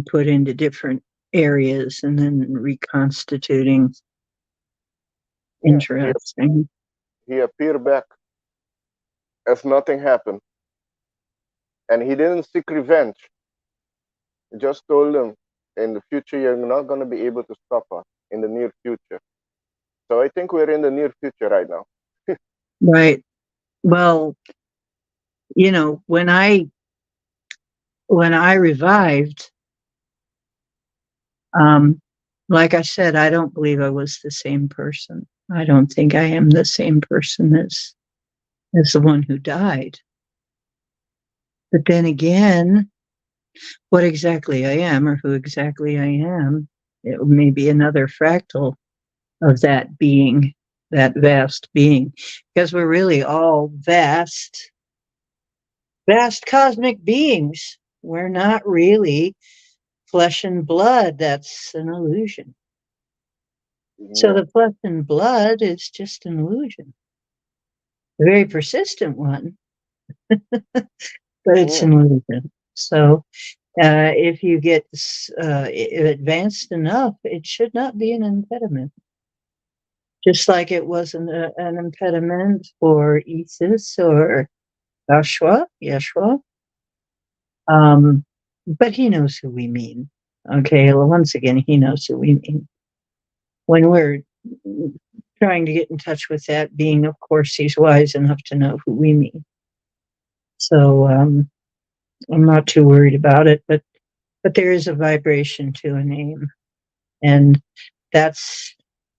put into different areas and then reconstituting. yeah. Interesting. He appeared back as nothing happened, and he didn't seek revenge. He just told them, in the future, you're not going to be able to stop us in the near future. So I think we're in the near future right now. Right. Well, when I revived, um, like I said, I don't believe I was the same person. I don't think I am the same person as the one who died. But then again, what exactly I am or who exactly I am, it may be another fractal of that being, that vast being, because we're really all vast cosmic beings. We're not really flesh and blood. That's an illusion. So Yeah. the flesh and blood is just an illusion, a very persistent one, but it's Yeah. an illusion. So if you get advanced enough, it should not be an impediment. Just like it wasn't an impediment for Isis or Yeshua. But he knows who we mean. Okay, well, once again, he knows who we mean. When we're trying to get in touch with that being, of course, he's wise enough to know who we mean. So I'm not too worried about it, but there is a vibration to a name, and that's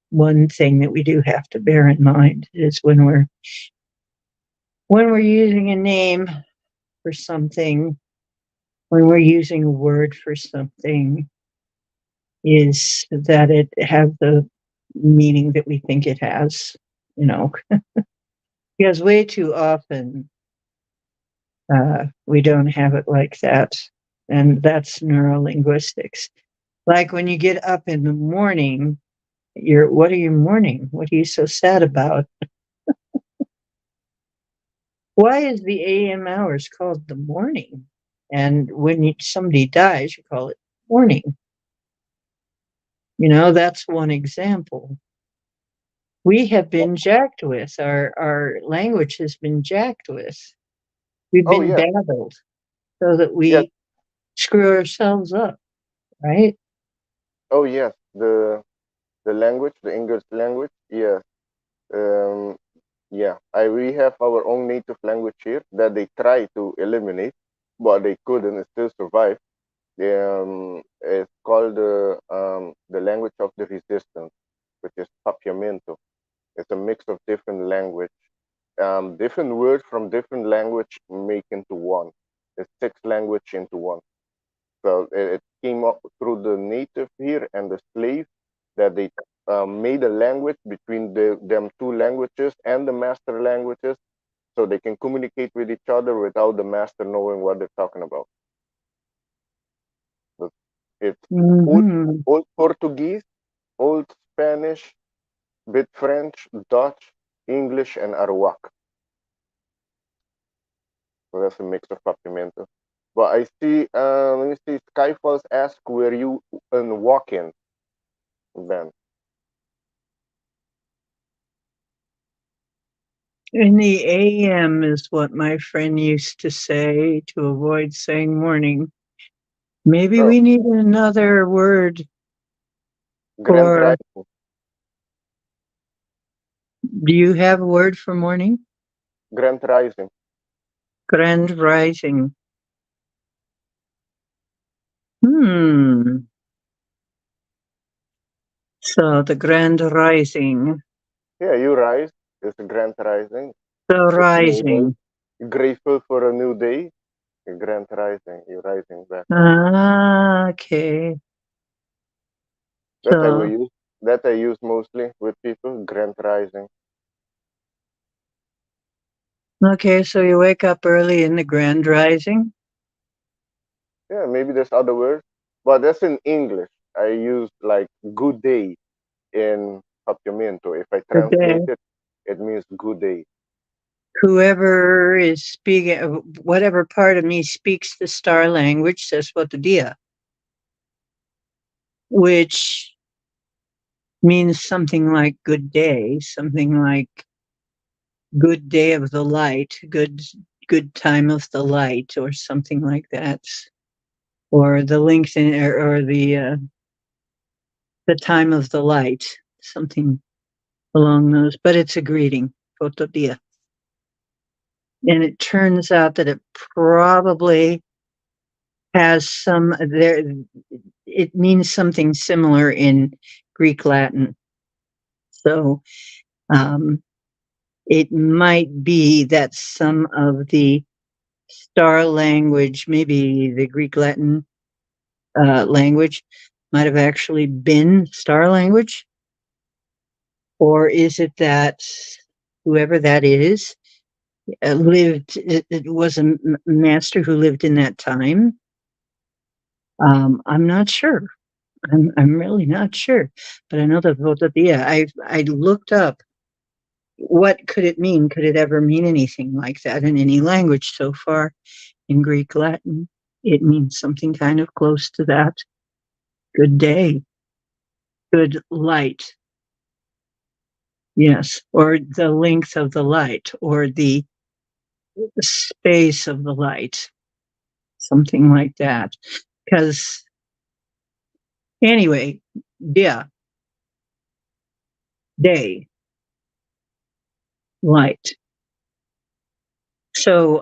one thing that we do have to bear in mind is when we're using a name for something, when we're using a word for something, is that it have the meaning that we think it has, you know, because way too often we don't have it like that. And that's neurolinguistics. Like when you get up in the morning, what are you mourning? What are you so sad about? Why is the AM hours called the morning? And when somebody dies, you call it mourning. That's one example. We have been jacked with. Our language has been jacked with. We've Oh been yes. dazzled so that Yes. we screw ourselves up, right? Oh yes. The language, the English language. Yes. Um. Yeah. We have our own native language here that they try to eliminate, but they couldn't. It still survive. It's called the language of the resistance, which is papiamento. It's a mix of different language, different words from different language make into one. It's six language into one. So it came up through the native here and the slave that they made a language between them two languages and the master languages, so they can communicate with each other without the master knowing what they're talking about. So it's old, Hmm. old Portuguese, old Spanish, bit French, Dutch, English, and Arawak. So that's a mix of Papiamento. But I see, let me see, Skyfalls ask where you walk-in then. In the AM is what my friend used to say to avoid saying morning. Maybe Oh, we need another word Grand for. Rising. Do you have a word for morning? Grand Rising. Grand rising. Hmm. So the grand rising. Yeah, you rise. It's a Grand Rising. The It's a new rising. day. Grateful for a new day. A Grand Rising. You're rising back up. Ah, okay. That I will So, use. That I use mostly with people. Grand Rising. okay, so you wake up early in the grand rising? Yeah, maybe there's other words, but that's in English. I use like good day in Papiamento. If I Good translate day. it, it means good day. Whoever is speaking, whatever part of me speaks the star language says what the dia, which means something like good day, something like good day of the light, good time of the light, or something like that, or the length or the time of the light, something along those. But it's a greeting, foto dia. And it turns out that it probably has some there. It means something similar in Greek Latin. So it might be that some of the star language, maybe the Greek Latin language, might have actually been star language. Or is it that whoever that is lived, it was a master who lived in that time? I'm not sure. I'm really not sure. But I know that Votadilla, I looked up what could it mean? Could it ever mean anything like that in any language so far? In Greek Latin, it means something kind of close to that. Good day, good light. Yes, or the length of the light, or the space of the light, something like that. Because anyway, yeah, day, light. So,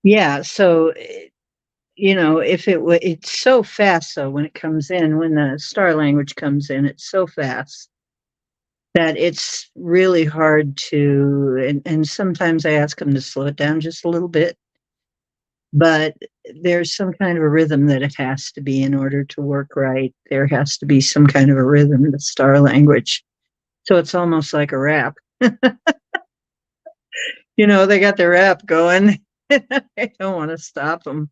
yeah, so if it's so fast. So when it comes in, when the star language comes in, it's so fast that it's really hard to. And sometimes I ask them to slow it down just a little bit, but there's some kind of a rhythm that it has to be in order to work right. There has to be some kind of a rhythm in the star language. So it's almost like a rap. They got their rap going. I don't want to stop them.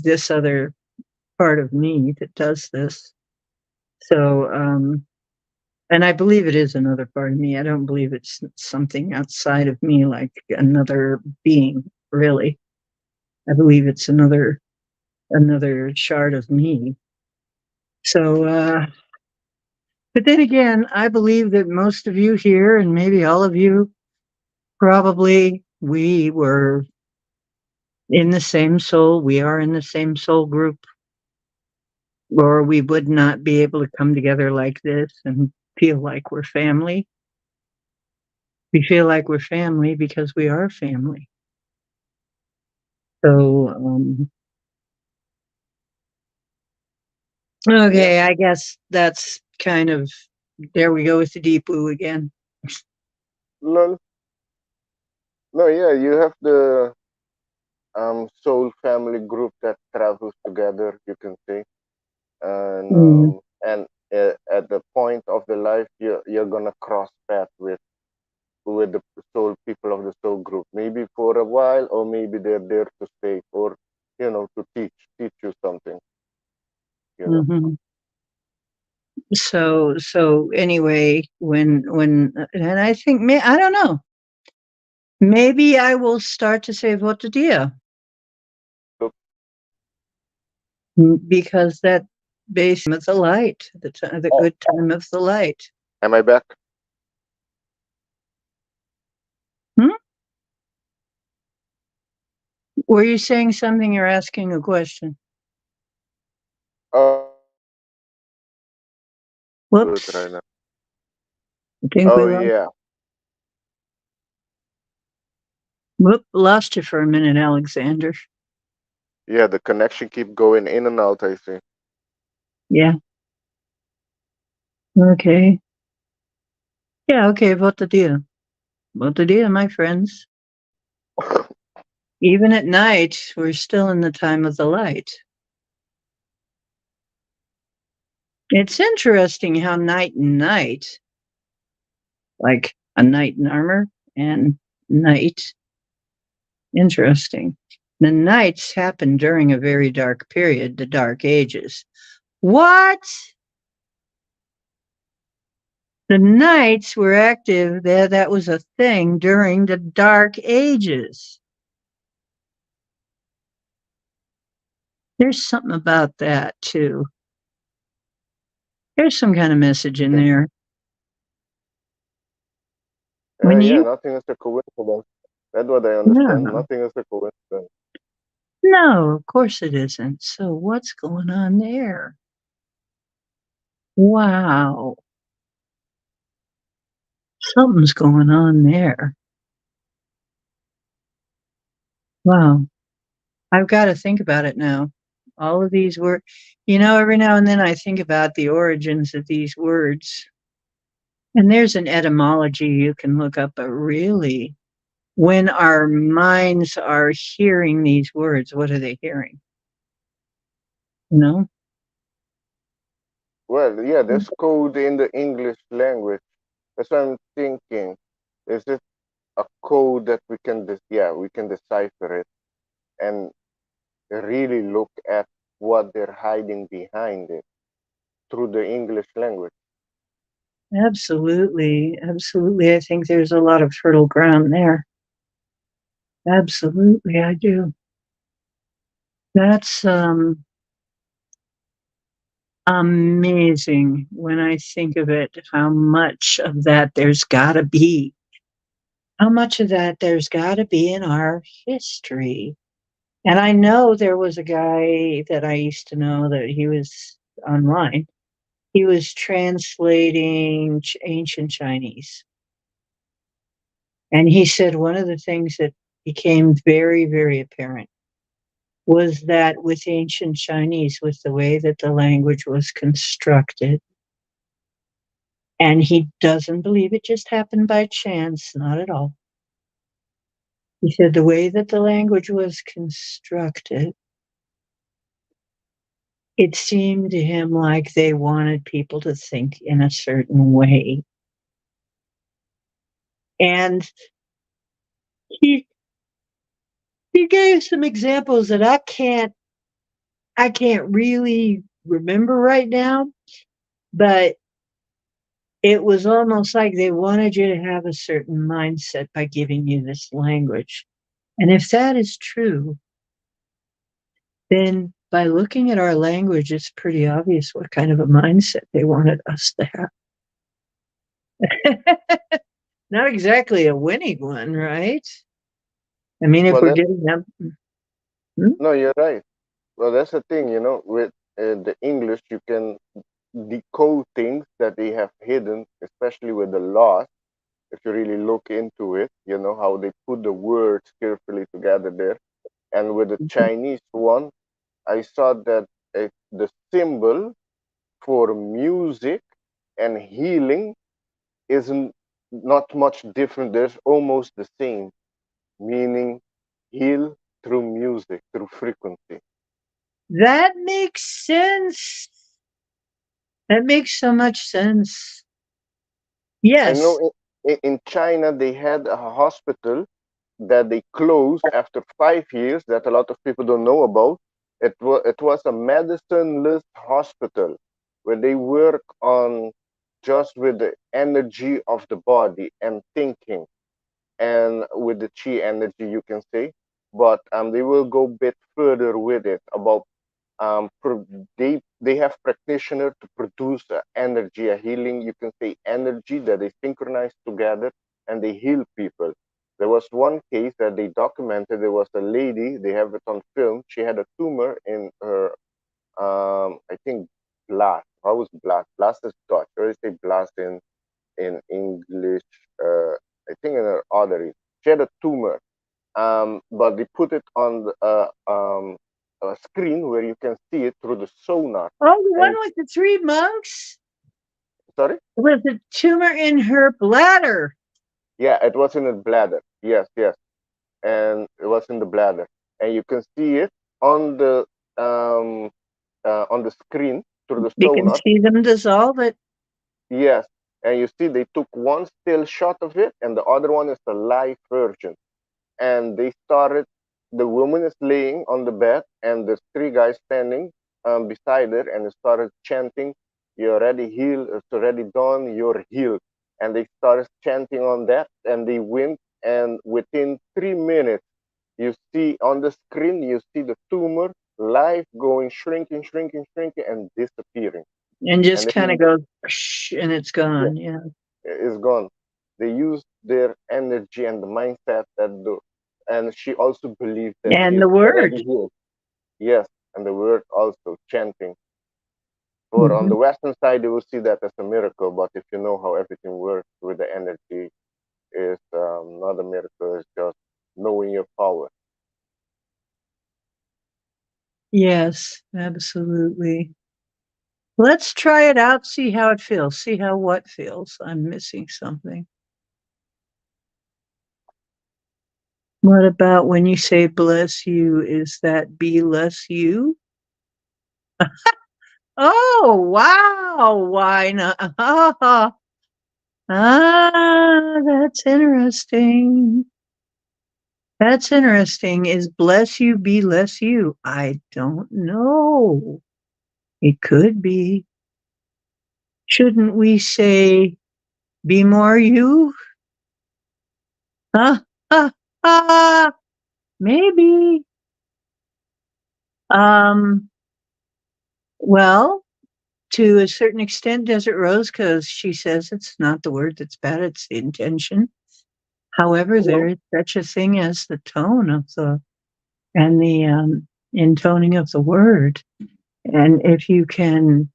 This other part of me that does this. So, and I believe it is another part of me. I don't believe it's something outside of me, like another being, really. I believe it's another shard of me. So, but then again, I believe that most of you here, and maybe all of you, probably we were in the same soul. We are in the same soul group, or we would not be able to come together like this and feel like we're family. We feel like we're family because we are family. So, okay, Yeah. I guess that's kind of, there we go with the deep woo again. No, no, yeah, you have the soul family group that travels together, you can say, and Mm, at the point of the life, you're gonna cross path with the soul people of the soul group, maybe for a while, or maybe they're there to stay, or to teach you something. You know. mhm. So anyway, and I think, I don't know, maybe I will start to say Votadia, Look, because that base of the light, the oh, good time of the light. am I back? Hmm? Were you saying something or asking a question? Oh, good right Whoops. now. I think we Oh lost. yeah, Whoop, lost you for a minute, Alexander. yeah. The connection keep going in and out. I see. Yeah. Okay. Yeah. Okay. Votadia. Votadia, my friends. Even at night, we're still in the time of the light. It's interesting how night and night, like a knight in armor and night, interesting. The nights happen during a very dark period, the Dark Ages. What? The knights were active there. That was a thing during the Dark Ages. There's something about that too. There's some kind of message in there. When Yeah, you, nothing is a coincidence. That's what I understand. no, Nothing is a coincidence. no, of course it isn't. So what's going on there? Wow. Something's going on there. Wow. I've got to think about it now. All of these words, every now and then I think about the origins of these words. And there's an etymology you can look up, but really, when our minds are hearing these words, what are they hearing? You know? Well, yeah, there's code in the English language. That's what I'm thinking. Is it a code that we can decipher it and really look at what they're hiding behind it through the English language. Absolutely. Absolutely. I think there's a lot of fertile ground there. Absolutely, I do. That's amazing when I think of it, how much of that there's got to be. How much of that there's got to be in our history. And I know there was a guy that I used to know that he was online. He was translating ancient Chinese. And he said one of the things that became very, very apparent was that with ancient Chinese, with the way that the language was constructed, and he doesn't believe it just happened by chance, not at all. He said the way that the language was constructed, it seemed to him like they wanted people to think in a certain way. And he he gave some examples that I can't really remember right now, but it was almost like they wanted you to have a certain mindset by giving you this language. And if that is true, then by looking at our language, it's pretty obvious what kind of a mindset they wanted us to have. Not exactly a winning one, right? I mean, if Well, we're that getting them. Hmm? no, you're right. Well, that's the thing, with the English, you can decode things that they have hidden, especially with the laws. If you really look into it, how they put the words carefully together there. And with the Chinese one, I saw that the symbol for music and healing isn't not much different. There's almost the same meaning, heal through music, through frequency. That makes sense. That makes so much sense. I know Yes, in China they had a hospital that they closed after 5 years that a lot of people don't know about. It was a medicine-less hospital where they work on just with the energy of the body and thinking and with the chi energy, you can say. But they will go a bit further with it about they have practitioner to produce energy, a healing, you can say, energy that they synchronize together and they heal people. There was one case that they documented. There was a lady, they have it on film. She had a tumor in her, I think, blast. How was blast? Blast is Dutch. Or is say blast in English? I think in her artery. She had a tumor, but they put it on a screen where you can see it through the sonar. oh, the one And with the three monks sorry, with a tumor in her bladder. yeah, it was in the bladder. Yes, yes, and it was in the bladder, and you can see it on the screen through the You can sonar. see them dissolve it. Yes, and you see they took one still shot of it, and the other one is the live version. And they started. The woman is laying on the bed, and there's three guys standing beside her, and they started chanting, "You're already healed. It's already done. You're healed." And they started chanting on that, and they went. And within 3 minutes, you see on the screen, you see the tumor live going, shrinking, shrinking, shrinking, and disappearing. And And just then kind of goes, and it's yeah, gone. Yeah. is gone. They use their energy and the mindset and she also believed that she And is the already word. healed. Yes, and the word also chanting. For on Mhm. the Western side, you will see that as a miracle, but if you know how everything works with the energy, is not a miracle. It's just knowing your power. Yes, absolutely. Let's try it out, see how it feels. See how what feels. I'm missing something. What about when you say bless you? Is that be less you? Oh, wow. Why not? That's interesting. That's interesting. Is bless you be less you? I don't know. It could be. Shouldn't we say be more you? Huh? Ah, ah, maybe. Um, well, to a certain extent, Desert Rose, because she says it's not the word that's bad, it's the intention. However, there True. is such a thing as the tone of the and the intoning of the word. And if you can,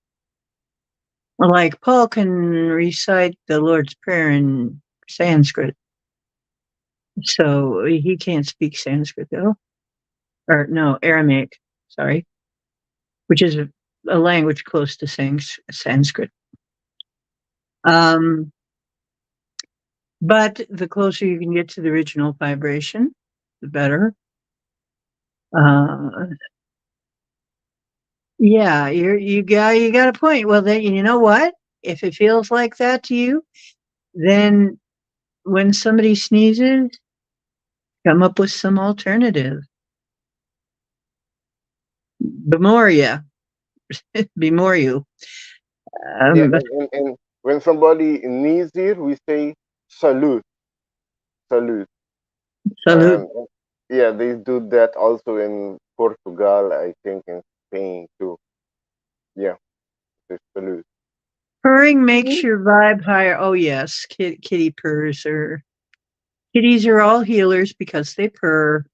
like Paul can recite the Lord's Prayer in Sanskrit, so he can't speak Sanskrit though, or no, Aramaic, sorry, which is a language close to Sanskrit. Um, but the closer you can get to the original vibration, the better. Uh, yeah, you got a point. Well, then you know what? If it feels like that to you, then when somebody sneezes, come up with some alternative. Bemoria, Bemorio. Yeah, But and when somebody sneezes, we say salute, salute. salute. And yeah, they do that also in Portugal, I think in Spain too. Yeah, they salute. Purring makes your vibe higher. Oh yes, kitty purrs or kitties are all healers because they purr.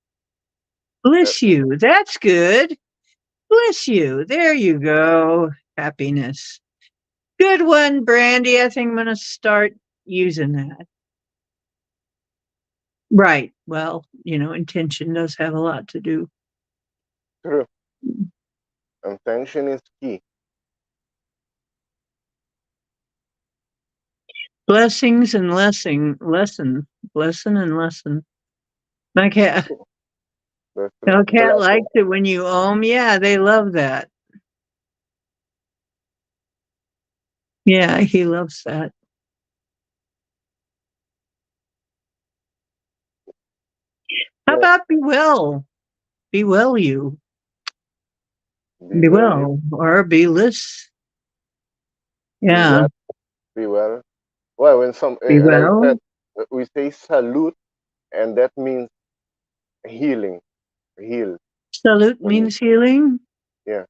That, Bless you. That's good. Bless you. There you go. Happiness. Good one, Brandy. I think I'm going to start using that. Right. Well, intention does have a lot to do. true. Intention is key. Blessings and lesson and lesson. My cat, That's true. no cat Blessing. likes it when you ohm. Yeah, they love that. Yeah, he loves that. How Yeah, about be well? Be well, you. be Be well, you. well. Or be less. Be Yeah. well, be well. Well, when Be like I said, well. we say salute, and that means healing, heal. Salute When you, means healing. yeah,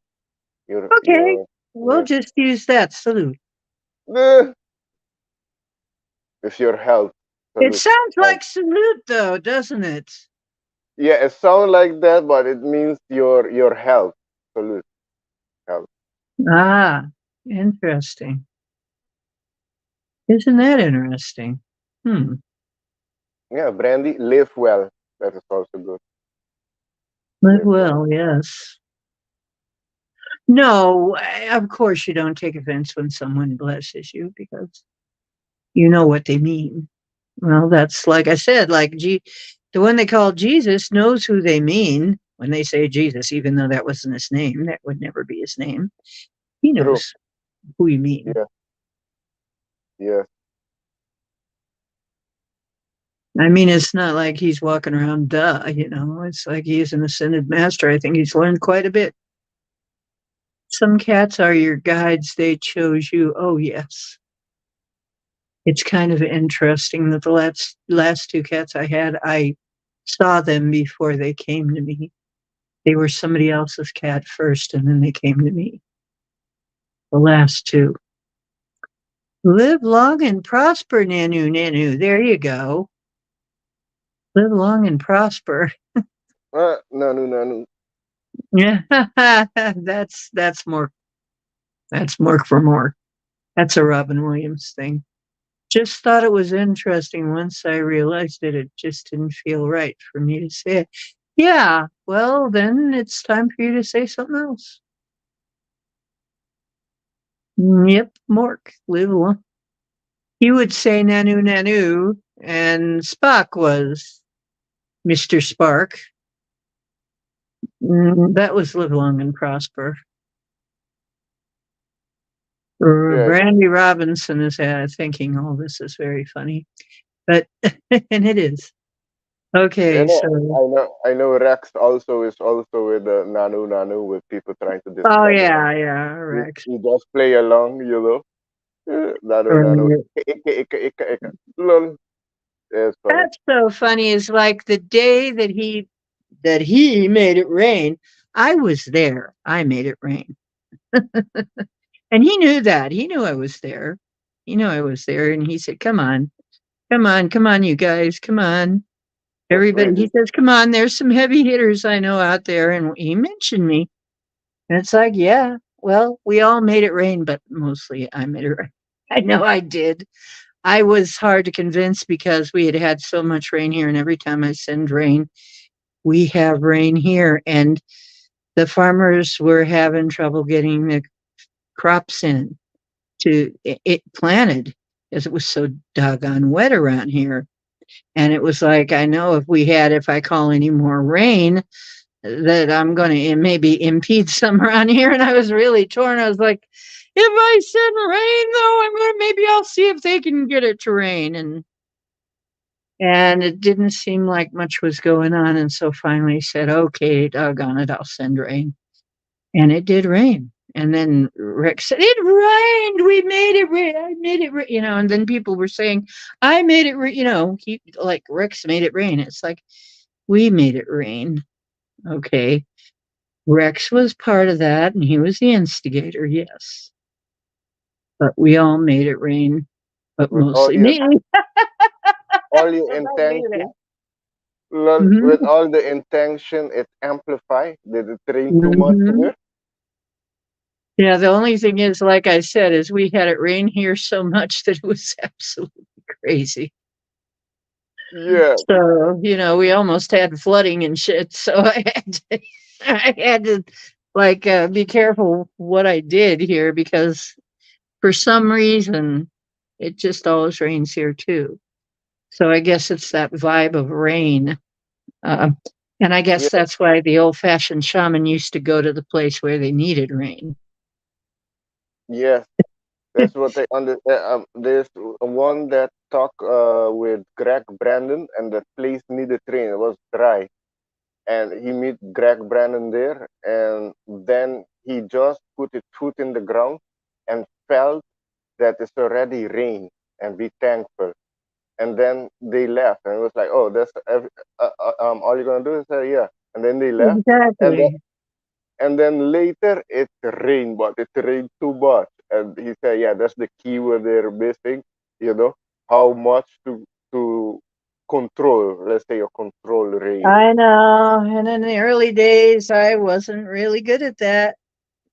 Okay. you're, We'll yeah. just use that. Salute. Eh, it's your health, It salute, sounds health. like salute, though, doesn't it? Yeah, it sounds like that, but it means your health, salute, health. Ah, interesting. Isn't that interesting? Hmm. Yeah, Brandy, live well. That is also good. Live Live well. well, yes. No, of course you don't take offense when someone blesses you because you know what they mean. Well, that's like I said, the one they call Jesus knows who they mean when they say Jesus, even though that wasn't his name. That would never be his name. He True. knows who you mean. Yeah. Yeah. I mean, it's not like he's walking around, it's like he is an ascended master. I think he's learned quite a bit. Some cats are your guides. They chose you. Oh, yes. It's kind of interesting that the last two cats I had, I saw them before they came to me. They were somebody else's cat first, and then they came to me. The last two. Live long and prosper, Nanu, Nanu. There you go. Live long and prosper. No, no, no, no. Yeah, that's more for more. That's a Robin Williams thing. Just thought it was interesting once I realized it. It just didn't feel right for me to say it. Yeah, well, then it's time for you to say something else. Yep, Mork, live long. He would say Nanu Nanu, and Spock was Mr. Spark. That was live long and prosper. Yeah, Randy Robinson is thinking all this is very funny, but and it is. you Okay, know, so I know Rex also is also with the Nanu Nanu with people trying to oh discredit him. yeah, Rex. He just play along, Nanu Nanu. Right. Ika. Lol. It's funny. That's so funny. Is like the day that he made it rain. I was there. I made it rain, and he knew that. He knew I was there. He knew I was there, and he said, "Come on, come on, come on, you guys, come on." Everybody, Wait, he says, "Come on, there's some heavy hitters I know out there." And he mentioned me. And it's like, yeah, well, we all made it rain, but mostly I made it rain. I know I did. I was hard to convince because we had had so much rain here. And every time I send rain, we have rain here. And the farmers were having trouble getting the crops in to it planted because it was so doggone wet around here. And it was like, I know if I call any more rain, that I'm going to maybe impede some around here. And I was really torn. I was like, if I send rain, though, maybe I'll see if they can get it to rain. And it didn't seem like much was going on. And so finally I said, okay, doggone it, I'll send rain. And it did rain. And then Rick said, it rained. We made it rain. I made it rain. And then people were saying, I made it rain. Like Rick's made it rain. It's like, we made it rain. Okay. Rex was part of that, and he was the instigator, yes. But we all made it rain, but with all mostly your me. all your 'Cause I knew that. intention, lol, with Mhm, all the intention, it amplify. Did it rain too much mhm. there? Yeah, the only thing is, like I said, is we had it rain here so much that it was absolutely crazy. Yeah, So, we almost had flooding and shit. So I had to like be careful what I did here because for some reason it just always rains here too. So I guess it's that vibe of rain. Uh, and I guess yeah, that's why the old fashioned shaman used to go to the place where they needed rain. yes. That's what I understand. There's one that talked with Greg Brandon, and the place needed rain. It was dry, and he meet Greg Brandon there, and then he just put his foot in the ground and felt that it's already rain, and be thankful. And then they left, and it was like, oh, all you're gonna do is say yeah, and then they left, and then Exactly. later it rained, but it rained too much. And he said, yeah, that's the key where they're missing, you know, how much to control, let's say, a control rain. I know. And in the early days, I wasn't really good at that.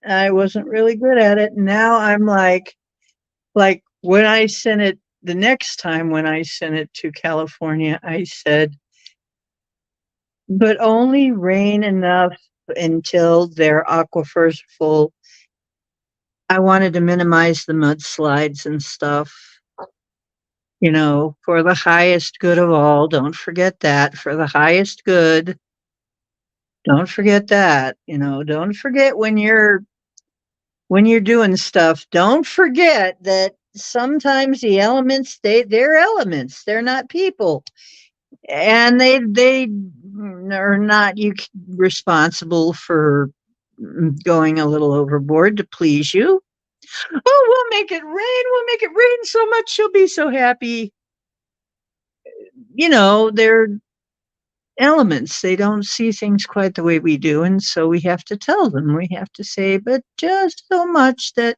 I wasn't really good at it. Now I'm like when I sent it the next time when I sent it to California, I said, but only rain enough until their aquifers full. I wanted to minimize the mudslides and stuff, for the highest good of all. Don't forget that. For the highest good. Don't forget that. Don't forget when you're doing stuff, don't forget that sometimes the elements they're elements. They're not people. And they are not responsible for going a little overboard to please you. Oh, we'll make it rain. We'll make it rain so much she'll be so happy. They're elements. They don't see things quite the way we do. And so we have to tell them. We have to say, but just so much that,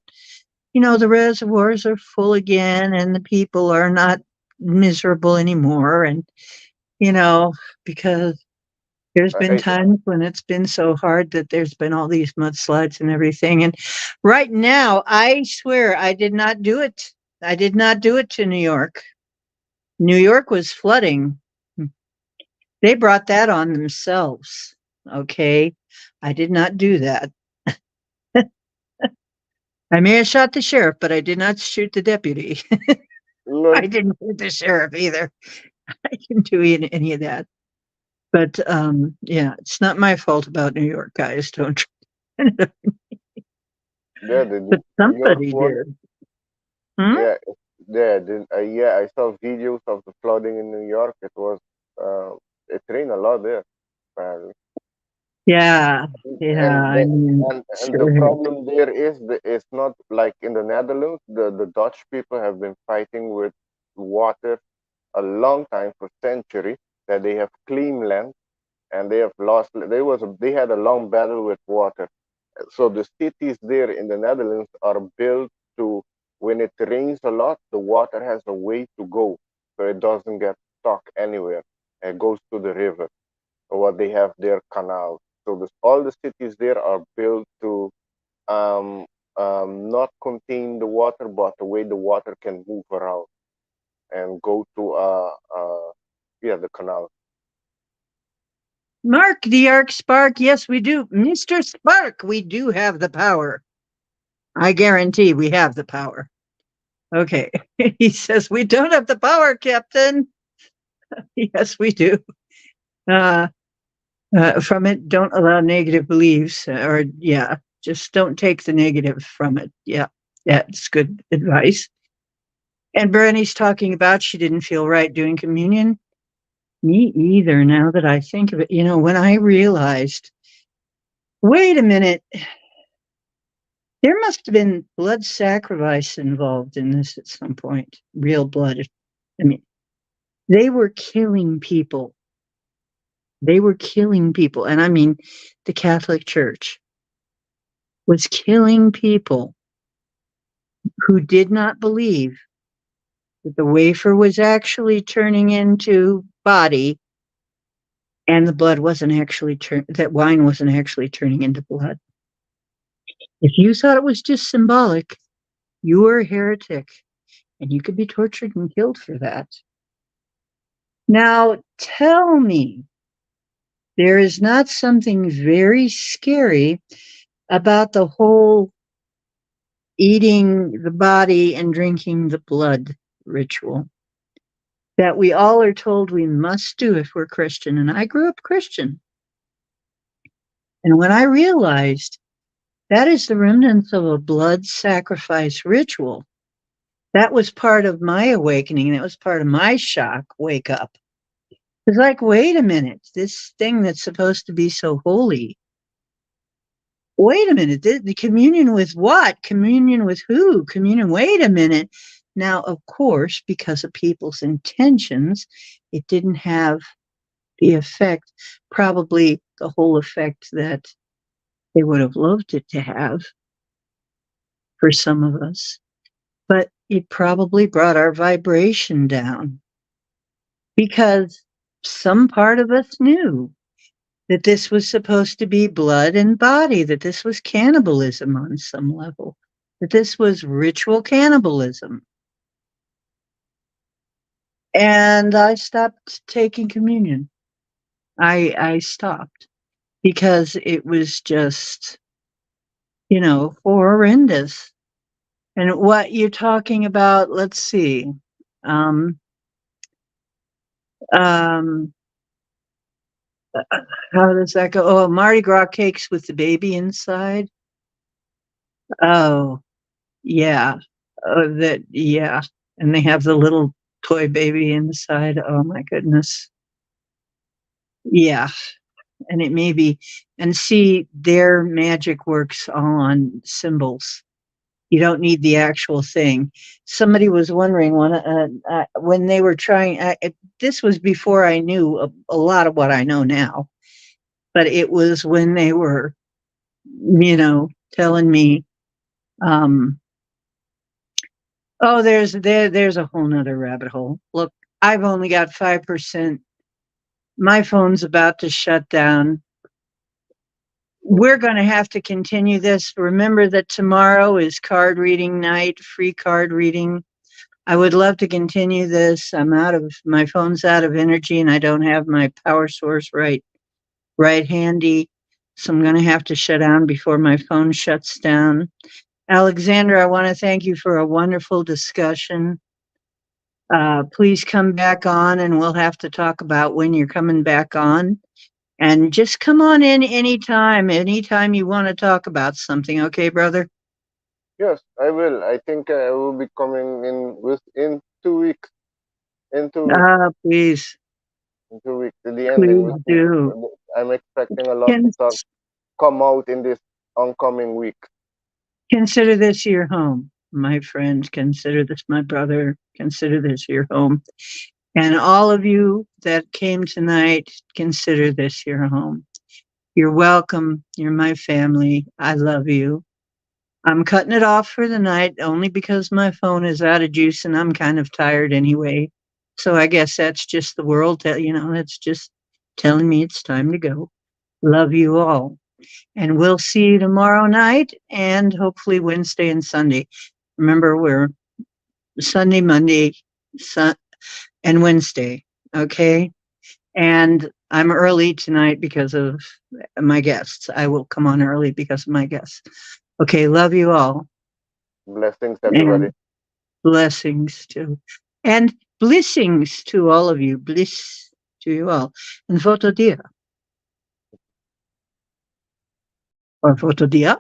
the reservoirs are full again and the people are not miserable anymore. And, because there's been I times when it's been so hard that there's been all these mudslides and everything. And right now, I swear I did not do it. I did not do it to New York. New York was flooding. They brought that on themselves. Okay. I did not do that. I may have shot the sheriff, but I did not shoot the deputy. I Look, didn't shoot the sheriff either. I didn't do any of that. But yeah, it's not my fault about New York, guys. Don't try. yeah, the But New York somebody one, did. Hmm? yeah, yeah, I saw videos of the flooding in New York. Uh, it rained a lot there, apparently. Yeah, yeah. and I the, mean, and the sure. problem there is it's not like in the Netherlands. The Dutch people have been fighting with water a long time, for centuries, that they have clean land, and they have lost. They had a long battle with water. So the cities there in the Netherlands are built to, when it rains a lot, the water has a way to go, so it doesn't get stuck anywhere. It goes to the river, or what they have their canals. So all the cities there are built to um, not contain the water, but the way the water can move around and go to yeah, the canal. Mark the Arc Spark. Yes, we do. Mr. Spark, we do have the power. I guarantee we have the power. Okay. He says, we don't have the power, Captain. Yes, we do. Uh, from it, don't allow negative beliefs, or yeah, just don't take the negative from it. Yeah, that's good advice. And Bernie's talking about she didn't feel right doing communion. Me either, now that I think of it. When I realized, wait a minute, there must have been blood sacrifice involved in this at some point. Real blood. I mean, they were killing people. They were killing people. And I mean, the Catholic Church was killing people who did not believe that the wafer was actually turning into body and the blood wasn't actually that wine wasn't actually turning into blood. If you thought it was just symbolic, you were a heretic and you could be tortured and killed for that. Now, tell me, there is not something very scary about the whole eating the body and drinking the blood ritual that we all are told we must do if we're Christian. And I grew up Christian. And when I realized that is the remnants of a blood sacrifice ritual, that was part of my awakening. That was part of my shock wake up. It's like, wait a minute, this thing that's supposed to be so holy. Wait a minute, the communion with what? Communion with who? Communion, wait a minute. Now, of course, because of people's intentions, it didn't have the effect, probably the whole effect that they would have loved it to have for some of us. But it probably brought our vibration down because some part of us knew that this was supposed to be blood and body, that this was cannibalism on some level, that this was ritual cannibalism. And I stopped taking communion. I stopped because it was just, horrendous. And what you're talking about, let's see. Um, um, how does that go? Oh, Mardi Gras cakes with the baby inside. Oh, yeah. Yeah. And they have the little toy baby inside. Oh my goodness. Yeah. And it may be, and see, their magic works on symbols. You don't need the actual thing. Somebody was wondering when they were trying, this was before I knew a lot of what I know now, but it was when they were, telling me, um, oh, there's a whole nother rabbit hole. Look, I've only got 5%. My phone's about to shut down. We're going to have to continue this. Remember that tomorrow is card reading night, free card reading. I would love to continue this. My phone's out of energy and I don't have my power source right right handy. So I'm going to have to shut down before my phone shuts down. Alexander, I want to thank you for a wonderful discussion. Please come back on and we'll have to talk about when you're coming back on. And just come on in anytime you want to talk about something. Okay, brother? Yes, I will. I think I will be coming in 2 weeks. In 2 weeks. Please, In 2 weeks. To the ending. please do. I'm expecting a lot to Can, talk come out in this oncoming week. consider this your home, my friend. Consider this my brother. Consider this your home. And all of you that came tonight, consider this your home. You're welcome. You're my family. I love you. I'm cutting it off for the night only because my phone is out of juice and I'm kind of tired anyway. So I guess that's just the world, that's just telling me it's time to go. Love you all. And we'll see you tomorrow night and hopefully Wednesday and Sunday. Remember, we're Sunday, Monday, and Wednesday. Okay. And I'm early tonight because of my guests. I will come on early because of my guests. Okay. Love you all. Blessings, everybody. And blessings to, and blessings to all of you. Bliss to you all. And voto dia. Or voto dia.